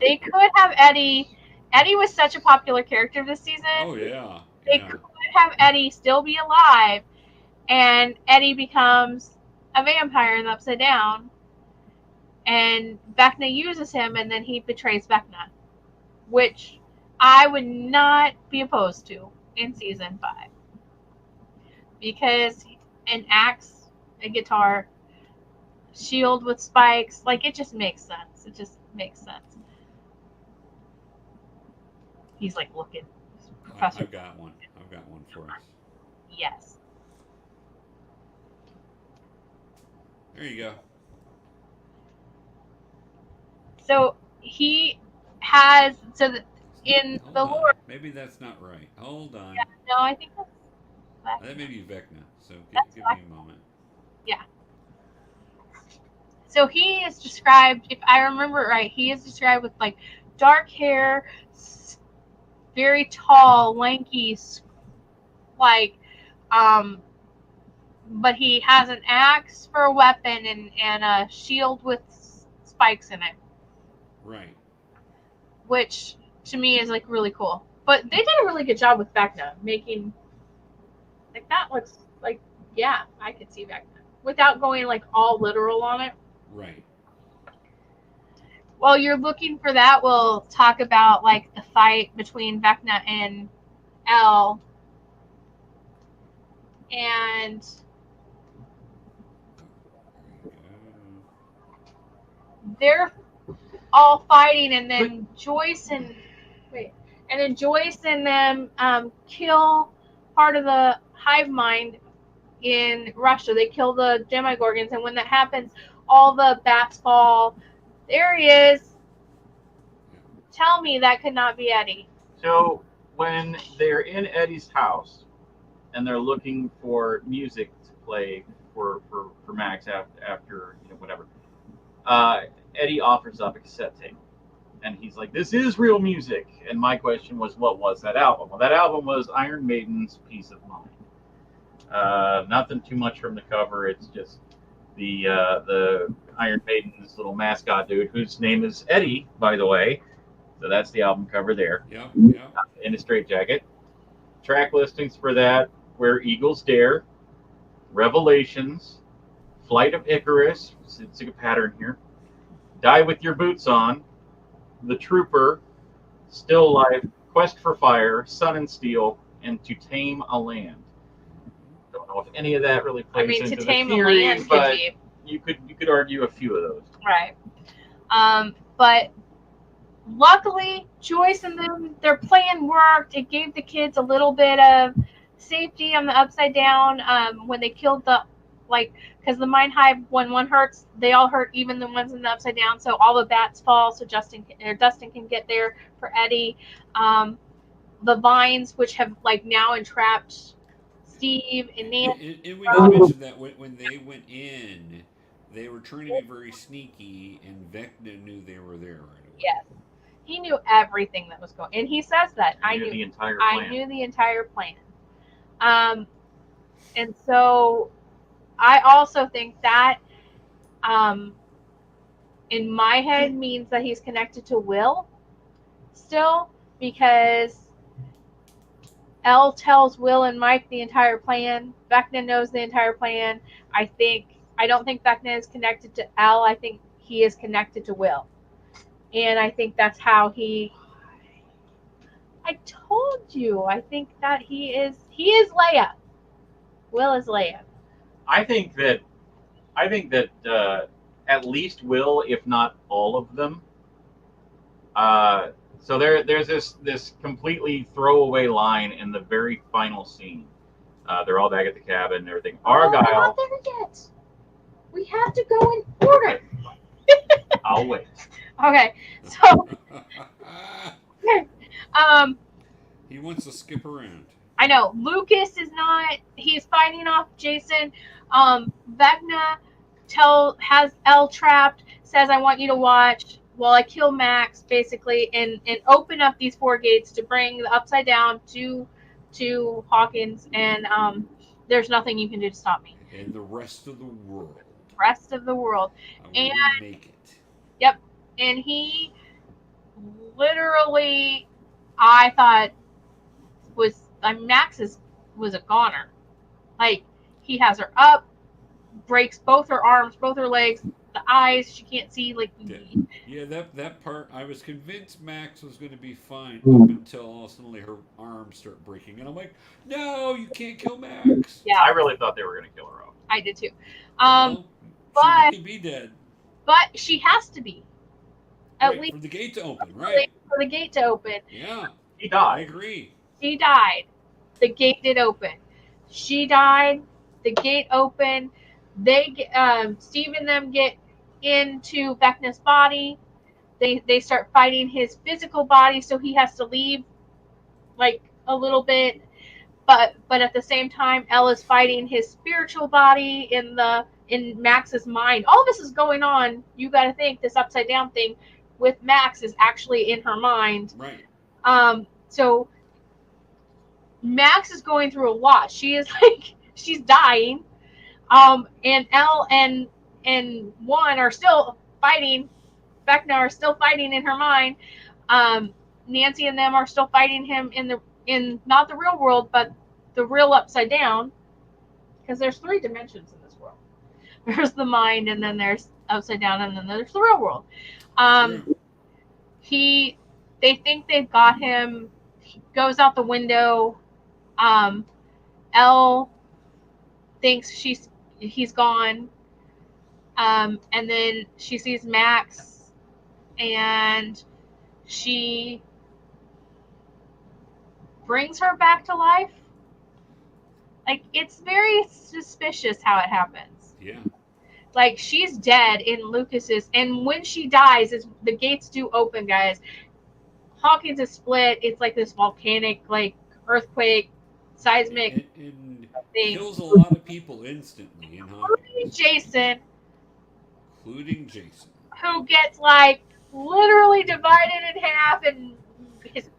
C: They could have Eddie. Eddie was such a popular character this season.
B: Oh, yeah.
C: They could have Eddie still be alive, and Eddie becomes a vampire in the Upside Down, and Vecna uses him, and then he betrays Vecna, which I would not be opposed to in season 5. Because an axe, a guitar, shield with spikes, like, it just makes sense. It just makes sense. He's like looking. Professor.
B: I've got one for us.
C: Yes.
B: There you go.
C: So he has in the lore.
B: Maybe that's not right. Hold on.
C: Yeah, no, I think that's.
B: That may be Vecna. So give me a moment.
C: Yeah. So he is described, if I remember it right, he is described with like dark hair, very tall, lanky, like, but he has an axe for a weapon and a shield with spikes in it.
B: Right.
C: Which to me is like really cool. But they did a really good job with Vecna, making like that looks like, yeah, I could see Vecna without going like all literal on it.
B: Right.
C: While you're looking for that, we'll talk about like the fight between Vecna and Elle. And they're all fighting, and then Joyce and them kill part of the hive mind in Russia. They kill the Demogorgons, and when that happens, all the bats fall. There he is. Tell me that could not be Eddie.
D: So when they're in Eddie's house and they're looking for music to play for Max after whatever, Eddie offers up a cassette tape. And he's like, this is real music. And my question was, what was that album? Well, that album was Iron Maiden's Peace of Mind. Nothing too much from the cover. It's just the Iron Maiden's little mascot dude, whose name is Eddie, by the way. So that's the album cover there.
B: Yeah.
D: In a straitjacket. Track listings for that: Where Eagles Dare, Revelations, Flight of Icarus. It's a pattern here. Die with Your Boots On, The Trooper, Still Life, Quest for Fire, Sun and Steel, and To Tame a Land. Don't know if any of that really plays into
C: To Tame
D: the
C: a
D: series,
C: Land
D: but
C: could be.
D: you could argue a few of those.
C: Right. But luckily, Joyce and them, their plan worked. It gave the kids a little bit of safety on the Upside Down when they killed because the Mind Hive, when one hurts, they all hurt, even the ones in the Upside Down. So all the bats fall, so Dustin can get there for Eddie. The vines, which have now entrapped Steve and Nancy.
B: And we did mention that when they went in, they were trying to be very sneaky, and Vecna knew they were there right away.
C: Yes. He knew everything that was going, and he says that I knew
D: the entire plan.
C: I knew the entire plan. And so I also think that, in my head, means that he's connected to Will still, because Elle tells Will and Mike the entire plan. Vecna knows the entire plan. I don't think Vecna is connected to Elle. I think he is connected to Will. And I think that's how I told you. I think that he is Leia. Will is Leia.
D: I think that at least Will, if not all of them. So there's this completely throwaway line in the very final scene. They're all back at the cabin and everything. Argyle.
C: We're not there yet. We have to go in order.
D: I'll wait.
C: Okay, so
B: he wants to skip around.
C: I know Lucas is not. He's fighting off Jason. Vecna has Elle trapped. Says, "I want you to watch while I kill Max," basically, and open up these 4 gates to bring the Upside Down to Hawkins. And there's nothing you can do to stop me.
B: And the rest of the world.
C: And
B: make it.
C: Yep. And he literally, I thought, Max was a goner. He has her up, breaks both her arms, both her legs, the eyes, she can't see.
B: Yeah, that part, I was convinced Max was going to be fine up until all of a sudden her arms start breaking. And I'm like, no, you can't kill Max.
C: Yeah.
D: I really thought they were going to kill her off.
C: I did too.
B: She may be dead.
C: But she has to be. At least
B: for the gate to open, right?
C: For the gate to open.
B: Yeah.
D: He died.
B: I agree.
C: She died. The gate did open. She died. The gate opened. Steve and them get into Vecna's body. They start fighting his physical body, so he has to leave a little bit. But at the same time, Elle is fighting his spiritual body in Max's mind. All this is going on. You got to think this Upside Down thing with Max is actually in her mind.
B: Right.
C: So Max is going through a lot. She is she's dying. And Elle and Juan are still fighting. Vecna are still fighting in her mind. Nancy and them are still fighting him in not the real world, but the real Upside Down. Because there's 3 dimensions in this world. There's the mind, and then there's Upside Down, and then there's the real world. They think they've got him. He goes out the window. Elle thinks he's gone. And then she sees Max, and she brings her back to life. It's very suspicious how it happens.
B: Yeah.
C: She's dead in Lucas's, and when she dies, the gates do open, guys. Hawkins is split. It's this volcanic, earthquake, seismic
B: and
C: thing.
B: Kills a lot of people instantly in Hawkins.
C: Including Jason.
B: Including Jason.
C: Who gets literally divided in half, and his.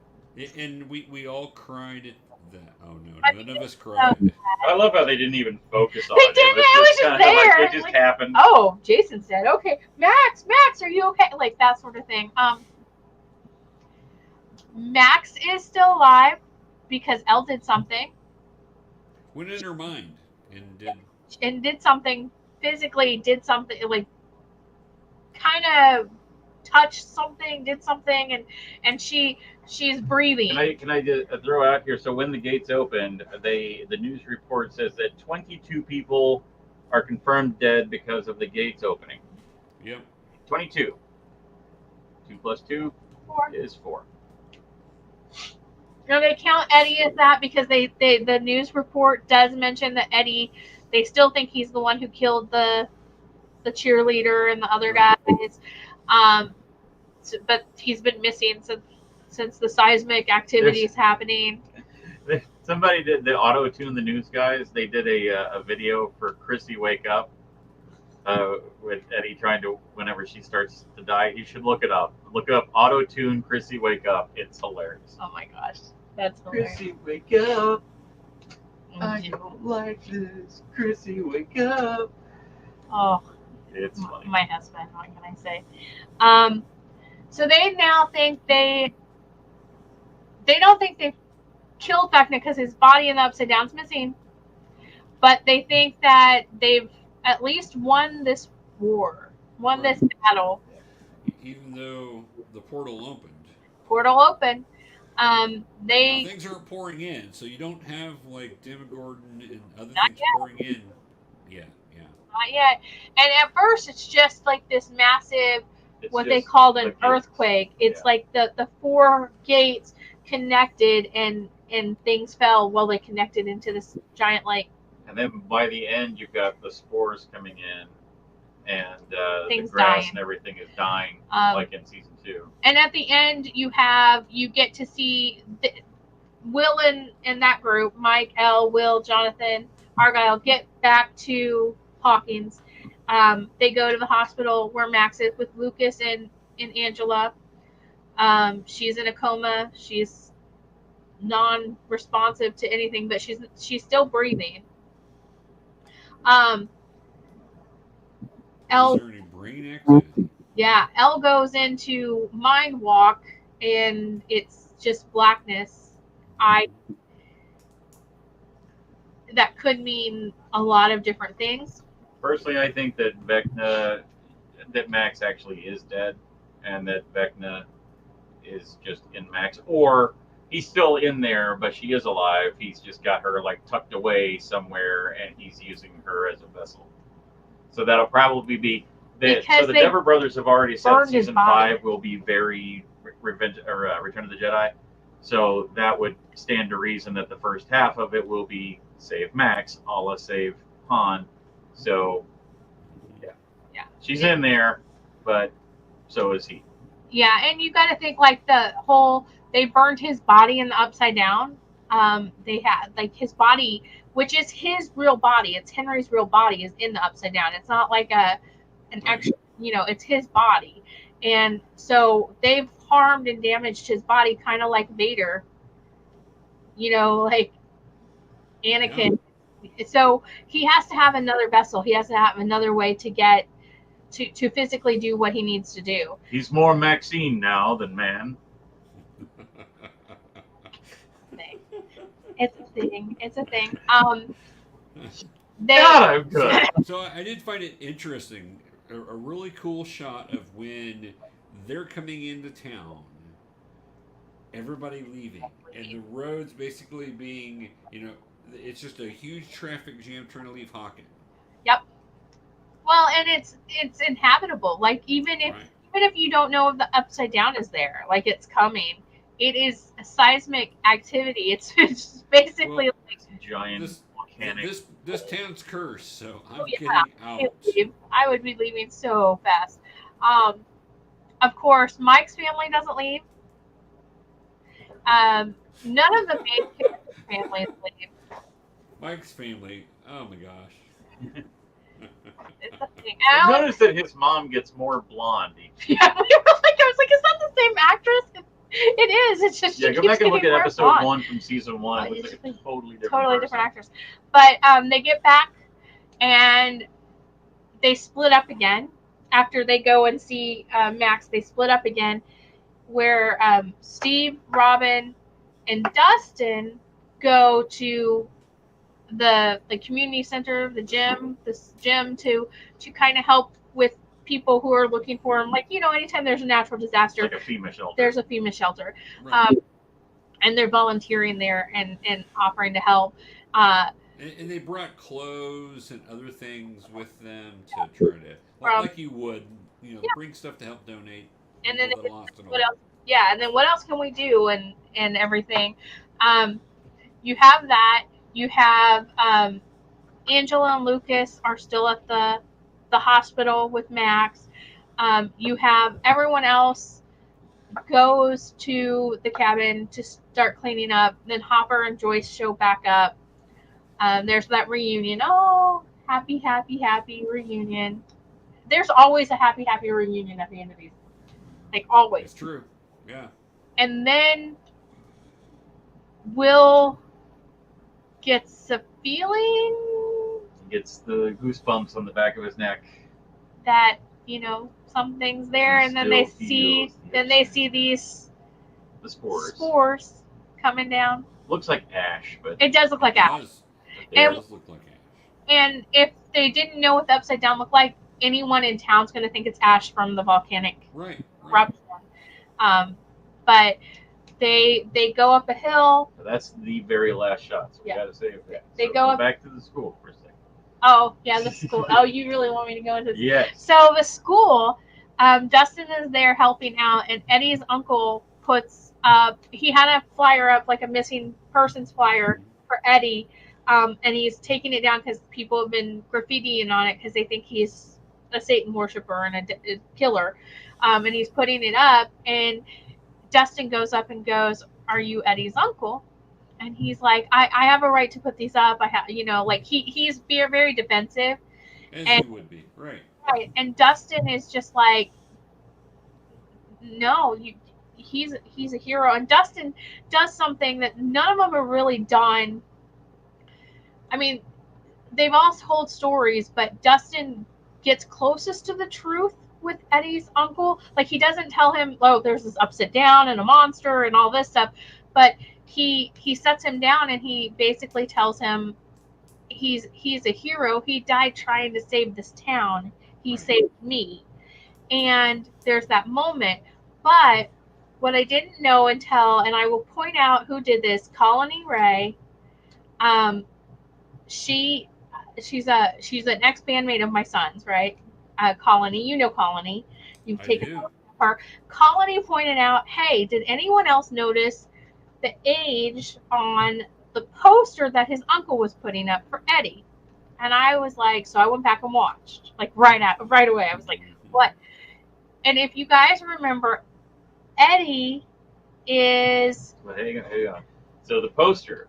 B: And we all cried at that. Oh no,
C: I
B: none
C: mean,
B: of us
C: it's so
B: cried.
D: I love how they didn't even focus on
C: They
D: it.
C: didn't.
D: It
C: It
D: was
C: was
D: just
C: just
D: kind of like
C: there.
D: it just happened.
C: Oh, Jason said, "Okay, Max, are you okay?" Like that sort of thing. Max is still alive because Elle did something
B: Went in her mind and did.
C: and did something physically, did something like kind of touched something, did something, and she's breathing.
D: Can I just throw out here? So when the gates opened, the news report says that 22 people are confirmed dead because of the gates opening.
B: Yep.
D: 22. 2 plus 2
C: Four.
D: is 4.
C: No, they count Eddie as that because the news report does mention that Eddie, they still think he's the one who killed the cheerleader and the other
B: Right.
C: guys. But he's been missing since the seismic activity is happening.
D: Somebody did the auto tune the news guys. They did a video for Chrissy Wake Up with Eddie trying to whenever she starts to die. You should look it up. Look up auto tune Chrissy Wake Up. It's hilarious.
C: Oh my gosh, that's hilarious.
D: Chrissy Wake Up. I don't like this. Chrissy Wake Up.
C: Oh,
D: It's funny.
C: my husband. What can I say? So they now think they don't think they've killed Vecna because his body in the Upside Down's missing, but they think that they've at least won this war, this battle.
B: Even though the portal opened.
C: Portal open.
B: Now, things aren't pouring in, so you don't have like Demogorgon and other things pouring in. Yeah.
C: Not yet. And at first, it's just like this massive,
D: It's
C: what
D: just
C: they called an
D: the gates.
C: earthquake. It's like the 4 gates connected, and things fell while they connected into this giant lake.
D: And then by the end, you've got the spores coming in, and the
C: Things
D: grass
C: dying.
D: and everything is dying, like in season 2.
C: And at the end, you get to see Will and that group, Mike, Elle, Will, Jonathan, Argyle, get back to Hawkins. They go to the hospital where Max is with Lucas and Angela. She's in a coma. She's non-responsive to anything, but she's still breathing. Elle,
B: is there any brain activity?
C: Yeah, Elle goes into mind walk, and it's just blackness. That could mean a lot of different things.
D: Personally, I think that that Max actually is dead, and that Vecna is just in Max, or he's still in there, but she is alive. He's just got her like tucked away somewhere, and he's using her as a vessel. So that'll probably be that. So the Dever brothers have already said season 5 will be very Return of the Jedi. So that would stand to reason that the first half of it will be save Max, a la save Han. So yeah, she's in there, but so is he.
C: Yeah, and you got to think like the whole they burned his body in the Upside Down. They had like his body, which is his real body. It's Henry's real body is in the Upside Down. It's not like an extra, it's his body. And so they've harmed and damaged his body, kind of like Vader, like Anakin. Yeah. So he has to have another vessel. He has to have another way to get to physically do what he needs to do.
D: He's more Maxine now than man.
C: It's a thing. It's a thing.
D: God, I'm good.
B: So I did find it interesting. A really cool shot of when they're coming into town, everybody leaving, and the roads basically being, it's just a huge traffic jam trying to leave Hawkins.
C: Yep. Well, and it's inhabitable. Like even if you don't know if the Upside Down is there, like it's coming. It is a seismic activity. It's basically like
D: giant volcanic.
B: This town's cursed, so I'm getting out.
C: I would be leaving so fast. Of course, Mike's family doesn't leave. None of the main character families leave.
B: Mike's family. Oh my gosh.
C: It's a thing.
D: Notice that his mom gets more blonde each year.
C: Yeah, we were like, I was like, is that the same actress? It is. It's just
D: Yeah,
C: she
D: go
C: keeps
D: back and look
C: getting
D: at
C: more
D: episode
C: blonde.
D: 1 from season 1. It looks
C: It's
D: like a totally
C: different
D: person.
C: actress. But they get back and they split up again. After they go and see Max, they split up again, where Steve, Robin, and Dustin go to the community center, this gym to kind of help with people who are looking for them. Like, anytime there's a natural disaster,
D: It's like a FEMA shelter.
C: there's a FEMA shelter.
B: Right.
C: And they're volunteering there and offering to help.
B: And they brought clothes and other things with them to try to, like you would, bring stuff to help donate.
C: And then
B: People that lost it
C: what
B: all.
C: else? Yeah, and then what else can we do and everything? You have that. You have Angela and Lucas are still at the hospital with Max. You have everyone else goes to the cabin to start cleaning up. Then Hopper and Joyce show back up. There's that reunion. Oh, happy, happy, happy reunion. There's always a happy, happy reunion at the end of these. Like, always.
B: It's true. Yeah.
C: And then Will gets a feeling
D: He gets the goosebumps on the back of his neck.
C: that, something's there, and then they see these
D: the spores
C: coming down.
D: Looks like ash, but
C: It does look like ash.
B: It does look like ash.
C: And if they didn't know what the upside down looked like, anyone in town's going to think it's ash from the volcanic eruption. But they go up a hill.
D: That's the very last shot, so we got to save that.
C: They go up
D: back to the school for a second.
C: Oh, yeah, the school. Oh, you really want me to go into this?
D: Yes.
C: So the school, Dustin is there helping out, and Eddie's uncle puts he had a flyer up, like a missing persons flyer for Eddie, and he's taking it down because people have been graffitiing on it because they think he's a Satan worshiper and a killer, and he's putting it up, and Dustin goes up and goes, "Are you Eddie's uncle?" And he's like, I have a right to put these up. I have, like he's very defensive.
B: As he would be, right.
C: Right. And Dustin is just like, no, he's a hero. And Dustin does something that none of them have really done. I mean, they've all told stories, but Dustin gets closest to the truth with Eddie's uncle. Like, he doesn't tell him, oh, there's this upside down and a monster and all this stuff, but he sets him down and he basically tells him he's a hero. He died trying to save this town. He saved me. And there's that moment. But what I didn't know until, and I will point out who did this, Colony Ray. She's an ex-bandmate of my son's, right? Colony, you know Colony. You've taken her. Colony pointed out, hey, did anyone else notice the age on the poster that his uncle was putting up for Eddie? And I was like, so I went back and watched, like right away. I was like, what? And if you guys remember, Eddie is...
D: Well, hang on. So the poster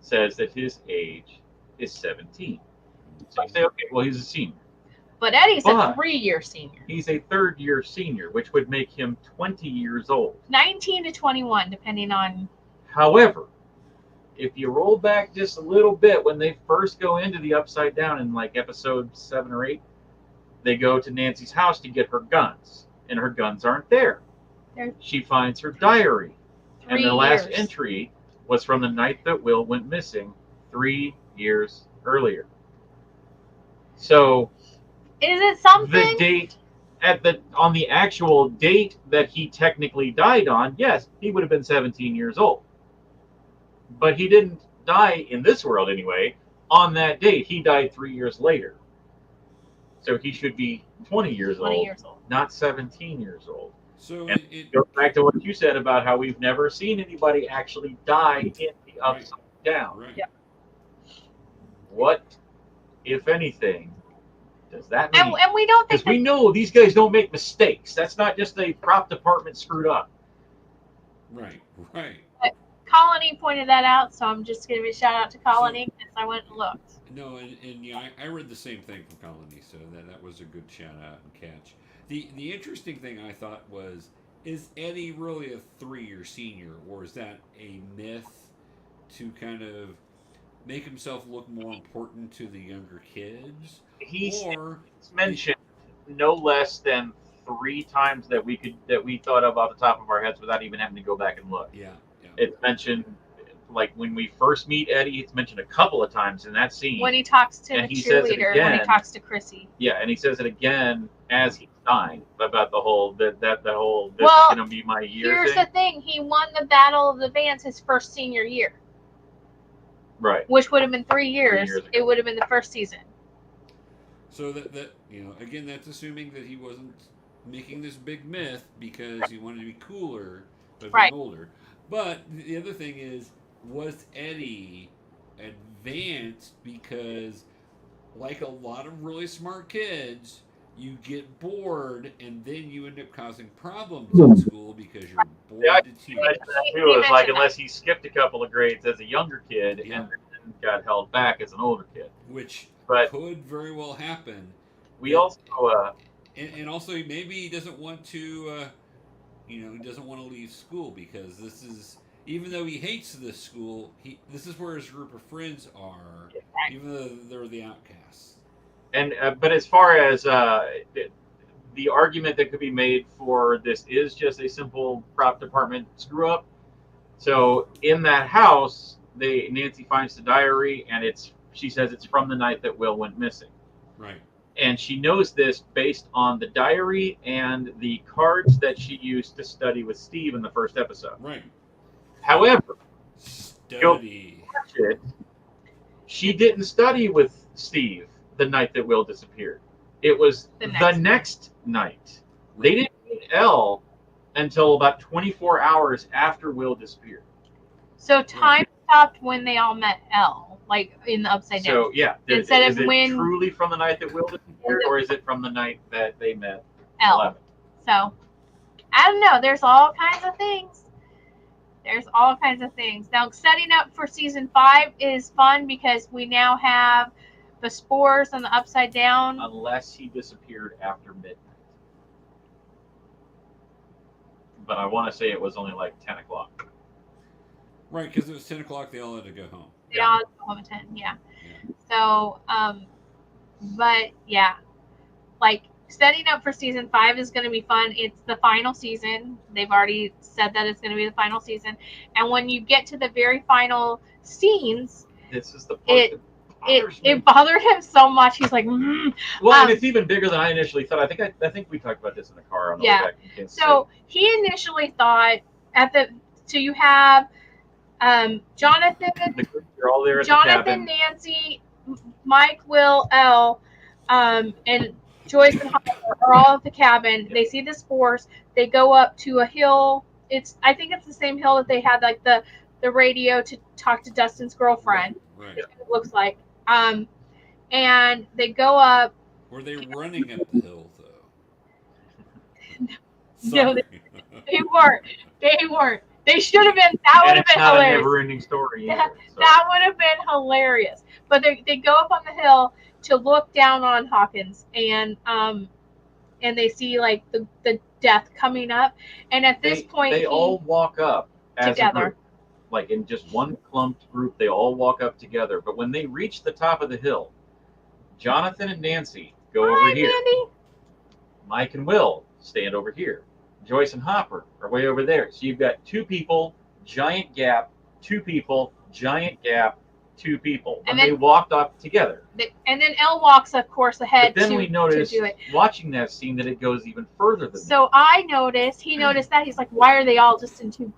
D: says that his age is 17. So you say, okay, well, he's a senior.
C: But Eddie's a 3-year senior.
D: He's a 3rd-year senior, which would make him 20 years old.
C: 19 to 21, depending on...
D: However, if you roll back just a little bit, when they first go into the Upside Down in like episode 7 or 8, they go to Nancy's house to get her guns, and her guns aren't there. She finds her diary, and the last entry was from the night that Will went missing 3 years earlier. So...
C: Is it something?
D: The date on the actual date that he technically died on, yes, he would have been 17 years old. But he didn't die in this world anyway. On that date, he died 3 years later. So he should be 20 years old, not 17 years old.
B: So
D: and it goes back to what you said about how we've never seen anybody actually die in the Upside Down.
B: Right.
C: Yeah.
D: What, if anything, does that mean?
C: And we don't think
D: because we know these guys don't make mistakes. That's not just the prop department screwed up.
B: Right.
C: But Colony pointed that out, so I'm just giving a shout out to Colony because I went and looked.
B: No, and yeah, I read the same thing from Colony, so that was a good shout out and catch. The interesting thing I thought was, is Eddie really a 3-year senior, or is that a myth to kind of make himself look more important to the younger kids?
D: He's
B: Or
D: mentioned no less than 3 times that we thought of off the top of our heads without even having to go back and look.
B: yeah, yeah.
D: It's mentioned, like when we first meet Eddie, it's mentioned a couple of times in that scene.
C: When he talks to
D: And
C: the
D: he says it
C: cheerleader,
D: again.
C: when he talks to Chrissy.
D: Yeah, and he says it again as he's dying about the whole this
C: Well,
D: is gonna be my year
C: Here's
D: thing.
C: the thing: he won the Battle of the Bands his first senior year,
D: Right.
C: which would have been 3 years.
D: years ago.
C: It would have been the first season.
B: So that again, that's assuming that he wasn't making this big myth because he wanted to be cooler but
C: Right.
B: being older. But the other thing is, was Eddie advanced because, like a lot of really smart kids, you get bored and then you end up causing problems in school because you're bored
D: Yeah,
B: to tears.
D: That too is like, unless he skipped a couple of grades as a younger kid
B: Yeah.
D: and then got held back as an older kid.
B: Which
D: But
B: could very well happen.
D: we also
B: And also, maybe he doesn't want to, he doesn't want to leave school because this is, even though he hates this school, this is where his group of friends are, even though they're the outcasts.
D: and but as far as the argument that could be made for this is just a simple prop department screw up. So in that house, Nancy finds the diary, and she says it's from the night that Will went missing.
B: Right.
D: And she knows this based on the diary and the cards that she used to study with Steve in the first episode.
B: Right.
D: However,
B: Study.
D: she didn't study with Steve the night that Will disappeared. It was the next night.
B: Right.
D: They didn't meet Elle until about 24 hours after Will disappeared.
C: So time stopped when they all met Elle, like in the Upside Down.
D: So yeah,
C: Instead
D: is
C: of
D: it
C: when
D: truly from the night that Will disappeared, or is it from the night that they met
C: Elle.
D: 11?
C: So I don't know. There's all kinds of things. Now, setting up for season 5 is fun because we now have the spores on the Upside Down.
D: Unless he disappeared after midnight. But I want to say it was only like 10 o'clock.
B: Right, because it was 10 o'clock, they all had to go home.
C: They all had to go home at 10, yeah. So, but yeah, like setting up for season 5 is going to be fun. It's the final season. They've already said that it's going to be the final season. And when you get to the very final scenes,
D: this is the part
C: it bothered him so much. He's like,
D: Well, and it's even bigger than I initially thought. I think we talked about this in the car on the way back from Kansas
C: So he initially thought so you have Jonathan,
D: you're all there at
C: Jonathan, Nancy, Mike, Will, Elle, and Joyce and Hopper are all at the cabin. They see the spores. They go up to a hill. I think it's the same hill that they had like the radio to talk to Dustin's girlfriend.
B: Right.
C: It looks like. And they go up.
B: Were they running up the hill though?
C: No, they weren't. They should have been. That would have been hilarious.
D: A never-ending story. Either, so.
C: That would have been hilarious. But they go up on the hill to look down on Hawkins, and they see like the death coming up. And at this point,
D: they all walk up
C: together.
D: As a group. Like in just one clumped group, they all walk up together. But when they reach the top of the hill, Jonathan and Nancy go over here.
C: Mandy.
D: Mike and Will stand over here. Joyce and Hopper are way over there. So you've got 2 people, giant gap, 2 people, giant gap, 2 people. And they walked up together.
C: And then Elle walks, of course, ahead.
D: But then we noticed, watching that scene, that it goes even further than that.
C: So he noticed that. He's like, why are they all just in two?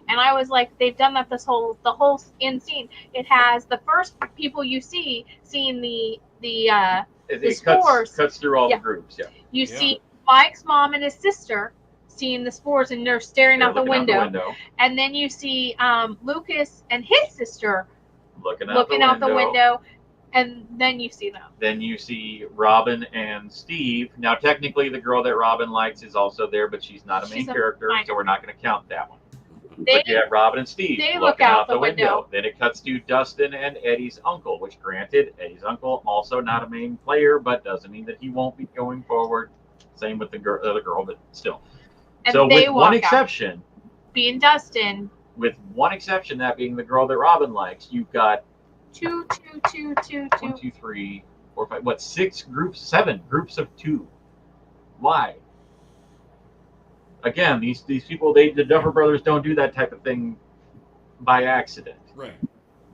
C: And I was like, they've done that the whole end scene. It has the first people you see seeing the spores.
D: Cuts through all the groups,
C: You see Mike's mom and his sister seeing the spores, and they're staring out the window. And then you see Lucas and his sister looking out the window, and then you see them.
D: Then you see Robin and Steve. Now, technically, the girl that Robin likes is also there, but she's not a main character, so we're not going to count that one. But you have Robin and Steve
C: they
D: looking
C: look out the window.
D: Then it cuts to Dustin and Eddie's uncle, which granted, Eddie's uncle also not a main player, but doesn't mean that he won't be going forward. Same with the other girl, but still.
C: And
D: so
C: they
D: with one
C: walk
D: exception,
C: out. Being Dustin.
D: With one exception, that being the girl that Robin likes, you've got
C: 1, 2, 3,
D: 4, 5. What? 6 groups? 7 groups of 2. Why? Again, these people, the Duffer Brothers don't do that type of thing by accident.
B: Right.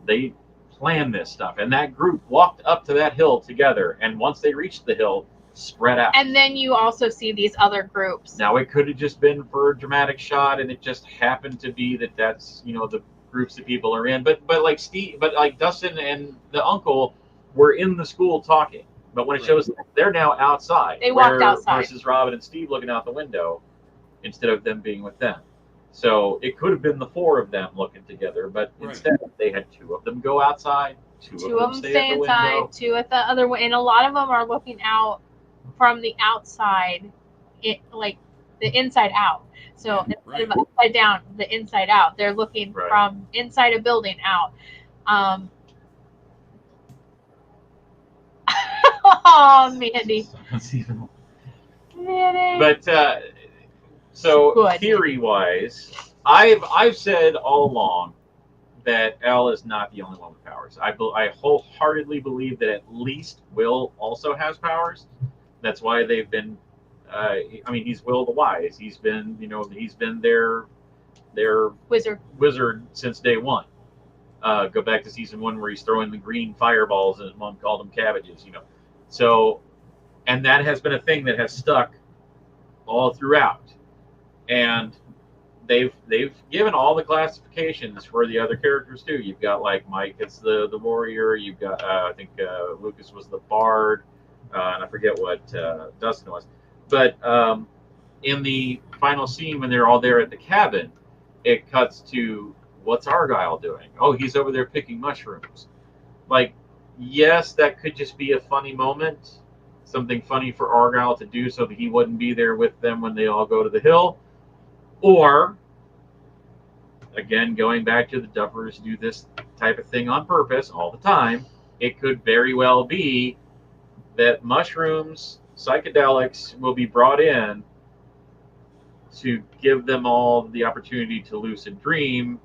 D: They plan this stuff, and that group walked up to that hill together, and once they reached the hill, spread out.
C: And then you also see these other groups.
D: Now, it could have just been for a dramatic shot, and it just happened to be that that's, the groups that people are in. But like Dustin and the uncle were in the school talking. But when it shows they're now outside.
C: They walked outside.
D: Versus Robin and Steve looking out the window instead of them being with them. So it could have been the 4 of them looking together, but instead they had 2 of them go outside, 2 of them stay at the
C: inside,
D: window.
C: 2 at the other way, and a lot of them are looking out from the outside, like the inside out. So instead of upside down, the inside out. They're looking from inside a building out. Oh, Mandy. Mandy.
D: But so theory-wise, I've said all along that Elle is not the only one with powers. I wholeheartedly believe that at least Will also has powers. That's why they've been. He's Will the Wise. He's been, he's been their wizard since day one. Go back to season 1 where he's throwing the green fireballs and his mom called them cabbages. So, and that has been a thing that has stuck all throughout. And they've given all the classifications for the other characters too. You've got like Mike, it's the warrior. You've got I think Lucas was the bard, and I forget what Dustin was. But in the final scene when they're all there at the cabin, it cuts to what's Argyle doing? Oh, he's over there picking mushrooms. Like, yes, that could just be a funny moment, something funny for Argyle to do so that he wouldn't be there with them when they all go to the hill. Or, again, going back to the Duffers do this type of thing on purpose all the time, it could very well be that mushrooms, psychedelics will be brought in to give them all the opportunity to lucid dream,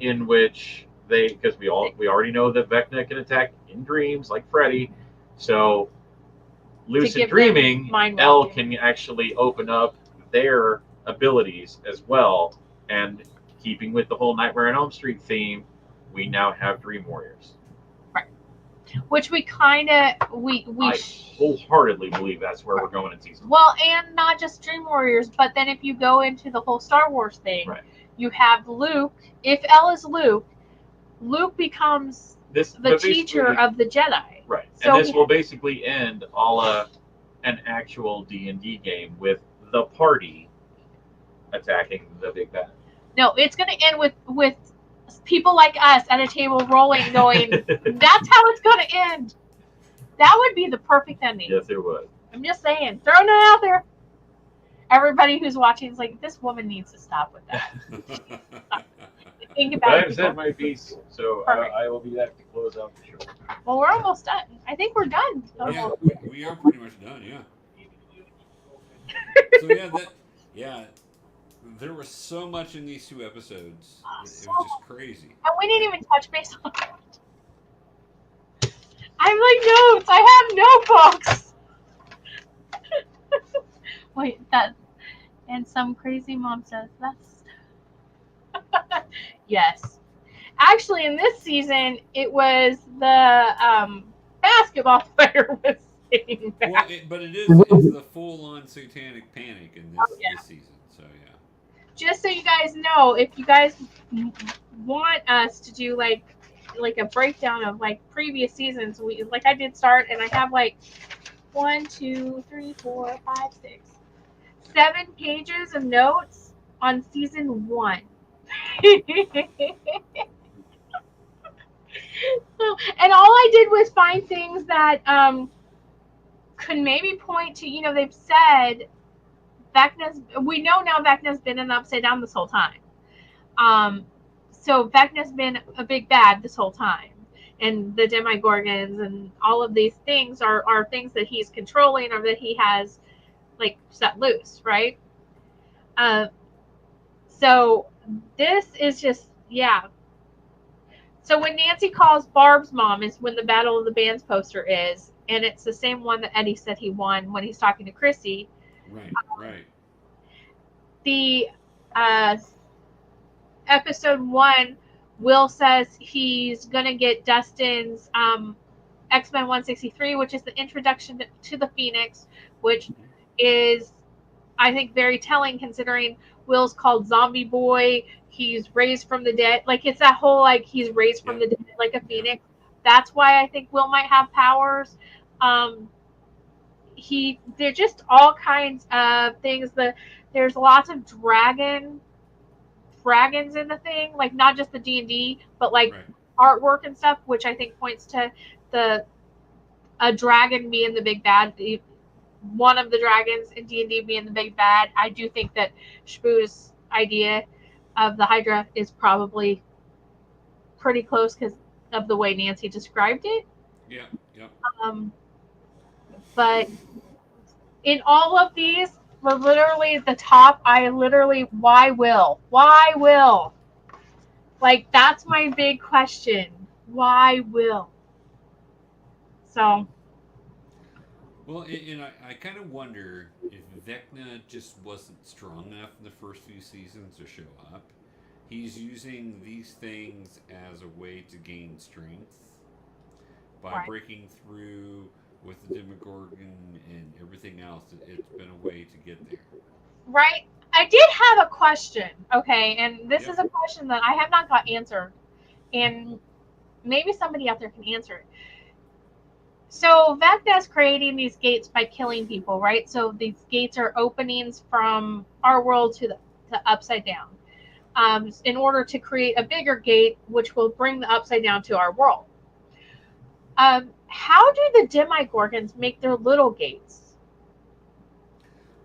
D: in which because we already know that Vecna can attack in dreams like Freddy, so lucid dreaming, Elle can actually open up their abilities as well, and keeping with the whole Nightmare on Elm Street theme, we now have Dream Warriors.
C: Right. Which we I
D: wholeheartedly believe that's where we're going in season 1.
C: Well, and not just Dream Warriors, but then if you go into the whole Star Wars thing, you have Luke. If Elle is Luke becomes the teacher of the Jedi.
D: Right. So and this will basically end an actual D&D game with the party attacking the big bad.
C: No, it's going to end with people like us at a table rolling, going, that's how it's going to end. That would be the perfect ending.
D: Yes, it would.
C: I'm just saying, throwing it out there. Everybody who's watching is like, this woman needs to stop with that. Think about it.
D: I've said my piece, so I will be back to close out the show.
C: Well, we're almost done. I think we're done.
B: Yeah, we are pretty much done, yeah. So, there was so much in these 2 episodes. It was just crazy.
C: And we didn't even touch base on it. I'm like notes. I have notebooks. Wait, and some crazy mom says that's yes. Actually, in this season, it was the basketball player was saying that.
B: Well, it's the full-on satanic panic in this season. So yeah.
C: Just so you guys know, if you guys want us to do like a breakdown of like previous seasons, I did start, and I have like 1, 2, 3, 4, 5, 6, 7 pages of notes on season 1. And all I did was find things that could maybe point to, they've said we know now Vecna's been in the Upside Down this whole time. So Vecna's been a big bad this whole time. And the Demigorgons and all of these things are things that he's controlling or that he has like set loose, right? So this is just, yeah. So when Nancy calls Barb's mom is when the Battle of the Bands poster is, and it's the same one that Eddie said he won when he's talking to Chrissy.
B: Right, right.
C: The episode 1, Will says he's gonna get Dustin's X-Men 163, which is the introduction to the Phoenix, which is, I think, very telling considering Will's called Zombie Boy. He's raised from the dead. Like, it's that whole, like, he's raised from the dead like a phoenix. That's why I think Will might have powers. They're just all kinds of things. There's lots of dragons in the thing, like not just the D&D, but like artwork and stuff, which I think points to a dragon being the big bad. One of the dragons in D&D being the big bad. I do think that Shpoo's idea of the Hydra is probably pretty close because of the way Nancy described it.
B: Yeah, yeah.
C: But in all of these, literally the top, why Will? Why Will? Like, that's my big question. Why Will? So.
B: Well, and I kind of wonder if Vecna just wasn't strong enough in the first few seasons to show up. He's using these things as a way to gain strength by breaking through with the Demogorgon and everything else. It's been a way to get there.
C: Right. I did have a question, okay, and this is a question that I have not got answered, and maybe somebody out there can answer it. So Vecna's creating these gates by killing people, right? So these gates are openings from our world to the upside down, in order to create a bigger gate, which will bring the upside down to our world. How do the Demigorgons make their little gates?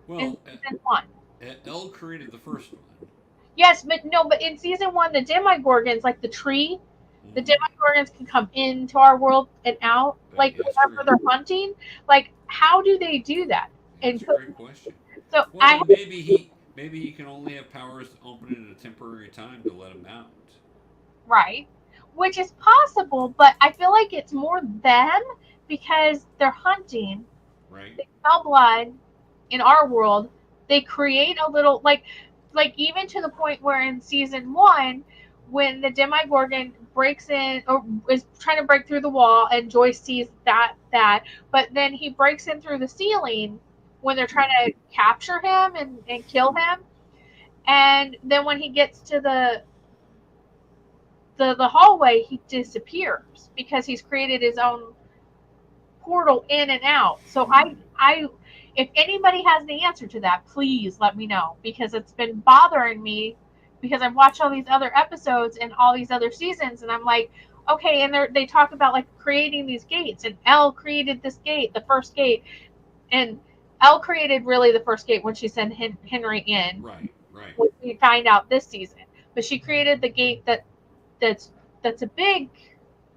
B: Well,
C: in season 1?
B: Elle created the first one.
C: Yes, but in season 1, the Demigorgons, like the tree, the Demigorgons can come into our world and out, like whenever they're hunting. Like, how do they do that?
B: That's a great question.
C: So
B: maybe he can only have powers to open it at a temporary time to let him out.
C: Right, which is possible, but I feel like it's more them because they're hunting.
B: Right.
C: They smell blood in our world. They create a little like even to the point where in season 1, when the Demigorgon breaks in or is trying to break through the wall, and Joyce sees that, but then he breaks in through the ceiling when they're trying to capture him and kill him, and then when he gets to the hallway, he disappears because he's created his own portal in and out. So I if anybody has the answer to that, please let me know, because it's been bothering me, because I've watched all these other episodes and all these other seasons, and I'm like, okay, and they talk about like creating these gates, and Elle created this gate, the first gate, and Elle created really the first gate when she sent Henry in.
B: Right.
C: Which we find out this season, but she created the gate that's a big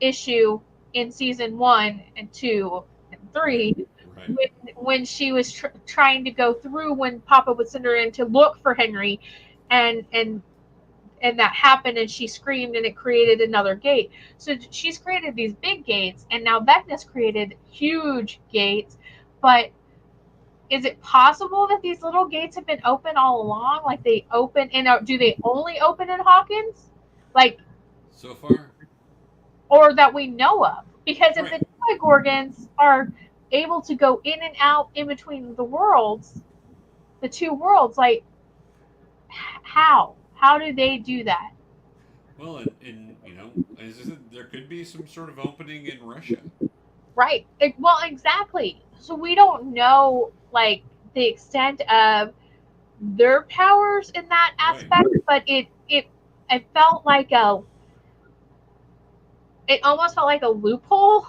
C: issue in season 1 and 2 and 3. Right. When she was trying to go through, when Papa would send her in to look for Henry, and that happened, and she screamed, and it created another gate. So she's created these big gates, and now Vecna's created huge gates. But is it possible that these little gates have been open all along? Like, they open, and do they only open in Hawkins? Like,
B: so far?
C: Or that we know of? Because if the Demigorgons are able to go in and out in between the worlds, the two worlds, like, how do they do that?
B: Well, and as I said, there could be some sort of opening in Russia.
C: Right. Well, exactly. So we don't know, like, the extent of their powers in that aspect, but it felt like it almost felt like a loophole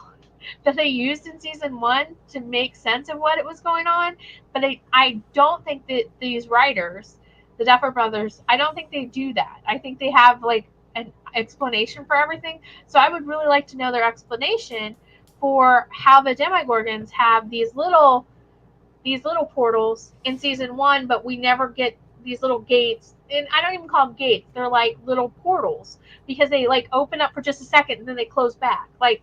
C: that they used in season 1 to make sense of what it was going on. But I don't think that these writers the Duffer Brothers, I don't think they do that. I think they have like an explanation for everything. So I would really like to know their explanation for how the Demogorgons have these little portals in season 1, but we never get these little gates. And I don't even call them gates. They're like little portals because they like open up for just a second and then they close back. Like,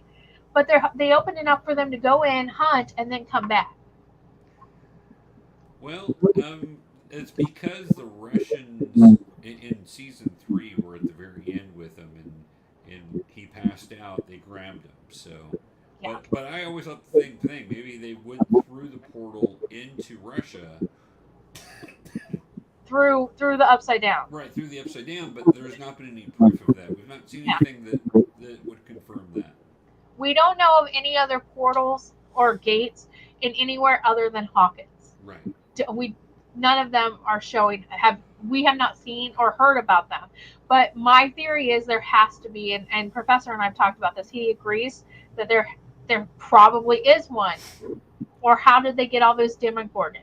C: but they open enough for them to go in, hunt, and then come back.
B: Well, it's because the Russians in season 3 were at the very end with him, and he passed out. They grabbed him. So,
C: Yeah.
B: but I always thought the same thing. Maybe they went through the portal into Russia.
C: Through the Upside Down.
B: Right, through the Upside Down, but there's not been any proof of that. We've not seen anything that would confirm that.
C: We don't know of any other portals or gates in anywhere other than Hawkins.
B: Right.
C: None of them are showing. We have not seen or heard about them. But my theory is there has to be, and Professor and I've talked about this. He agrees that there probably is one. Or how did they get all those Demogorgons?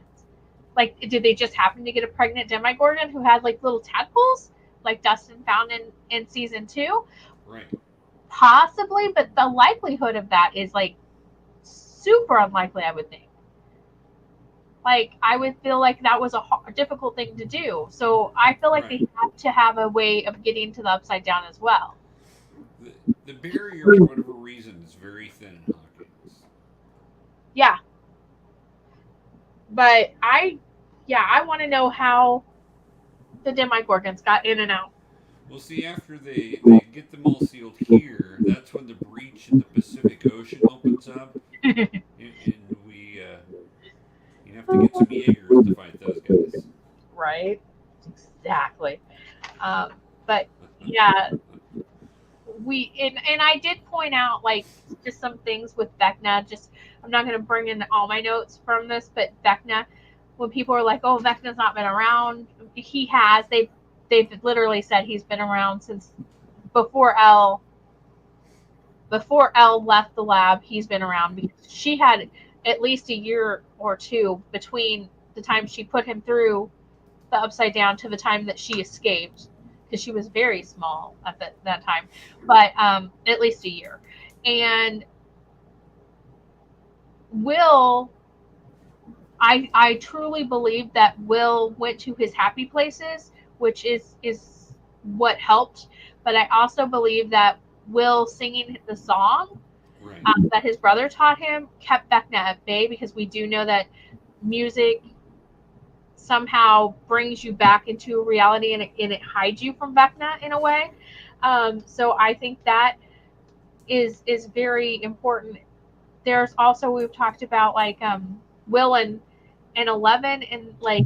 C: Like, did they just happen to get a pregnant Demogorgon who had like little tadpoles, like Dustin found in season 2?
B: Right.
C: Possibly, but the likelihood of that is like super unlikely, I would think. Like, I would feel like that was a difficult thing to do. So I feel like they have to have a way of getting to the Upside Down as well.
B: The barrier, for whatever reason, is very thin in Hawkins.
C: Yeah. But I want to know how the Demogorgons got in and out.
B: Well, see, after they get them all sealed here, that's when the breach in the Pacific Ocean opens up, and we you have to get some Jaegers to fight those guys.
C: Right. Exactly. But yeah, and I did point out like just some things with Vecna. I'm not going to bring in all my notes from this, but Vecna, when people are like, "Oh, Vecna's not been around," he has. They've literally said he's been around since before Elle left the lab. He's been around because she had at least a year or two between the time she put him through the Upside Down to the time that she escaped, because she was very small at that time, but at least a year. And Will, I truly believe that Will went to his happy places, which is what helped. But I also believe that Will singing the song that his brother taught him kept Vecna at bay, because we do know that music somehow brings you back into reality, and it hides you from Vecna in a way. So I think that is very important. There's also, we've talked about like Will and 11 and like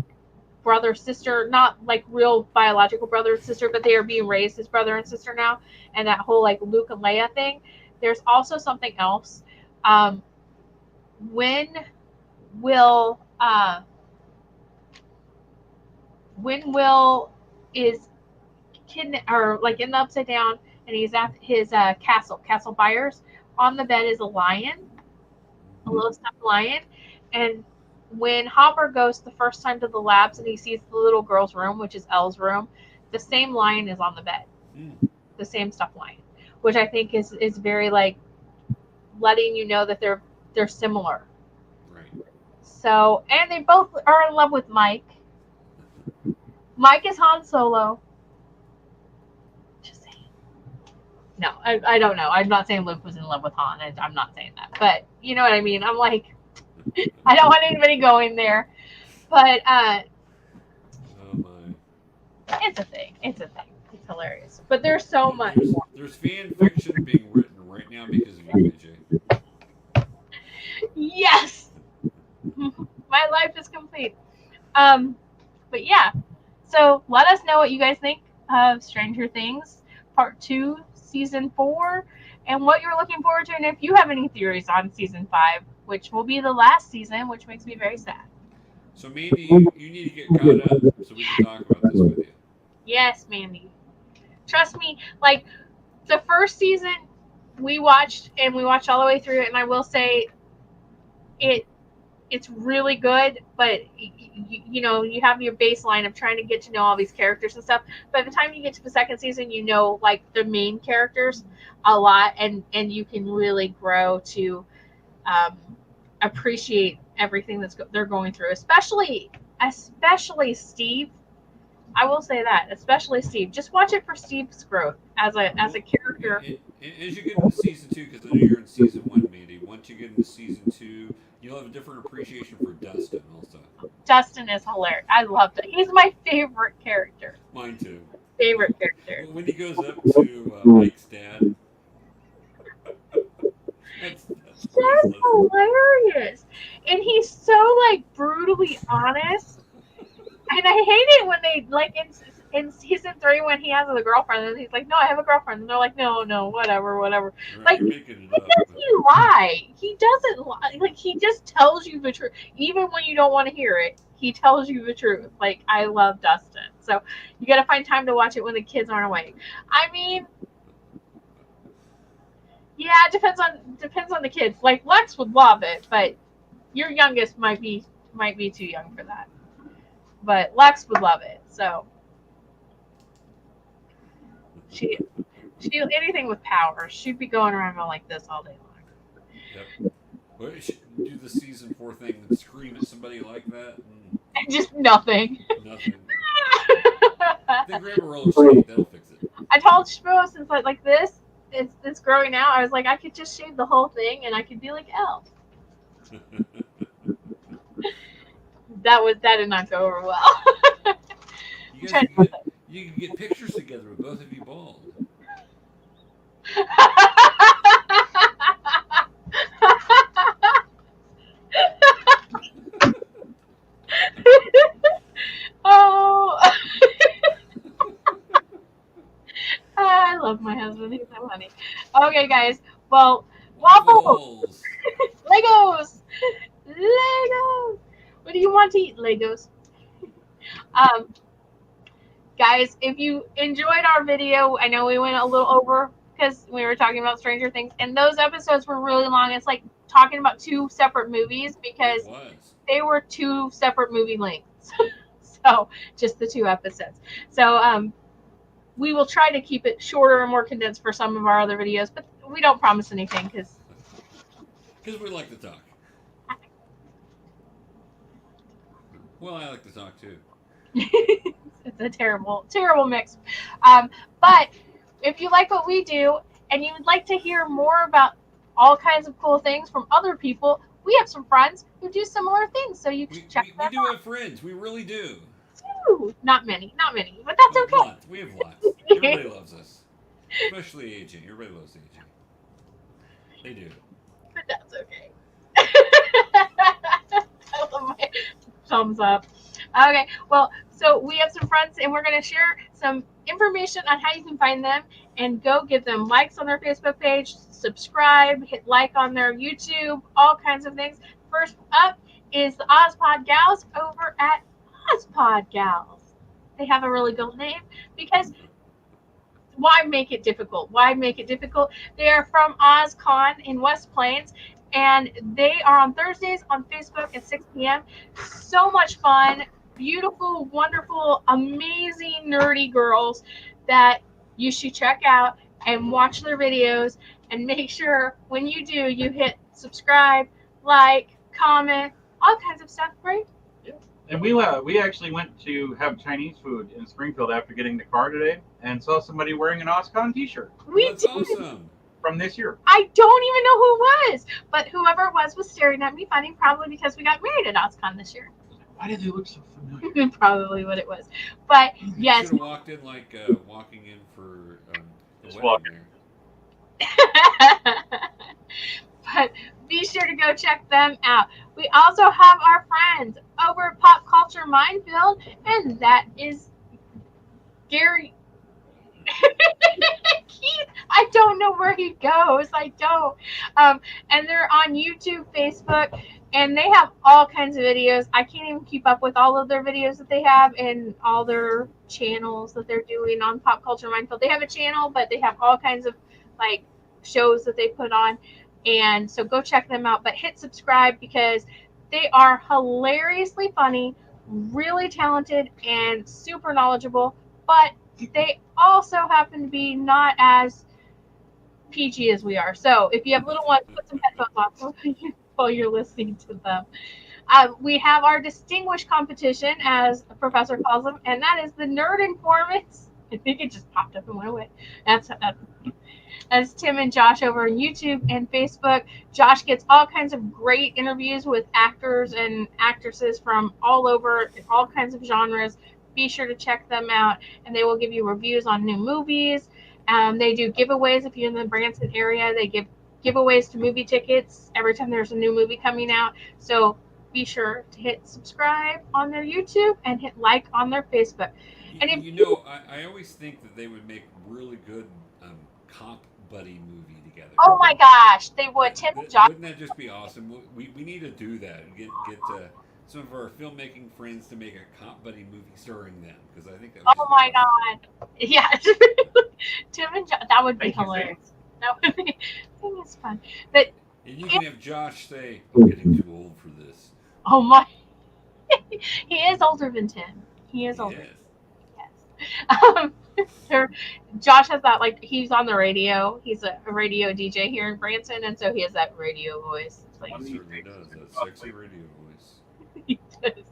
C: brother sister, not like real biological brother and sister, but they are being raised as brother and sister now, and that whole like Luke and Leia thing. There's also something else. When Will is or like in the Upside Down, and he's at his Castle Byers, on the bed is a lion, a little stuffed lion. And when Hopper goes the first time to the labs and he sees the little girl's room, which is Elle's room, the same lion is on the bed. The same stuffed lion, which I think is very like letting you know that they're similar.
B: Right.
C: So, and they both are in love with Mike. Mike is Han Solo. Just saying. No, I don't know. I'm not saying Luke was in love with Han. I'm not saying that. But you know what I mean? I'm like, I don't want anybody going there. But
B: oh my.
C: It's a thing. It's hilarious. But there's so much more.
B: There's fan fiction being written right now because of you, AJ.
C: Yes! My life is complete. But yeah. So let us know what you guys think of Stranger Things Part 2, Season 4, and what you're looking forward to, and if you have any theories on Season 5, which will be the last season, which makes me very sad.
B: So Mandy, you need to get caught up so we can talk about this with you.
C: Yes, Mandy. Trust me, like, the first season we watched all the way through it, and I will say it it's really good, but you know, you have your baseline of trying to get to know all these characters and stuff. By the time you get to the second season, you know, like the main characters a lot, and you can really grow to um, appreciate everything they're going through, especially Steve. I will say that, especially Steve. Just watch it for Steve's growth as a character.
B: As you get into season 2, because I know you're in season 1, Mandy. Once you get into season 2, you'll have a different appreciation for Dustin also.
C: Dustin is hilarious. I love that. He's my favorite character.
B: Mine too.
C: Favorite character.
B: When he goes up to Mike's dad, that's
C: hilarious. And he's so like brutally honest. And I hate it when they like in season 3 when he has a girlfriend and he's like, no, I have a girlfriend, and they're like, no, whatever.
B: Right,
C: like,
B: you're making it up.
C: Does he lie? He doesn't lie. Like, he just tells you the truth, even when you don't want to hear it. He tells you the truth. Like, I love Dustin. So you got to find time to watch it when the kids aren't awake. I mean, yeah, it depends on the kids. Like, Lex would love it, but your youngest might be too young for that. But Lex would love it. So she anything with power, she'd be going around like this all day long.
B: Yep. Well, you should do the season 4 thing and scream at somebody like that.
C: And just nothing.
B: Nothing. Then grab a roller skate. That'll fix it.
C: I told Shmo, since like this, it's growing out. I was like, I could just shave the whole thing and I could be like Elf. That did not go over well.
B: You can get pictures together with both of you bald.
C: Oh. I love my husband. He's so funny. Okay, guys. Well, waffles. Legos. What do you want to eat? Legos. Guys, if you enjoyed our video, I know we went a little over because we were talking about Stranger Things, and those episodes were really long. It's like talking about 2 separate movies because they were 2 separate movie lengths. So just the 2 episodes. So we will try to keep it shorter and more condensed for some of our other videos, but we don't promise anything because
B: we like to talk. Well, I like to talk too.
C: It's a terrible mix. But if you like what we do and you would like to hear more about all kinds of cool things from other people, we have some friends who do similar things, so you can check them out.
B: We do have friends. We really do.
C: Ooh, not many, but that's okay.
B: Lots. We have lots. Everybody loves us, especially AJ. Everybody loves AJ. They do.
C: But that's okay. I love my thumbs up. Okay, well, so we have some friends, and we're going to share some information on how you can find them, and go give them likes on their Facebook page, subscribe, hit like on their YouTube, all kinds of things. First up is the Ozpod Gals over at Ozpod Gals. They have a really good name because why make it difficult? They are from OzCon in West Plains, and they are on Thursdays on Facebook at 6 p.m. So much fun. Beautiful, wonderful, amazing, nerdy girls that you should check out and watch their videos, and make sure when you do, you hit subscribe, like, comment, all kinds of stuff, right?
D: Yeah. And we actually went to have Chinese food in Springfield after getting the car today, and saw somebody wearing an OzCon t-shirt.
B: That's awesome.
D: From this year.
C: I don't even know who it was, but whoever it was staring at me funny, probably because we got married at OzCon this year.
D: Why did they look so familiar?
C: Probably what it was. But yes.
B: You should have walked in like walking in for the wedding there.
C: But be sure to go check them out. We also have our friends over at Pop Culture Minefield, and that is Gary. I don't know where he goes. I don't. And they're on YouTube, Facebook, and they have all kinds of videos. I can't even keep up with all of their videos that they have and all their channels that they're doing on Pop Culture Minefield. They have a channel, but they have all kinds of like shows that they put on. And so go check them out. But hit subscribe because They are hilariously funny, really talented, and super knowledgeable, but they also happen to be not as PG as we are. So if you have little ones, put some headphones on while you're listening to them. We have our distinguished competition, as the professor calls them, and that is the Nerd Informants. I think it just popped up and went away. That's Tim and Josh over on YouTube and Facebook. Josh gets all kinds of great interviews with actors and actresses from all over, all kinds of genres. Be sure to check them out, and they will give you reviews on new movies. They do giveaways if you're in the Branson area. They give giveaways to movie tickets every time there's a new movie coming out. So be sure to hit subscribe on their YouTube and hit like on their Facebook. And if
B: I always think that they would make really good cop buddy movie together.
C: oh my gosh, they would. Tim and Josh.
B: Wouldn't that just be awesome? We need to do that and get some of our filmmaking friends to make a cop buddy movie starring them, because I think that would
C: Oh my god. Yeah. Tim and Josh, that would be hilarious. That would be, I think it's fun. But
B: and you can have Josh say, "I'm getting too old for this."
C: oh my, he is older than Tim. He is older. Yes. Josh has that, like, he's on the radio. He's a radio DJ here in Branson, and so he has that radio voice. It's like,
B: He certainly does. That sexy radio voice.
C: he does.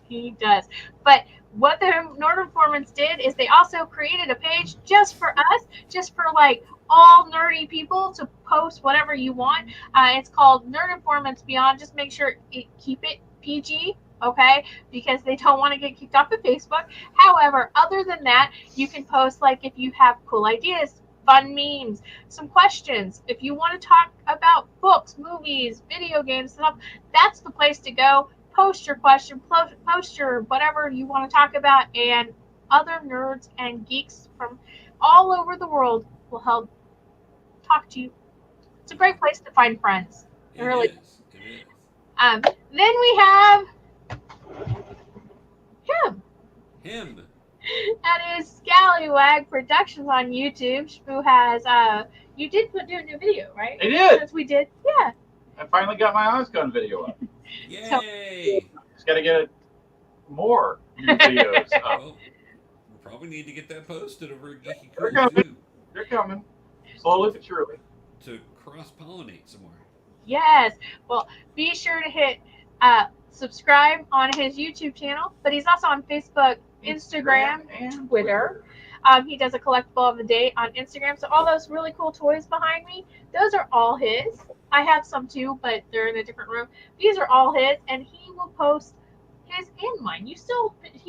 C: He does. But what the Nerd Informants did is they also created a page just for us, just for like all nerdy people to post whatever you want. It's called Nerd Informants Beyond. Just make sure keep it PG, okay? Because they don't want to get kicked off of Facebook. However, other than that, you can post, like, if you have cool ideas, fun memes, some questions. If you want to talk about books, movies, video games, stuff, that's the place to go. Post your question, post your whatever you want to talk about, and other nerds and geeks from all over the world will help talk to you. It's a great place to find friends. It really is.
B: It is.
C: Then we have him. That is Scallywag Productions on YouTube, who has you did do a new video, right?
D: I did.
C: Since we did, yeah.
D: I finally got my Oscon video up.
B: Yay!
D: Just got to get more new videos up.
B: Well, we probably need to get that posted over at GeekyKOOL too.
D: They're coming. Slowly but surely.
B: To cross-pollinate some more.
C: Yes. Well, be sure to hit subscribe on his YouTube channel, but he's also on Facebook, Instagram, and Twitter. He does a collectible of the day on Instagram. So all those really cool toys behind me, those are all his. I have some too, but they're in a different room. These are all his, and he will post his and mine. He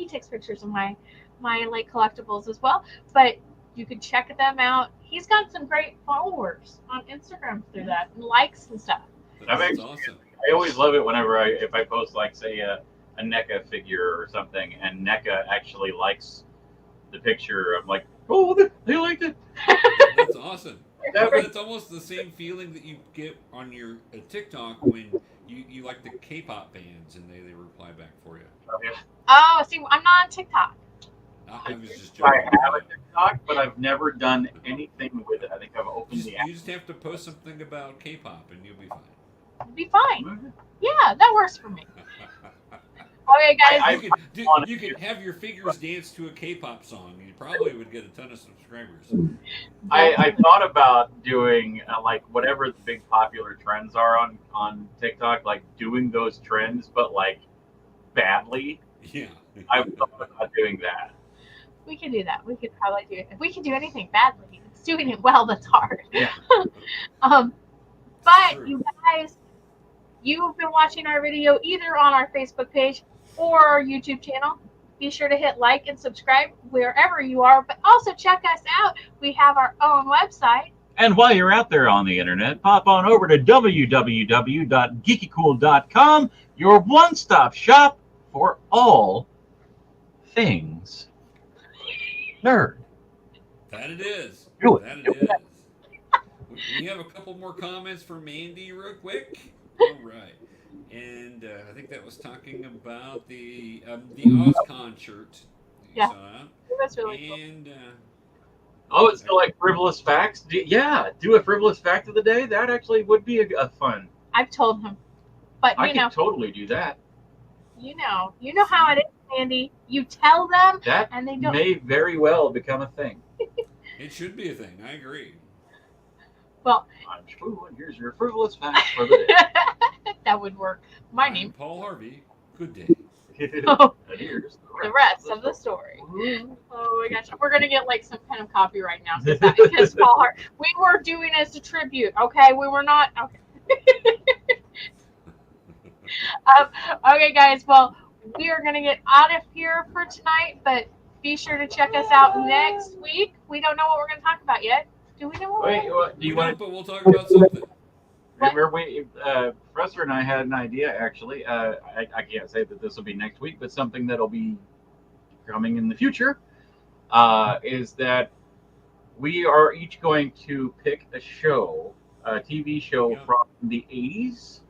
C: takes pictures of my like collectibles as well, but you can check them out. He's got some great followers on Instagram through that, and likes and stuff.
B: That's awesome.
D: I always love it whenever if I post, like, say a NECA figure or something, and NECA actually likes the picture. I'm like, oh, they liked it.
B: That's awesome. It's almost the same feeling that you get on your TikTok when you like the K-pop bands and they reply back for you.
C: Oh, see, I'm not on TikTok.
B: I was just joking.
D: I have a TikTok, but I've never done anything with it. I think I've opened the app.
B: You just have to post something about K-pop and you'll be fine.
C: Be fine. Yeah, that works for me. Okay, guys.
B: You could have your figures dance to a K-pop song. You probably would get a ton of subscribers.
D: I thought about doing like whatever the big popular trends are on TikTok, like doing those trends, but like badly.
B: Yeah.
D: I thought about doing that.
C: We can do that. We could probably do it. If we can do anything badly, it's doing it well that's hard.
D: Yeah.
C: But you guys, you've been watching our video either on our Facebook page or our YouTube channel. Be sure to hit like and subscribe wherever you are, but also check us out. We have our own website.
D: And while you're out there on the internet, pop on over to www.GeekyKOOL.com, your one-stop shop for all things nerd.
B: That it is.
D: Do it.
B: That it is. We have a couple more comments for Mandy real quick. All right. And I think that was talking about the OzCon shirt.
C: Yeah. That's really cool.
B: And
D: it's still like frivolous facts. Do a frivolous fact of the day. That actually would be a fun.
C: I've told him. But
D: I can totally do that.
C: you know how it is, Andy. You tell them,
D: That
C: and they don't.
D: may very well become a thing.
B: It should be a thing. I agree.
C: Well,
D: I'm Shmoo, and here's your frivolous fact for the day.
C: that would work. My
B: I'm
C: name.
B: Paul Harvey. Good day.
C: Oh,
D: And here's
C: the rest of the story. Oh my gosh, we're gonna get like some kind of copyright now because Paul Hart. We were doing it as a tribute, okay? We were not. Okay. Okay, guys. Well, we are gonna get out of here for tonight, but be sure to check us out next week. We don't know what we're gonna talk about yet. Do we know what?
D: Wait, what, do you want to?
B: But we'll talk about something.
D: Remember, Professor and I had an idea actually. I can't say that this will be next week, but something that'll be coming in the future is that we are each going to pick a show, a TV show from the 80s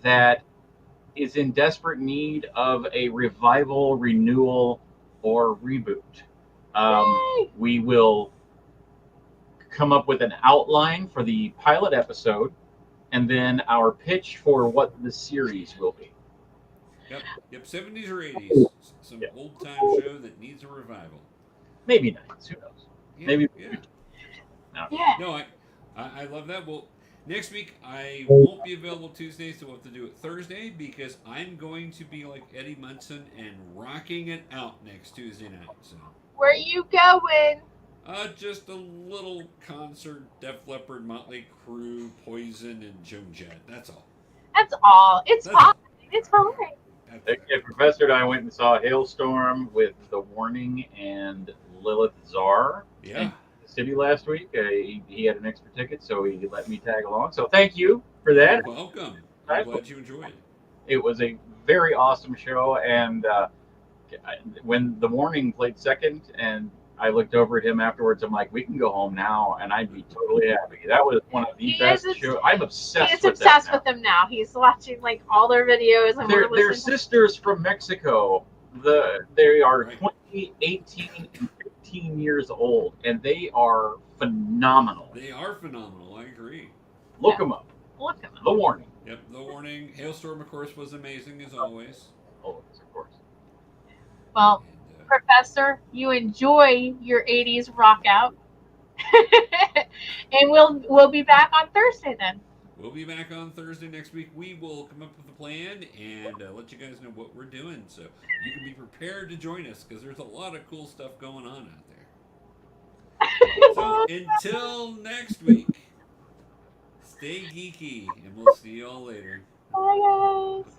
D: that is in desperate need of a revival, renewal, or reboot. We will come up with an outline for the pilot episode and then our pitch for what the series will be.
B: Yep. 70s or 80s. Some old time show that needs a revival.
D: Maybe 90s. Who knows?
B: Yeah,
D: Maybe.
B: Yeah. No, I love that. Well, next week I won't be available Tuesdays, so we'll have to do it Thursday because I'm going to be like Eddie Munson and rocking it out next Tuesday night. So.
C: Where you going?
B: Just a little concert, Def Leppard, Motley Crue, Poison, and Joan Jett. That's all.
C: That's all. It's fine. It's fine.
D: If Professor and I went and saw Hailstorm with The Warning and Lilith Czar in the city last week, he had an extra ticket, so he let me tag along. So thank you for that.
B: You're welcome. I'm glad you enjoyed it.
D: It was a very awesome show, and when The Warning played second, and I looked over at him afterwards, I'm like, we can go home now, and I'd be totally happy. That was one of the best shows. I'm obsessed with them. He's obsessed with
C: them now. He's watching like all their videos. And
D: they're sisters from Mexico. They are 20, 18, and 15 years old, and they are phenomenal.
B: They are phenomenal. I agree.
D: Look them up.
C: Look them up.
D: The Warning.
B: Yep, The Warning. Hailstorm, of course, was amazing as always.
D: Always, of course.
C: Well, Professor, you enjoy your 80s rock out. And we'll be back on Thursday then.
B: We'll be back on Thursday next week. We will come up with a plan and let you guys know what we're doing so you can be prepared to join us because there's a lot of cool stuff going on out there. So until next week, stay geeky and we'll see you all later.
C: Bye, guys.